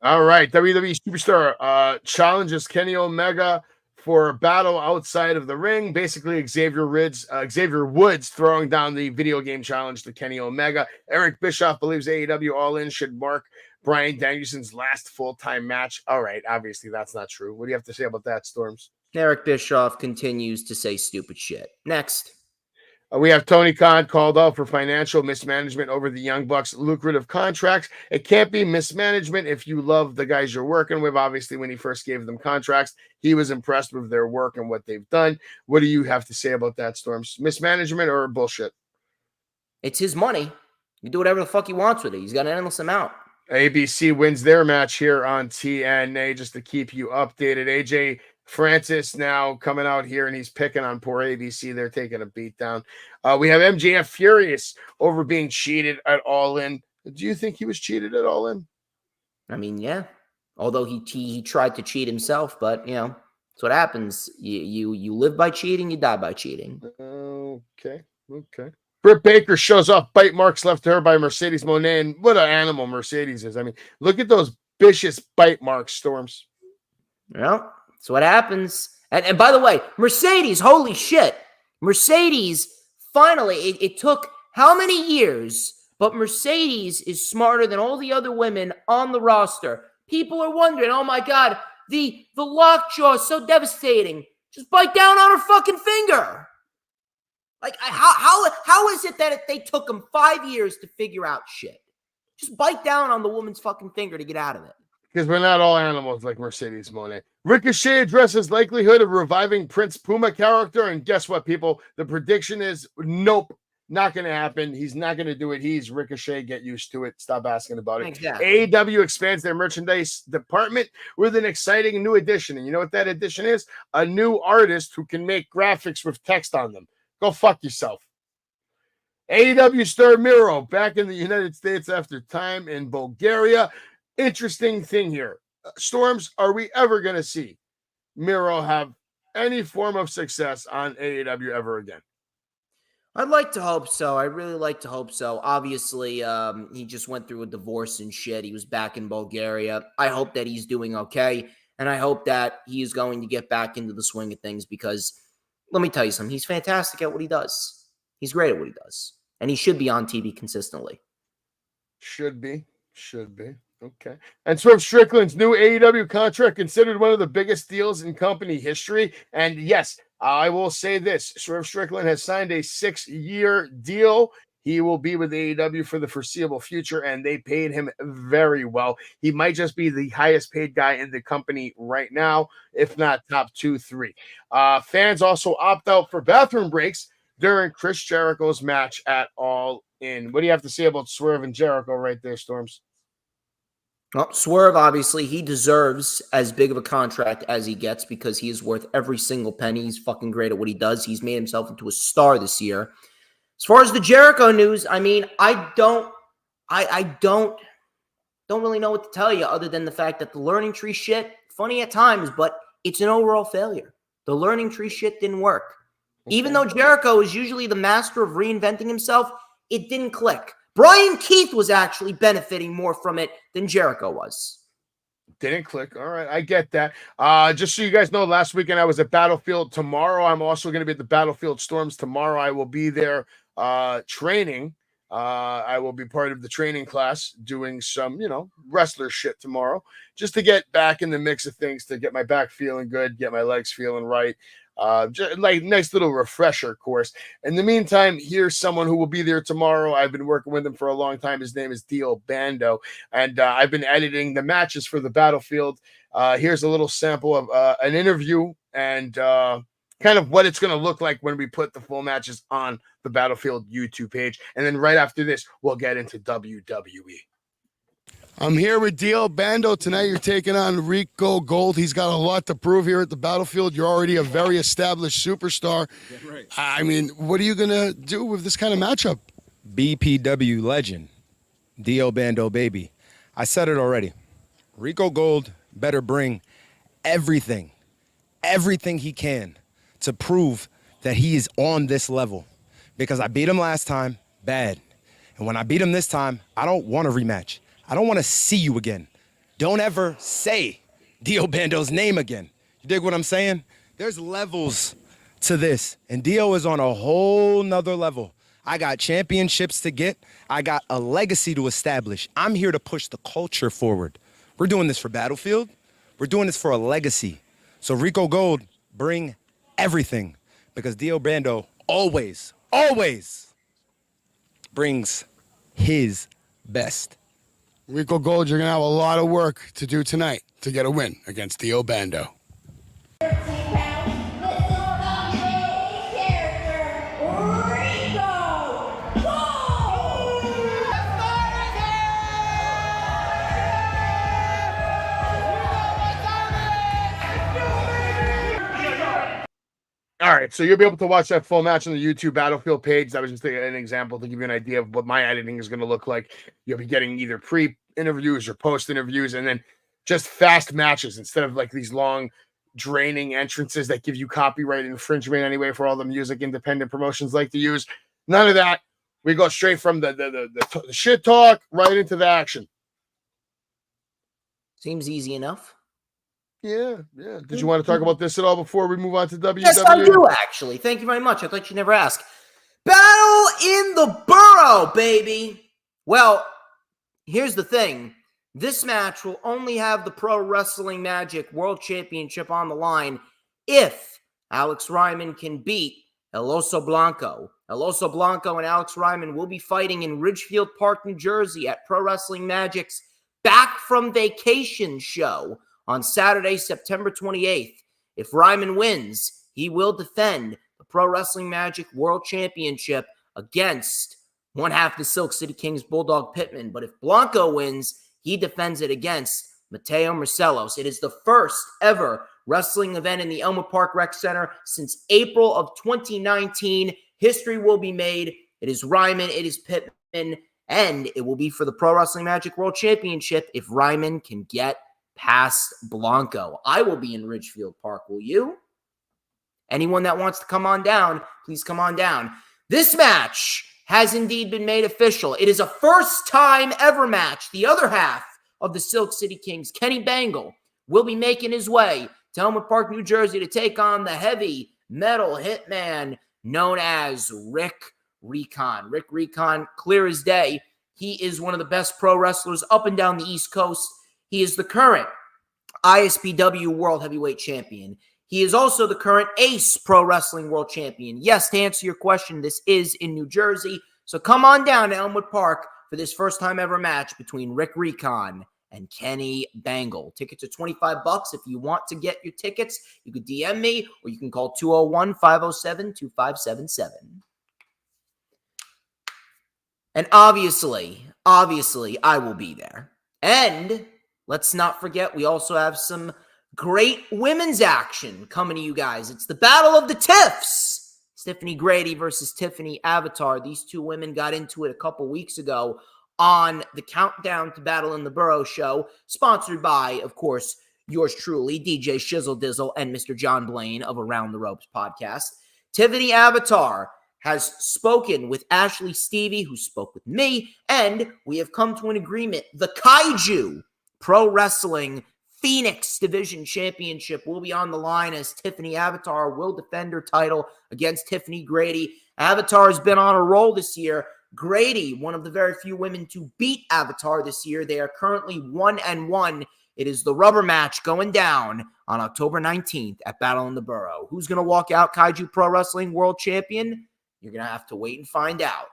All right, WWE Superstar challenges Kenny Omega for a battle outside of the ring. Basically, Xavier Woods throwing down the video game challenge to Kenny Omega. Eric Bischoff believes AEW All In should mark Bryan Danielson's last full-time match. All right, obviously that's not true. What do you have to say about that, Storms? Eric Bischoff continues to say stupid shit. Next. We have Tony Khan called out for financial mismanagement over the Young Bucks' lucrative contracts. It can't be mismanagement if you love the guys you're working with. Obviously, when he first gave them contracts, he was impressed with their work and what they've done. What do you have to say about that, Storms? Mismanagement or bullshit? It's his money. You can do whatever the fuck he wants with it. He's got an endless amount. ABC wins their match here on TNA just to keep you updated. AJ Francis now coming out here and he's picking on poor ABC. They're taking a beat down. We have MJF furious over being cheated at All In. Do you think he was cheated at All In? I mean, yeah. Although he tried to cheat himself, but that's what happens. You live by cheating, you die by cheating. Okay. Britt Baker shows off bite marks left to her by Mercedes Moné, and what an animal Mercedes is. I mean, look at those vicious bite marks, Storms. Well, that's what happens. And by the way, Mercedes, holy shit. Mercedes, finally, it took how many years, but Mercedes is smarter than all the other women on the roster. People are wondering, oh my God, the lockjaw is so devastating. Just bite down on her fucking finger. Like, how is it that they took them 5 years to figure out shit? Just bite down on the woman's fucking finger to get out of it. Because we're not all animals like Mercedes Moné. Ricochet addresses likelihood of reviving Prince Puma character. And guess what, people? The prediction is nope, not going to happen. He's not going to do it. He's Ricochet. Get used to it. Stop asking about it. Exactly. AEW expands their merchandise department with an exciting new addition. And you know what that addition is? A new artist who can make graphics with text on them. Go fuck yourself. AEW star Miro back in the United States after time in Bulgaria. Interesting thing here. Storms, are we ever going to see Miro have any form of success on AEW ever again? I'd like to hope so. I really like to hope so. Obviously, he just went through a divorce and shit. He was back in Bulgaria. I hope that he's doing okay. And I hope that he is going to get back into the swing of things because let me tell you something. He's fantastic at what he does. He's great at what he does. And he should be on TV consistently. Should be. Okay. And Swerve Strickland's new AEW contract considered one of the biggest deals in company history. And yes, I will say this. Swerve Strickland has signed a 6-year deal. He will be with AEW for the foreseeable future, and they paid him very well. He might just be the highest paid guy in the company right now, if not top 2, 3. Fans also opt out for bathroom breaks during Chris Jericho's match at All In. What do you have to say about Swerve and Jericho right there, Storms? Well, Swerve, obviously, he deserves as big of a contract as he gets because he is worth every single penny. He's fucking great at what he does. He's made himself into a star this year. As far as the Jericho news, I mean, I don't really know what to tell you other than the fact that the learning tree shit, funny at times, but it's an overall failure. The learning tree shit didn't work. Okay. Even though Jericho is usually the master of reinventing himself, it didn't click. Brian Keith was actually benefiting more from it than Jericho was. Didn't click. All right, I get that. Just so you guys know, last weekend I was at Battlefield. Tomorrow I'm also going to be at the Battlefield Storms. Tomorrow I will be there training. I will be part of the training class doing some, wrestler shit tomorrow just to get back in the mix of things, to get my back feeling good, get my legs feeling right. Just like nice little refresher course. In the meantime, here's someone who will be there tomorrow. I've been working with him for a long time. His name is Dio Bando, and I've been editing the matches for the Battlefield. Here's a little sample of an interview and kind of what it's going to look like when we put the full matches on the Battlefield YouTube page. And then right after this, we'll get into WWE. I'm here with Dio Bando. Tonight you're taking on Rico Gold. He's got a lot to prove here at the Battlefield. You're already a very established superstar. Yeah, right. I mean, what are you going to do with this kind of matchup? BPW legend, Dio Bando, baby. I said it already. Rico Gold better bring everything he can to prove that he is on this level. Because I beat him last time, bad. And when I beat him this time, I don't want a rematch. I don't want to see you again. Don't ever say Dio Bando's name again. You dig what I'm saying? There's levels to this, and Dio is on a whole nother level. I got championships to get. I got a legacy to establish. I'm here to push the culture forward. We're doing this for Battlefield. We're doing this for a legacy. So Rico Gold, bring everything, because Dio Bando always brings his best. Rico Gold, you're going to have a lot of work to do tonight to get a win against Dio Bando. All right, so you'll be able to watch that full match on the YouTube Battlefield page. That was just an example to give you an idea of what my editing is going to look like. You'll be getting either pre-interviews or post-interviews, and then just fast matches instead of like these long, draining entrances that give you copyright infringement anyway for all the music independent promotions like to use. None of that. We go straight from the shit talk right into the action. Seems easy enough. Yeah. Did you want to talk about this at all before we move on to WWE? Yes, I do, actually. Thank you very much. I thought you'd never ask. Battle in the Borough, baby. Well, here's the thing. This match will only have the Pro Wrestling Magic World Championship on the line if Alex Ryman can beat El Oso Blanco. El Oso Blanco and Alex Ryman will be fighting in Ridgefield Park, New Jersey at Pro Wrestling Magic's Back from Vacation show on Saturday, September 28th. If Ryman wins, he will defend the Pro Wrestling Magic World Championship against one half the Silk City Kings, Bulldog Pittman. But if Blanco wins, he defends it against Mateo Marcelos. It is the first ever wrestling event in the Elma Park Rec Center since April of 2019. History will be made. It is Ryman, it is Pittman, and it will be for the Pro Wrestling Magic World Championship if Ryman can get past Blanco. I will be in Ridgefield Park. Will you? Anyone that wants to come on down, please come on down. This match has indeed been made official. It is a first time ever match. The other half of the Silk City Kings, Kenny Bangle, will be making his way to Elma Park, New Jersey to take on the heavy metal hitman known as Rick Recon. Rick Recon, clear as day. He is one of the best pro wrestlers up and down the East Coast. He is the current ISPW World Heavyweight Champion. He is also the current Ace Pro Wrestling World Champion. Yes, to answer your question, this is in New Jersey. So come on down to Elmwood Park for this first time ever match between Rick Recon and Kenny Bangle. Tickets are $25. If you want to get your tickets, you can DM me or you can call 201-507-2577. And obviously, I will be there. And let's not forget, we also have some great women's action coming to you guys. It's the Battle of the Tiffs. Tiffany Grady versus Tiffany Avatar. These two women got into it a couple weeks ago on the Countdown to Battle in the Borough show, sponsored by, of course, yours truly, DJ Shizzle Dizzle and Mr. John Blaine of Around the Ropes podcast. Tiffany Avatar has spoken with Ashley Stevie, who spoke with me, and we have come to an agreement. The Kaiju Pro Wrestling Phoenix Division Championship will be on the line as Tiffany Avatar will defend her title against Tiffany Grady. Avatar has been on a roll this year. Grady, one of the very few women to beat Avatar this year. They are currently 1-1. It is the rubber match going down on October 19th at Battle in the Borough. Who's going to walk out Kaiju Pro Wrestling World Champion? You're going to have to wait and find out.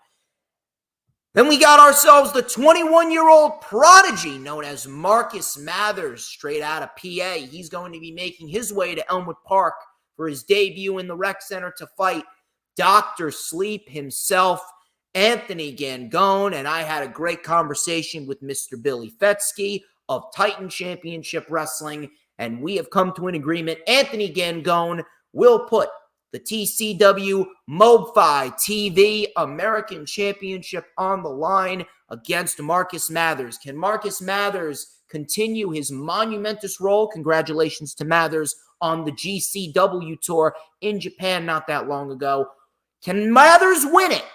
Then we got ourselves the 21-year-old prodigy known as Marcus Mathers, straight out of PA. He's going to be making his way to Elmwood Park for his debut in the Rec Center to fight Dr. Sleep himself, Anthony Gangone. And I had a great conversation with Mr. Billy Fetsky of Titan Championship Wrestling, and we have come to an agreement. Anthony Gangone will put the TCW MoFi TV American Championship on the line against Marcus Mathers. Can Marcus Mathers continue his monumentous role? Congratulations to Mathers on the GCW tour in Japan not that long ago. Can Mathers win it?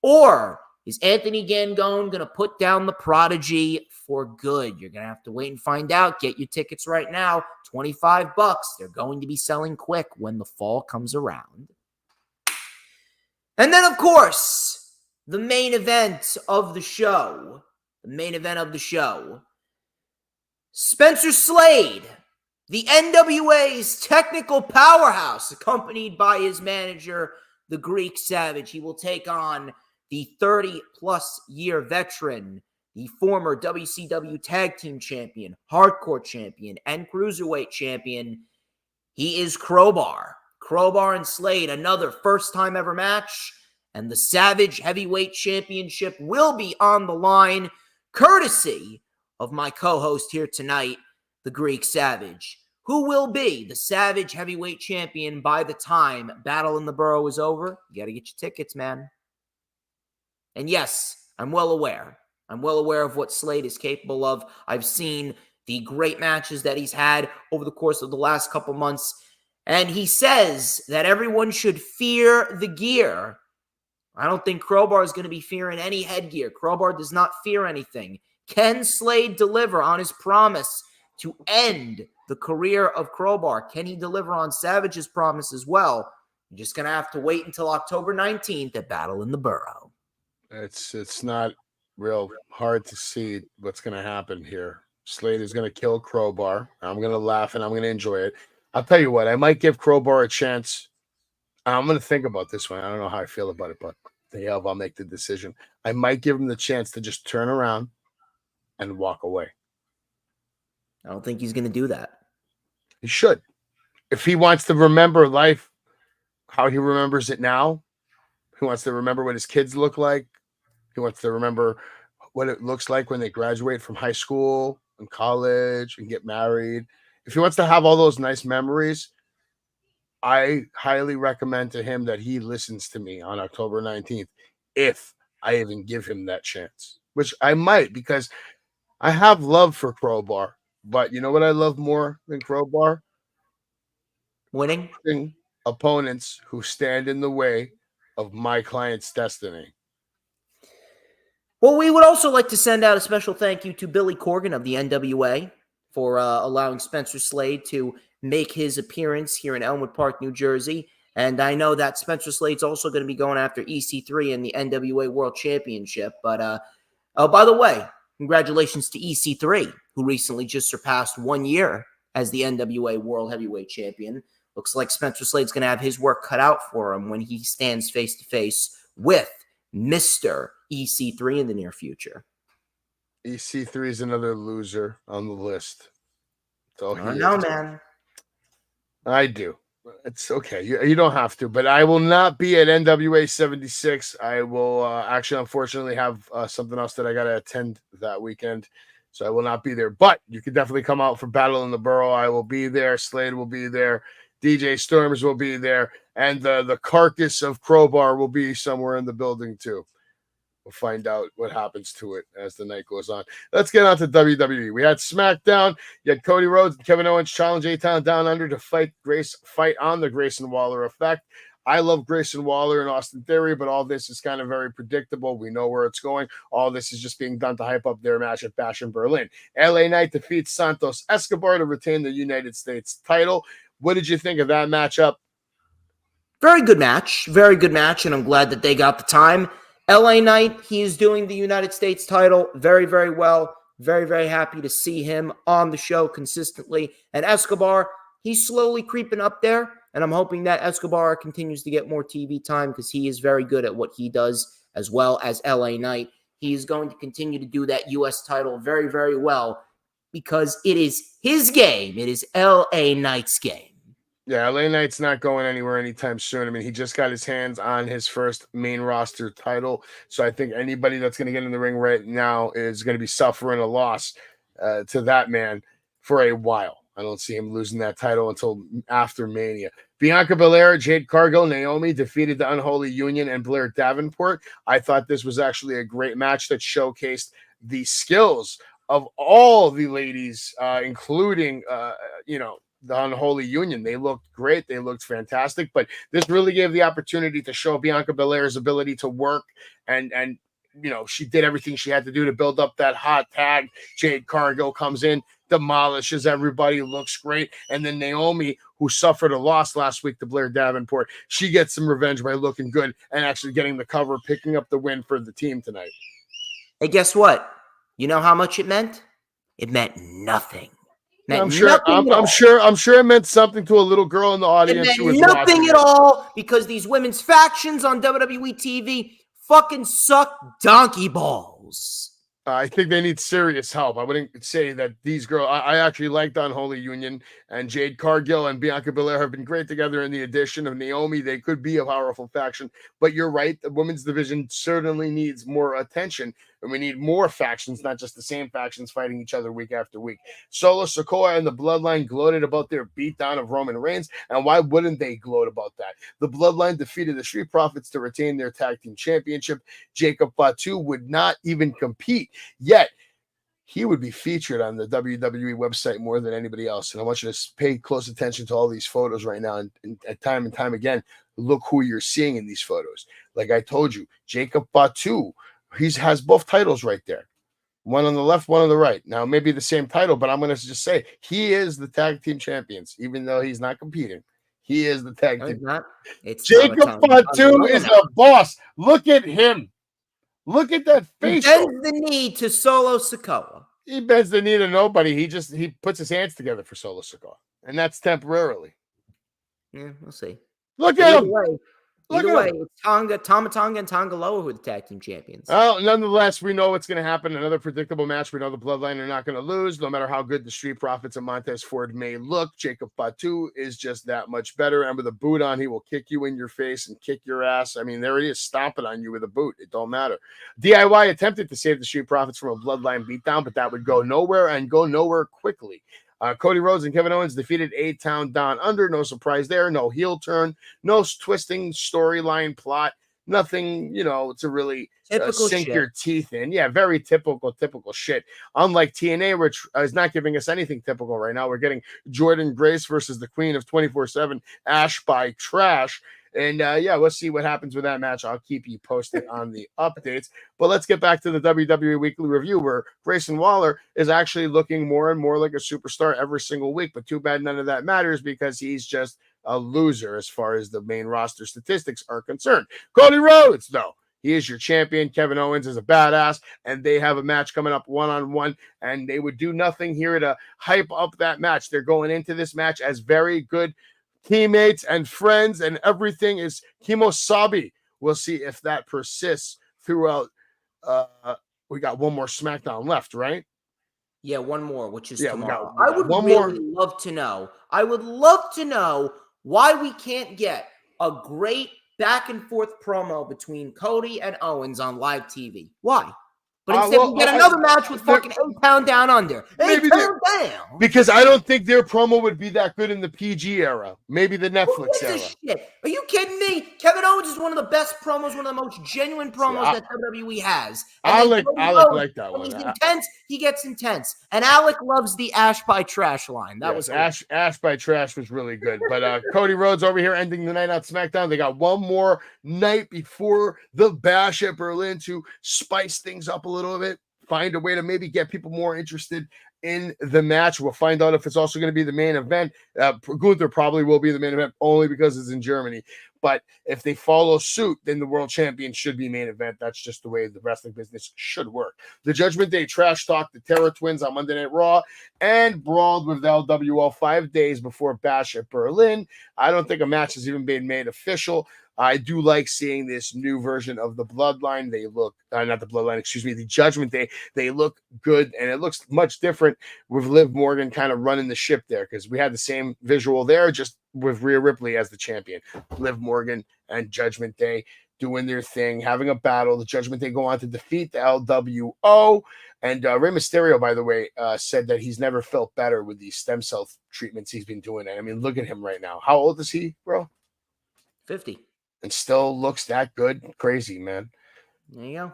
Or is Anthony Gangone going to put down the prodigy for good? You're going to have to wait and find out. Get your tickets right now. $25. They're going to be selling quick when the fall comes around. And then, of course, the main event of the show. Spencer Slade, the NWA's technical powerhouse, accompanied by his manager, the Greek Savage. He will take on the 30-plus year veteran, the former WCW Tag Team Champion, Hardcore Champion, and Cruiserweight Champion. He is Crowbar. Crowbar and Slade, another first-time ever match. And the Savage Heavyweight Championship will be on the line, courtesy of my co-host here tonight, the Greek Savage, who will be the Savage Heavyweight Champion by the time Battle in the Borough is over. You got to get your tickets, man. And yes, I'm well aware of what Slade is capable of. I've seen the great matches that he's had over the course of the last couple months. And he says that everyone should fear the gear. I don't think Crowbar is going to be fearing any headgear. Crowbar does not fear anything. Can Slade deliver on his promise to end the career of Crowbar? Can he deliver on Savage's promise as well? You're just going to have to wait until October 19th at Battle in the Borough. It's not real hard to see what's going to happen here. Slade is going to kill Crowbar. I'm going to laugh and I'm going to enjoy it. I'll tell you what, I might give Crowbar a chance. I'm going to think about this one. I don't know how I feel about it, but I'll make the decision. I might give him the chance to just turn around and walk away. I don't think he's going to do that. He should. If he wants to remember life, how he remembers it now, he wants to remember what his kids look like. He wants to remember what it looks like when they graduate from high school and college and get married. If he wants to have all those nice memories, I highly recommend to him that he listens to me on October 19th, if I even give him that chance, which I might, because I have love for Crowbar. But you know what I love more than Crowbar? Winning opponents who stand in the way of my client's destiny. Well, we would also like to send out a special thank you to Billy Corgan of the NWA for allowing Spencer Slade to make his appearance here in Elmwood Park, New Jersey. And I know that Spencer Slade's also going to be going after EC3 in the NWA World Championship. But, by the way, congratulations to EC3, who recently just surpassed 1 year as the NWA World Heavyweight Champion. Looks like Spencer Slade's going to have his work cut out for him when he stands face-to-face with Mr. EC3 in the near future. EC3 is another loser on the list. So I know, man. I do. It's okay. You don't have to, but I will not be at NWA 76. I will actually, unfortunately, have something else that I got to attend that weekend. So I will not be there, but you can definitely come out for Battle in the Borough. I will be there. Slade will be there. DJ Storms will be there. And the carcass of Crowbar will be somewhere in the building too. We'll find out what happens to it as the night goes on. Let's get on to WWE. We had SmackDown. You had Cody Rhodes and Kevin Owens challenge A-Town Down Under to fight on the Grayson Waller effect. I love Grayson Waller and Austin Theory, but all this is kind of very predictable. We know where it's going. All this is just being done to hype up their match at Bash in Berlin. LA Knight defeats Santos Escobar to retain the United States title. What did you think of that matchup? Very good match. Very good match, and I'm glad that they got the time. LA Knight, he is doing the United States title very, very well. Very, very happy to see him on the show consistently. And Escobar, he's slowly creeping up there, and I'm hoping that Escobar continues to get more TV time because he is very good at what he does, as well as LA Knight. He is going to continue to do that U.S. title very, very well because it is his game. It is LA Knight's game. Yeah, LA Knight's not going anywhere anytime soon. I mean, he just got his hands on his first main roster title. So I think anybody that's going to get in the ring right now is going to be suffering a loss to that man for a while. I don't see him losing that title until after Mania. Bianca Belair, Jade Cargill, Naomi defeated the Unholy Union and Blair Davenport. I thought this was actually a great match that showcased the skills of all the ladies, including, the Unholy Union. They looked great. They looked fantastic, but this really gave the opportunity to show Bianca Belair's ability to work and she did everything she had to do to build up that hot tag. Jade Cargill comes in, demolishes everybody, looks great. And then Naomi, who suffered a loss last week to Blair Davenport, she gets some revenge by looking good and actually getting the cover, picking up the win for the team tonight. Hey, guess what? You know how much it meant? It meant nothing. I'm sure it meant something to a little girl in the audience. It meant nothing at all because these women's factions on WWE TV fucking suck donkey balls. I think they need serious help. I wouldn't say that these girls. I actually like the Unholy Union, and Jade Cargill and Bianca Belair have been great together. In the addition of Naomi, they could be a powerful faction. But you're right, the women's division certainly needs more attention, and we need more factions, not just the same factions fighting each other week after week. Solo Sikoa and the Bloodline gloated about their beatdown of Roman Reigns, and why wouldn't they gloat about that? The Bloodline defeated the Street Profits to retain their tag team championship. Jacob Fatu would not even compete. Yet, he would be featured on the WWE website more than anybody else. And I want you to pay close attention to all these photos right now. And time again, look who you're seeing in these photos. Like I told you, Jacob Fatu, he has both titles right there. One on the left, one on the right. Now, maybe the same title, but I'm going to just say he is the tag team champions, even though he's not competing. He is the tag team. Jacob Fatu is a boss. Look at him. Look at that face. He bends the knee to Solo Sikoa. He bends the knee to nobody. He puts his hands together for Solo Sikoa, and that's temporarily. Yeah, we'll see. Look at him. Either way, it's Tama Tonga and Tonga Loa who are the tag team champions. Well, nonetheless, we know what's going to happen. Another predictable match. We know the Bloodline are not going to lose, no matter how good the Street Profits and Montez Ford may look. Jacob Fatu is just that much better. And with a boot on, he will kick you in your face and kick your ass. I mean, there he is stomping on you with a boot. It don't matter. DIY attempted to save the Street Profits from a Bloodline beatdown, but that would go nowhere and go nowhere quickly. Cody Rhodes and Kevin Owens defeated A-Town Down Under. No surprise there. No heel turn. No twisting storyline plot. Nothing, to really sink your teeth in. Yeah, very typical shit. Unlike TNA, which is not giving us anything typical right now. We're getting Jordan Grace versus the Queen of 24/7, Ash by Trash. And we'll see what happens with that match. I'll keep you posted on the updates. But let's get back to the WWE Weekly Review, where Grayson Waller is actually looking more and more like a superstar every single week. But too bad none of that matters because he's just a loser as far as the main roster statistics are concerned. Cody Rhodes, though, he is your champion. Kevin Owens is a badass, and they have a match coming up one-on-one, and they would do nothing here to hype up that match. They're going into this match as very good teammates and friends, and everything is Kimosabi. We'll see if that persists throughout. We got one more SmackDown left, right? Yeah, one more, which is tomorrow. I would really love to know. I would love to know why we can't get a great back and forth promo between Cody and Owens on live TV. Why? But instead, we get another match with fucking 8-pound down under. Maybe 8-pound down. Because I don't think their promo would be that good in the PG era. Maybe the Netflix era. Shit? Are you kidding me? Kevin Owens is one of the best promos, one of the most genuine promos that WWE has. Alec like that when one. He's intense. He gets intense. And Alec loves the Ash by Trash line. That was Ash by Trash was really good. But Cody Rhodes over here ending the night on SmackDown. They got one more night before the Bash at Berlin to spice things up a little bit. Find a way to maybe get people more interested in the match. We'll find out if it's also going to be the main event. Gunther probably will be the main event only because it's in Germany. But if they follow suit, then the world champion should be main event. That's just the way the wrestling business should work. The Judgment Day trash talked the Terror Twins on Monday Night Raw and brawled with the LWO 5 days before Bash at Berlin. I don't think a match has even been made official. I do like seeing this new version of the Bloodline. They look, not the Bloodline, excuse me, the Judgment Day. They look good, and it looks much different with Liv Morgan kind of running the ship there, because we had the same visual there, just with Rhea Ripley as the champion. Liv Morgan and Judgment Day doing their thing, having a battle. The Judgment Day go on to defeat the LWO. And Rey Mysterio, by the way, said that he's never felt better with these stem cell treatments he's been doing. I mean, look at him right now. How old is he, bro? 50. And still looks that good. Crazy, man. There you go.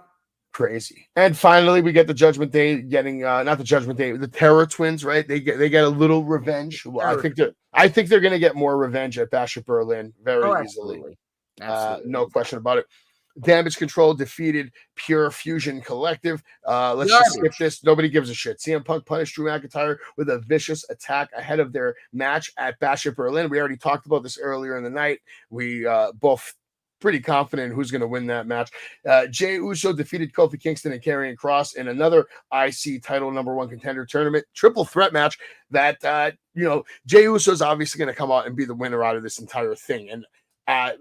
Crazy. And finally, we get the Judgment Day getting not the Judgment Day, the Terror Twins, right? They get a little revenge. Well, I think they're going to get more revenge at Bash at Berlin very easily. Absolutely. No question about it. Damage Control defeated Pure Fusion Collective. Let's just skip this. Nobody gives a shit. CM Punk punished Drew McIntyre with a vicious attack ahead of their match at Bash at Berlin. We already talked about this earlier in the night. We both pretty confident who's going to win that match. Jey Uso defeated Kofi Kingston and Karrion Kross in another IC title #1 contender tournament triple threat match that Jey Uso is obviously going to come out and be the winner out of this entire thing. And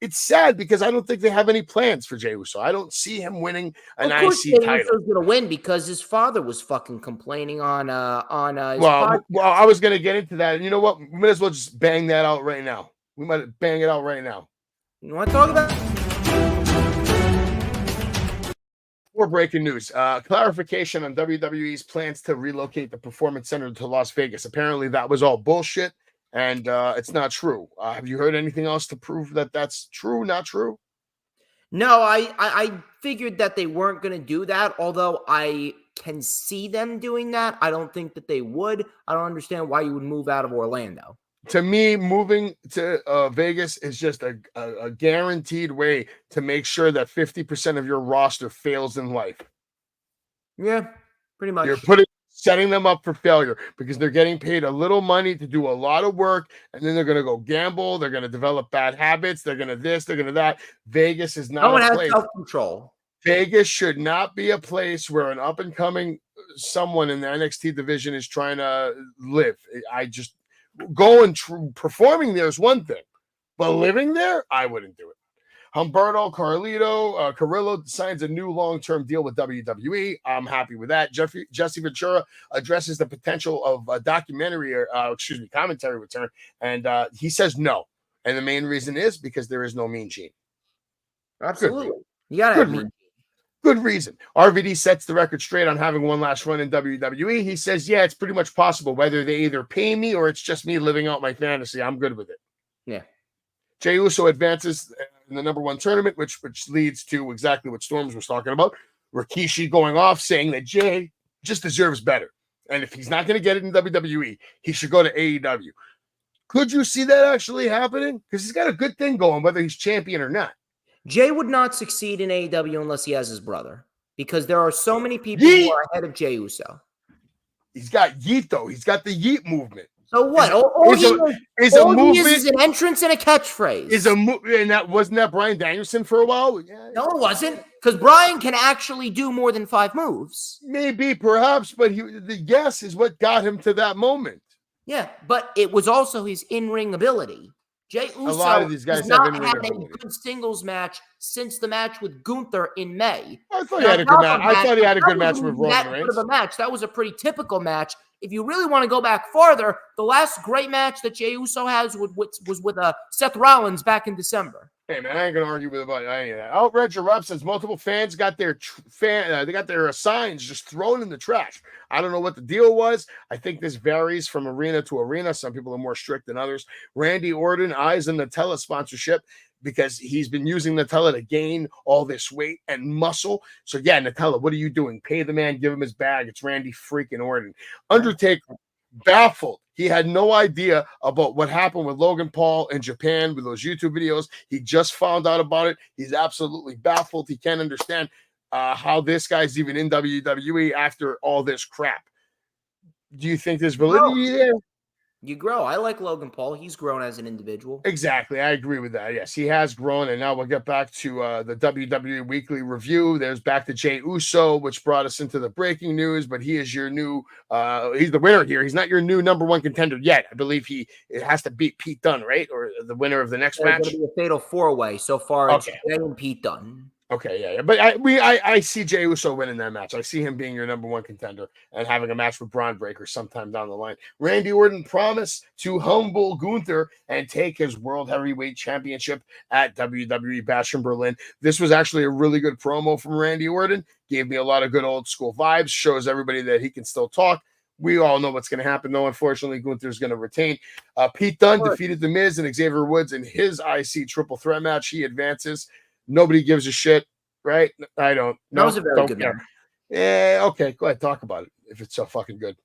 it's sad because I don't think they have any plans for Jey Uso. I don't see him winning an IC title. Jey Uso's going to win because his father was fucking complaining on his podcast. Well, I was going to get into that. And you know what? We might as well just bang that out right now. We might bang it out right now. You want to talk about? More breaking news. Clarification on WWE's plans to relocate the Performance Center to Las Vegas. Apparently, that was all bullshit, and it's not true. Have you heard anything else to prove that that's true, not true? No, I figured that they weren't going to do that, although I can see them doing that. I don't think that they would. I don't understand why you would move out of Orlando. To me, moving to Vegas is just a guaranteed way to make sure that 50% of your roster fails in life. Yeah, pretty much. You're setting them up for failure because they're getting paid a little money to do a lot of work, and then they're going to go gamble. They're going to develop bad habits. They're going to this. They're going to that. Vegas is not no one a has place. Self-control. Vegas should not be a place where an up-and-coming someone in the NXT division is trying to live. Going performing there is one thing, but living there, I wouldn't do it. Humberto Carrillo signs a new long-term deal with WWE. I'm happy with that. Jesse Ventura addresses the potential of a documentary, commentary return, and he says no. And the main reason is because there is no Mean Gene. Absolutely. You gotta have Mean Gene. Good reason. RVD sets the record straight on having one last run in WWE. He says, yeah, it's pretty much possible. Whether they either pay me or it's just me living out my fantasy, I'm good with it. Yeah. Jey Uso advances in the #1 tournament, which leads to exactly what Storms was talking about. Rikishi going off saying that Jey just deserves better. And if he's not going to get it in WWE, he should go to AEW. Could you see that actually happening? Because he's got a good thing going, whether he's champion or not. Jey would not succeed in AEW unless he has his brother, because there are so many people who are ahead of Jey Uso. He's got Yeet, though. He's got the Yeet movement. So what? All he is an entrance and a catchphrase. Wasn't that Bryan Danielson for a while? Yeah. No, it wasn't, because Bryan can actually do more than 5 moves. Maybe, perhaps, but the guess is what got him to that moment. Yeah, but it was also his in-ring ability. Jey Uso a lot of these guys has not had a good singles match since the match with Gunther in May. I thought he had a good match. I thought he had a good match with Roman Reigns. That was a pretty typical match. If you really want to go back farther, the last great match that Jey Uso has was with Seth Rollins back in December. Hey man, I ain't gonna argue with about any of that. Outrage Erupt says multiple fans got their they got their signs just thrown in the trash. I don't know what the deal was. I think this varies from arena to arena. Some people are more strict than others. Randy Orton eyes in Nutella sponsorship because he's been using Nutella to gain all this weight and muscle. So yeah, Nutella, what are you doing? Pay the man, give him his bag. It's Randy freaking Orton. Undertaker baffled. He had no idea about what happened with Logan Paul in Japan with those YouTube videos. He just found out about it. He's absolutely baffled. He can't understand how this guy's even in WWE after all this crap. Do you think there's validity there? You grow. I like Logan Paul. He's grown as an individual. Exactly. I agree with that. Yes, he has grown. And now we'll get back to the WWE Weekly Review. There's back to Jey Uso, which brought us into the breaking news, but he is your new, he's the winner here. He's not your new number one contender yet. I believe it has to beat Pete Dunne, right? Or the winner of the next match. It's going to be a fatal 4-way. So far, it's Jey and Pete Dunne. Okay, yeah. But I see Jey Uso winning that match. I see him being your number one contender and having a match with Braun Breaker sometime down the line. Randy Orton promised to humble Gunther and take his World Heavyweight Championship at WWE Bash in Berlin. This was actually a really good promo from Randy Orton. Gave me a lot of good old school vibes. Shows everybody that he can still talk. We all know what's going to happen, though. Unfortunately, Gunther's going to retain. Pete Dunne defeated The Miz and Xavier Woods in his IC triple threat match. He advances. Nobody gives a shit, right? I don't. That was a very good match. Yeah, okay. Go ahead, talk about it if it's so fucking good.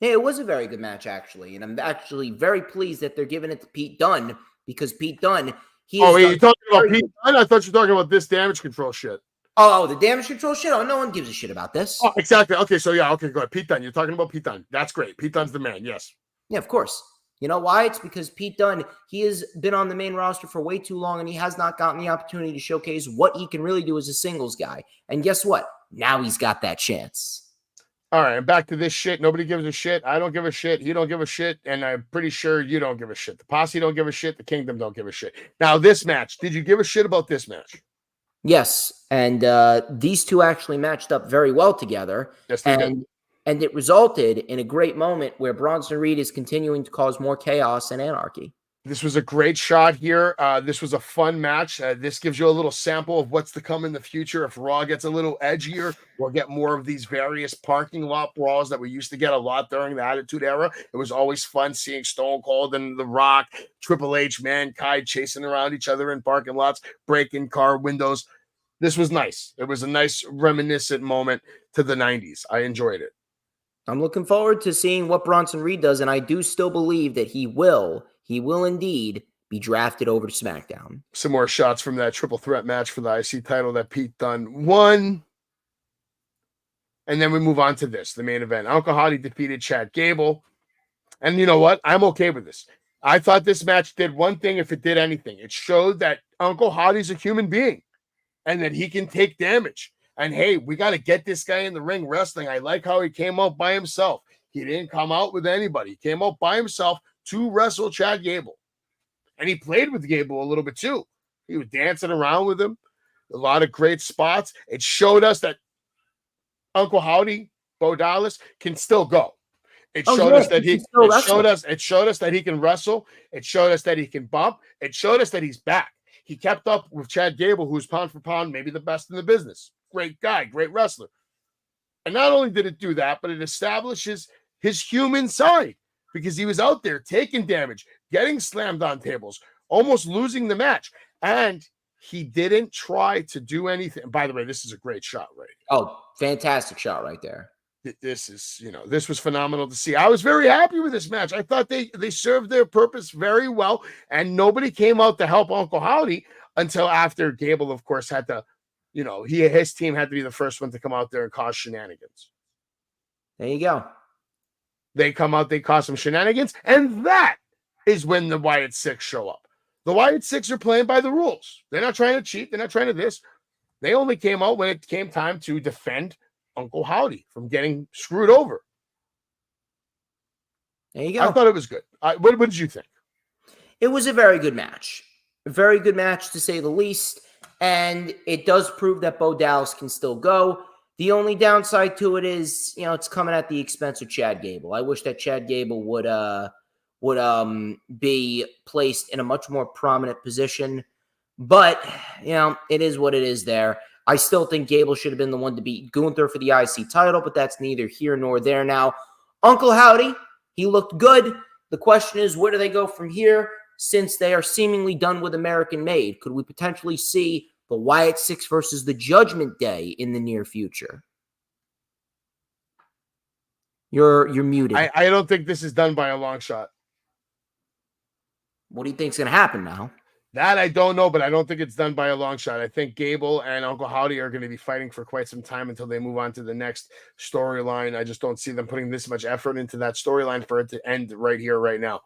Yeah, it was a very good match, actually. And I'm actually very pleased that they're giving it to Pete Dunne because Pete Dunne, you're talking about Pete Dunne? I thought you were talking about this damage control shit. Oh, the damage control shit? Oh, no one gives a shit about this. Oh, exactly. Okay, so yeah, okay, go ahead. Pete Dunne. You're talking about Pete Dunne. That's great. Pete Dunne's the man, yes. Yeah, of course. You know why? It's because Pete Dunne, he has been on the main roster for way too long, and he has not gotten the opportunity to showcase what he can really do as a singles guy. And guess what? Now he's got that chance. All right, and back to this shit. Nobody gives a shit. I don't give a shit. You don't give a shit. And I'm pretty sure you don't give a shit. The Posse don't give a shit. The Kingdom don't give a shit. Now, this match, did you give a shit about this match? Yes, and these two actually matched up very well together. Yes, they did. And it resulted in a great moment where Bronson Reed is continuing to cause more chaos and anarchy. This was a great shot here. This was a fun match. This gives you a little sample of what's to come in the future. If Raw gets a little edgier, we'll get more of these various parking lot brawls that we used to get a lot during the Attitude Era. It was always fun seeing Stone Cold and The Rock, Triple H, Mankind chasing around each other in parking lots, breaking car windows. This was nice. It was a nice reminiscent moment to the 90s. I enjoyed it. I'm looking forward to seeing what Bronson Reed does, and I do still believe that he will indeed be drafted over to SmackDown. Some more shots from that triple threat match for the IC title that Pete Dunne won. And then we move on to this, the main event. Uncle Howdy defeated Chad Gable. And you know what? I'm okay with this. I thought this match did one thing if it did anything. It showed that Uncle Howdy's a human being and that he can take damage. And hey, we got to get this guy in the ring wrestling. I like how he came out by himself. He didn't come out with anybody. He came out by himself to wrestle Chad Gable. And he played with Gable a little bit too. He was dancing around with him. A lot of great spots. It showed us that Uncle Howdy, Bo Dallas, can still go. It showed us that it showed us that he can wrestle. It showed us that he can bump. It showed us that he's back. He kept up with Chad Gable, who's pound for pound, maybe the best in the business. Great guy, great wrestler. And not only did it do that, but it establishes his human side because he was out there taking damage, getting slammed on tables, almost losing the match. And he didn't try to do anything. By the way, this is a great shot right here. Oh, fantastic shot right there. This is, this was phenomenal to see. I was very happy with this match. I thought they served their purpose very well, and nobody came out to help Uncle Howdy until after Gable, of course, had to, his team had to be the first one to come out there and cause shenanigans. There you go. They come out, they cause some shenanigans, and that is when the Wyatt Six show up. The Wyatt Six are playing by the rules. They're not trying to cheat. They're not trying to this. They only came out when it came time to defend Uncle Howdy from getting screwed over. There you go. I thought it was good. What did you think? It was a very good match. A very good match, to say the least. And it does prove that Bo Dallas can still go. The only downside to it is, it's coming at the expense of Chad Gable. I wish that Chad Gable would be placed in a much more prominent position. But, it is what it is there. I still think Gable should have been the one to beat Gunther for the IC title, but that's neither here nor there now. Uncle Howdy, he looked good. The question is, where do they go from here since they are seemingly done with American Made? Could we potentially see the Wyatt Six versus the Judgment Day in the near future? You're muted. I don't think this is done by a long shot. What do you think's going to happen now? That I don't know, but I don't think it's done by a long shot. I think Gable and Uncle Howdy are going to be fighting for quite some time until they move on to the next storyline. I just don't see them putting this much effort into that storyline for it to end right here, right now.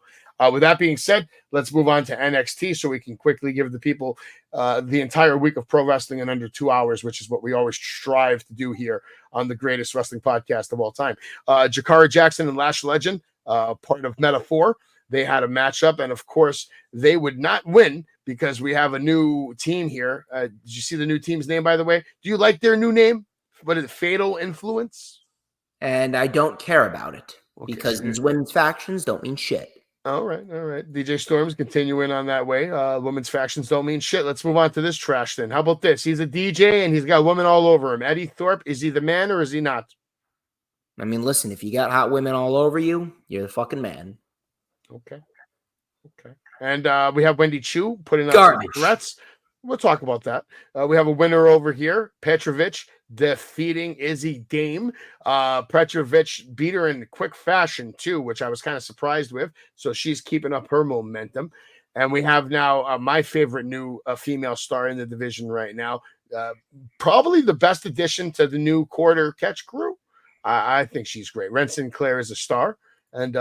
With that being said, let's move on to NXT so we can quickly give the people the entire week of pro wrestling in under 2 hours, which is what we always strive to do here on the greatest wrestling podcast of all time. Jakara Jackson and Lash Legend, part of Metaphor, they had a matchup, and of course, they would not win because we have a new team here. Did you see the new team's name, by the way? Do you like their new name? What is it, Fatal Influence? And I don't care about it because these women's factions don't mean shit. All right. DJ Storm's continuing on that way. Women's factions don't mean shit. Let's move on to this trash then. How about this? He's a DJ and he's got women all over him. Eddie Thorpe, is he the man or is he not? I mean, listen, if you got hot women all over you, you're the fucking man. Okay. And we have Wendy Chu putting up Garbage. threats. We'll talk about that. We have a winner over here, Petrovich, defeating Izzy Dame. Petrovich beat her in quick fashion too, which I was kind of surprised with. So she's keeping up her momentum. And we have now my favorite new female star in the division right now. Probably the best addition to the new quarter catch crew. I think she's great. Ren Sinclair is a star. And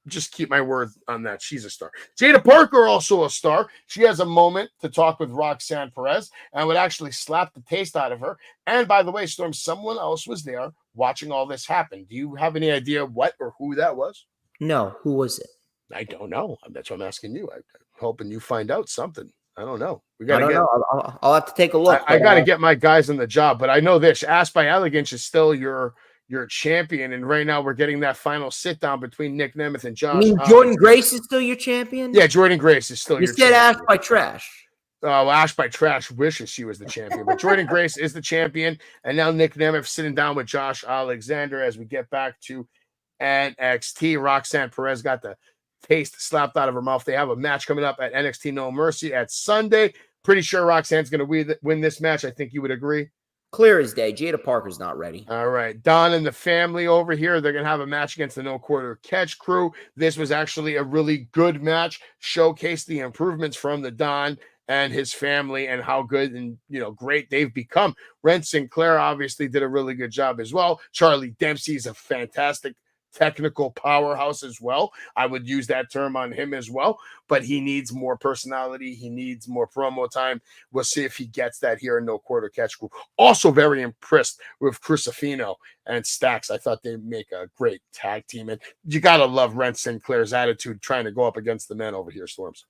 just keep my word on that. She's a star. Jada Parker, also a star. She has a moment to talk with Roxanne Perez and would actually slap the taste out of her. And by the way, Storm, someone else was there watching all this happen. Do you have any idea what or who that was? No, who was it? I don't know. That's what I'm asking you. I'm hoping you find out something. I don't know. I'll have to take a look. I got to get my guys on the job, but I know this. Ass by Elegance is still your champion, and right now we're getting that final sit down between Nick Nemeth and Josh. You mean Jordan Grace is still your champion? Yeah, Jordan Grace is still your champion. You said Ash by Trash. Ash by Trash wishes she was the champion, but Jordan Grace is the champion, and now Nick Nemeth sitting down with Josh Alexander as we get back to NXT. Roxanne Perez got the taste slapped out of her mouth. They have a match coming up at NXT No Mercy at Sunday. Pretty sure Roxanne's going to win this match. I think you would agree. Clear as day. Jada Parker's not ready. All right. Don and the family over here, they're going to have a match against the No Quarter Catch crew. This was actually a really good match. Showcased the improvements from the Don and his family and how good and, great they've become. Ren Sinclair obviously did a really good job as well. Charlie Dempsey is a fantastic technical powerhouse as well. I would use that term on him as well, but he needs more personality. He needs more promo time. We'll see if he gets that here in No Quarter Catch Group. Also very impressed with Crucifino and Stax. I thought they make a great tag team, and you got to love Ren Sinclair's attitude trying to go up against the men over here, Storms.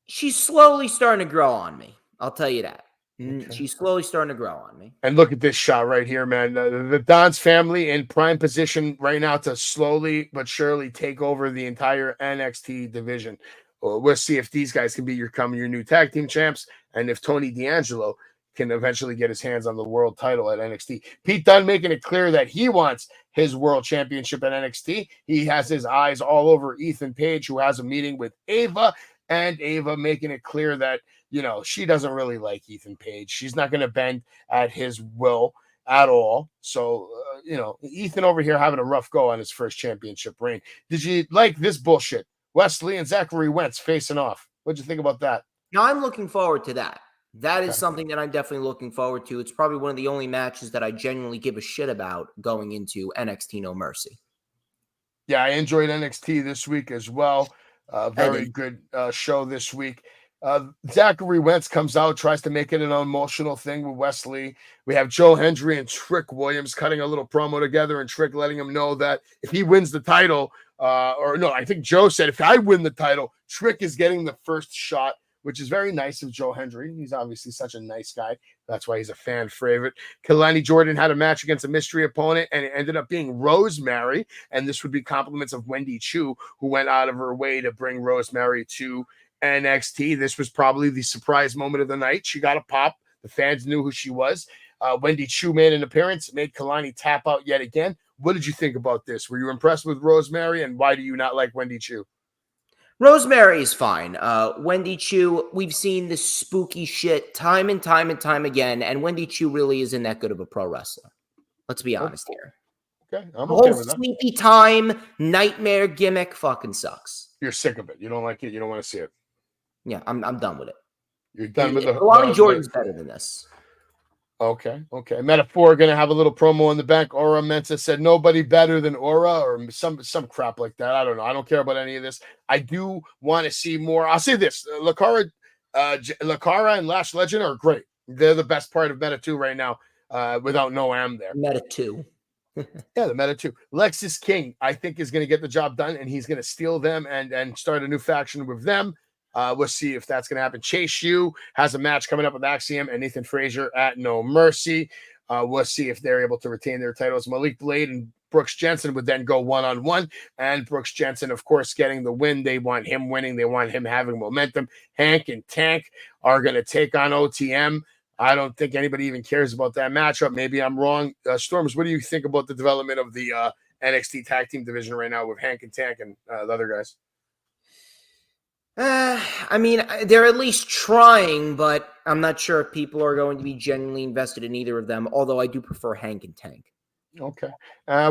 She's slowly starting to grow on me. I'll tell you that. Okay. She's slowly starting to grow on me. And look at this shot right here, man. The Don's family in prime position right now to slowly but surely take over the entire NXT division. We'll see if these guys can become your new tag team champs and if Tony D'Angelo can eventually get his hands on the world title at NXT. Pete Dunne making it clear that he wants his world championship at NXT. He has his eyes all over Ethan Page, who has a meeting with Ava, and Ava making it clear that she doesn't really like Ethan Page. She's not going to bend at his will at all. So, Ethan over here having a rough go on his first championship reign. Did you like this bullshit? Wesley and Zachary Wentz facing off. What'd you think about that? Now, I'm looking forward to that. That is something that I'm definitely looking forward to. It's probably one of the only matches that I genuinely give a shit about going into NXT No Mercy. Yeah, I enjoyed NXT this week as well. Very good show this week. Zachary Wentz comes out, tries to make it an emotional thing with Wesley. We have Joe Hendry and Trick Williams cutting a little promo together, and Trick letting him know that if he wins the title, I think Joe said, if I win the title, Trick is getting the first shot, which is very nice of Joe Hendry. He's obviously such a nice guy. That's why he's a fan favorite. Kalani Jordan had a match against a mystery opponent, and it ended up being Rosemary. And this would be compliments of Wendy Chu, who went out of her way to bring Rosemary to NXT. This was probably the surprise moment of the night. She got a pop. The fans knew who she was. Wendy Chu made an appearance, made Kalani tap out yet again. What did you think about this? Were you impressed with Rosemary, and why do you not like Wendy Chu? Rosemary is fine. Wendy Chu, we've seen this spooky shit time and time and time again, and Wendy Chu really isn't that good of a pro wrestler. Let's be honest here. Okay, I'm The okay whole with that. sleepy time nightmare gimmick fucking sucks. You're sick of it. You don't like it. You don't want to see it. Yeah, I'm done with it. You're done with the. Kalani Jordan's better than this. Okay. Metaphor going to have a little promo in the back. Aura Mensa said nobody better than Aura, or some crap like that. I don't know. I don't care about any of this. I do want to see more. I'll say this: Lakara and Lash Legend are great. They're the best part of Meta 2 right now. Without Noam there. Meta 2. Yeah, the Meta 2. Lexus King, I think, is going to get the job done, and he's going to steal them and start a new faction with them. We'll see if that's going to happen. Chase Yu has a match coming up with Axiom and Nathan Frazier at No Mercy. We'll see if they're able to retain their titles. Malik Blade and Brooks Jensen would then go one-on-one, and Brooks Jensen, of course, getting the win. They want him winning. They want him having momentum. Hank and Tank are going to take on OTM. I don't think anybody even cares about that matchup. Maybe I'm wrong. Storms, what do you think about the development of the NXT tag team division right now with Hank and Tank and the other guys? I mean, they're at least trying, but I'm not sure if people are going to be genuinely invested in either of them, although I do prefer Hank and Tank. Okay.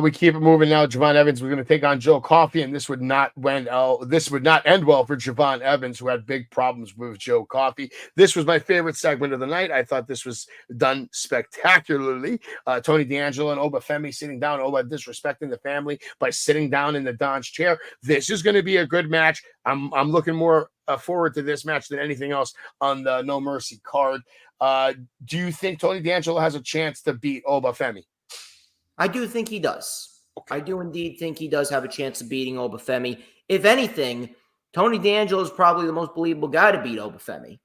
We keep it moving now. Javon Evans was going to take on Joe Coffey, and this would not end well for Javon Evans, who had big problems with Joe Coffey. This was my favorite segment of the night. I thought this was done spectacularly. Tony D'Angelo and Oba Femi sitting down, Oba disrespecting the family by sitting down in the Don's chair. This is going to be a good match. I'm looking more forward to this match than anything else on the No Mercy card. Do you think Tony D'Angelo has a chance to beat Oba Femi? I do think he does. Okay. I do indeed think he does have a chance of beating Obafemi. If anything, Tony D'Angelo is probably the most believable guy to beat Obafemi.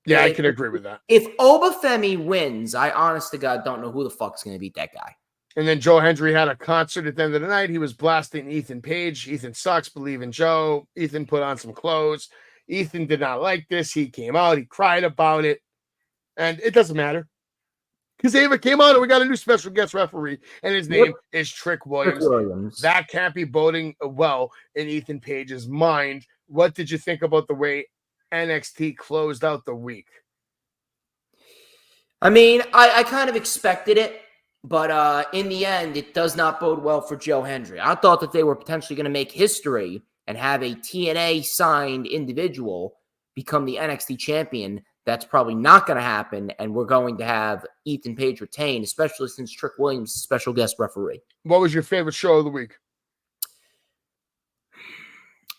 Yeah, I can agree with that. If Obafemi wins, I honest to God don't know who the fuck's going to beat that guy. And then Joe Hendry had a concert at the end of the night. He was blasting Ethan Page. Ethan sucks. Believe in Joe. Ethan put on some clothes. Ethan did not like this. He came out. He cried about it. And it doesn't matter. Because Ava came out and we got a new special guest referee, and his name is Trick Williams. That can't be boding well in Ethan Page's mind. What did you think about the way NXT closed out the week? I mean, I kind of expected it, but in the end, it does not bode well for Joe Hendry. I thought that they were potentially going to make history and have a TNA signed individual become the NXT champion. That's probably not going to happen, and we're going to have Ethan Page retain, especially since Trick Williams is special guest referee. What was your favorite show of the week?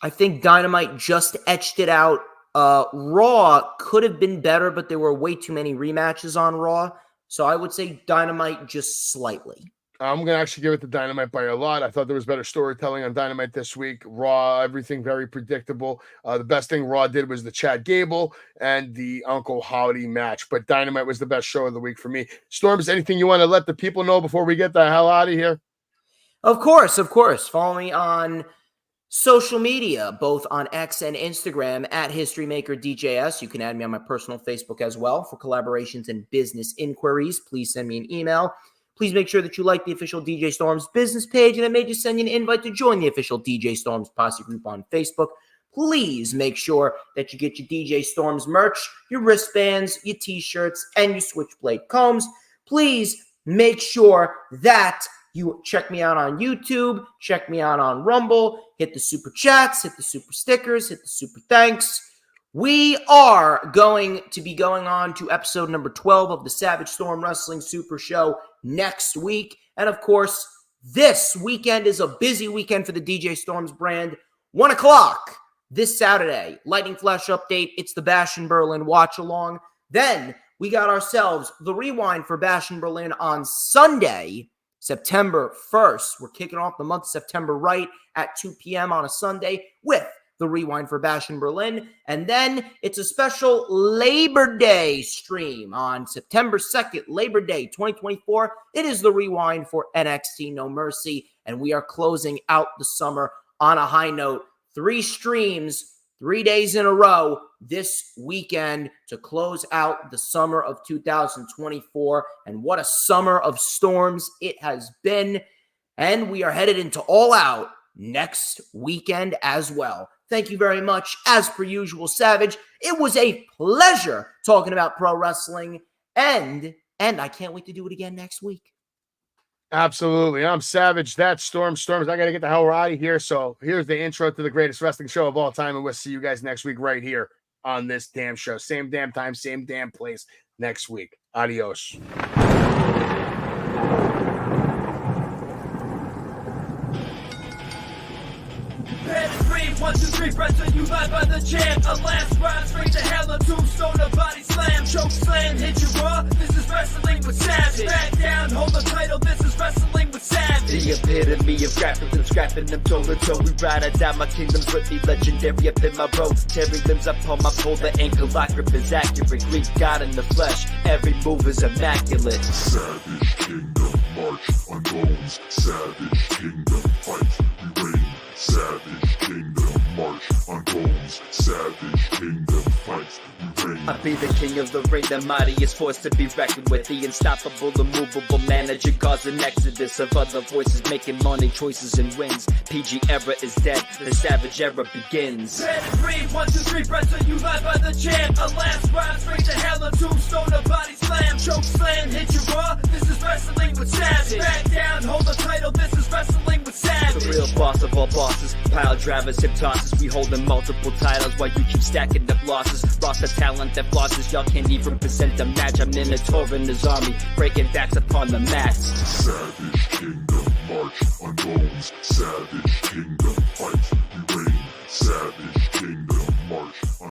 I think Dynamite just etched it out. Raw could have been better, but there were way too many rematches on Raw, so I would say Dynamite just slightly. I'm going to actually give it to Dynamite by a lot. I thought there was better storytelling on Dynamite this week. Raw, everything very predictable. The best thing Raw did was the Chad Gable and the Uncle Howdy match. But Dynamite was the best show of the week for me. Storms, anything you want to let the people know before we get the hell out of here? Of course. Follow me on social media, both on X and Instagram at HistoryMakerDJS. You can add me on my personal Facebook as well for collaborations and business inquiries. Please send me an email. Please make sure that you like the official DJ Storms business page, and I may just send you an invite to join the official DJ Storms posse group on Facebook. Please make sure that you get your DJ Storms merch, your wristbands, your t-shirts, and your switchblade combs. Please make sure that you check me out on YouTube, check me out on Rumble, hit the super chats, hit the super stickers, hit the super thanks. We are going to be going on to episode number 12 of the Savage Storm Wrestling Super Show next week. And of course, this weekend is a busy weekend for the DJ Storms brand. 1 o'clock this Saturday, Lightning Flash update. It's the Bash in Berlin watch along. Then we got ourselves the Rewind for Bash in Berlin on Sunday, September 1st. We're kicking off the month of September right at 2 p.m. on a Sunday with the Rewind for Bash in Berlin. And then it's a special Labor Day stream on September 2nd, Labor Day 2024. It is the Rewind for NXT No Mercy. And we are closing out the summer on a high note. 3 streams, 3 days in a row this weekend to close out the summer of 2024. And what a summer of storms it has been. And we are headed into All Out next weekend as well. Thank you very much, as per usual, Savage. It was a pleasure talking about pro wrestling, and I can't wait to do it again next week. Absolutely. I'm Savage. That's Storms. I got to get the hell out of here. So here's the intro to the greatest wrestling show of all time. And we'll see you guys next week right here on this damn show. Same damn time, same damn place next week. Adios. Pedigree, 1, 2, 3, press you live by the champ. A last ride straight to hell, a tombstone, a body slam, choke slam, hit you raw. This is wrestling with Savage. Back down, hold the title. This is wrestling with Savage. The epitome of rapping them, scrapping them toe to toe. We ride or die, my kingdom's with me, legendary up in my road. Tearing limbs up on my pole, the ankle lock grip is accurate. Greek God in the flesh, every move is immaculate. Savage Kingdom march on bones. Savage Kingdom fight. We reign. Savage Kingdom march on bones. Savage Kingdom fight. We reign. I be the king of the ring, the mightiest force to be reckoned with. The unstoppable, immovable manager, cause an exodus of other voices making money, choices, and wins. PG era is dead, the savage era begins. Pedigree, 1, 2, 3, press you live by the champ. A last ride straight to hell, a tombstone, a body slam, choke slam, hit you raw. This is wrestling with Savage. Back down, hold the title. This is wrestling with Savage. The real boss of all bosses, pile drivers, hip tosses. We holding multiple titles while you keep stacking up losses. Roster talent that flosses, y'all can't even present a match. I'm in a tour in his army, breaking backs upon the mats. Savage Kingdom march on bones. Savage Kingdom fight. We reign. Savage Kingdom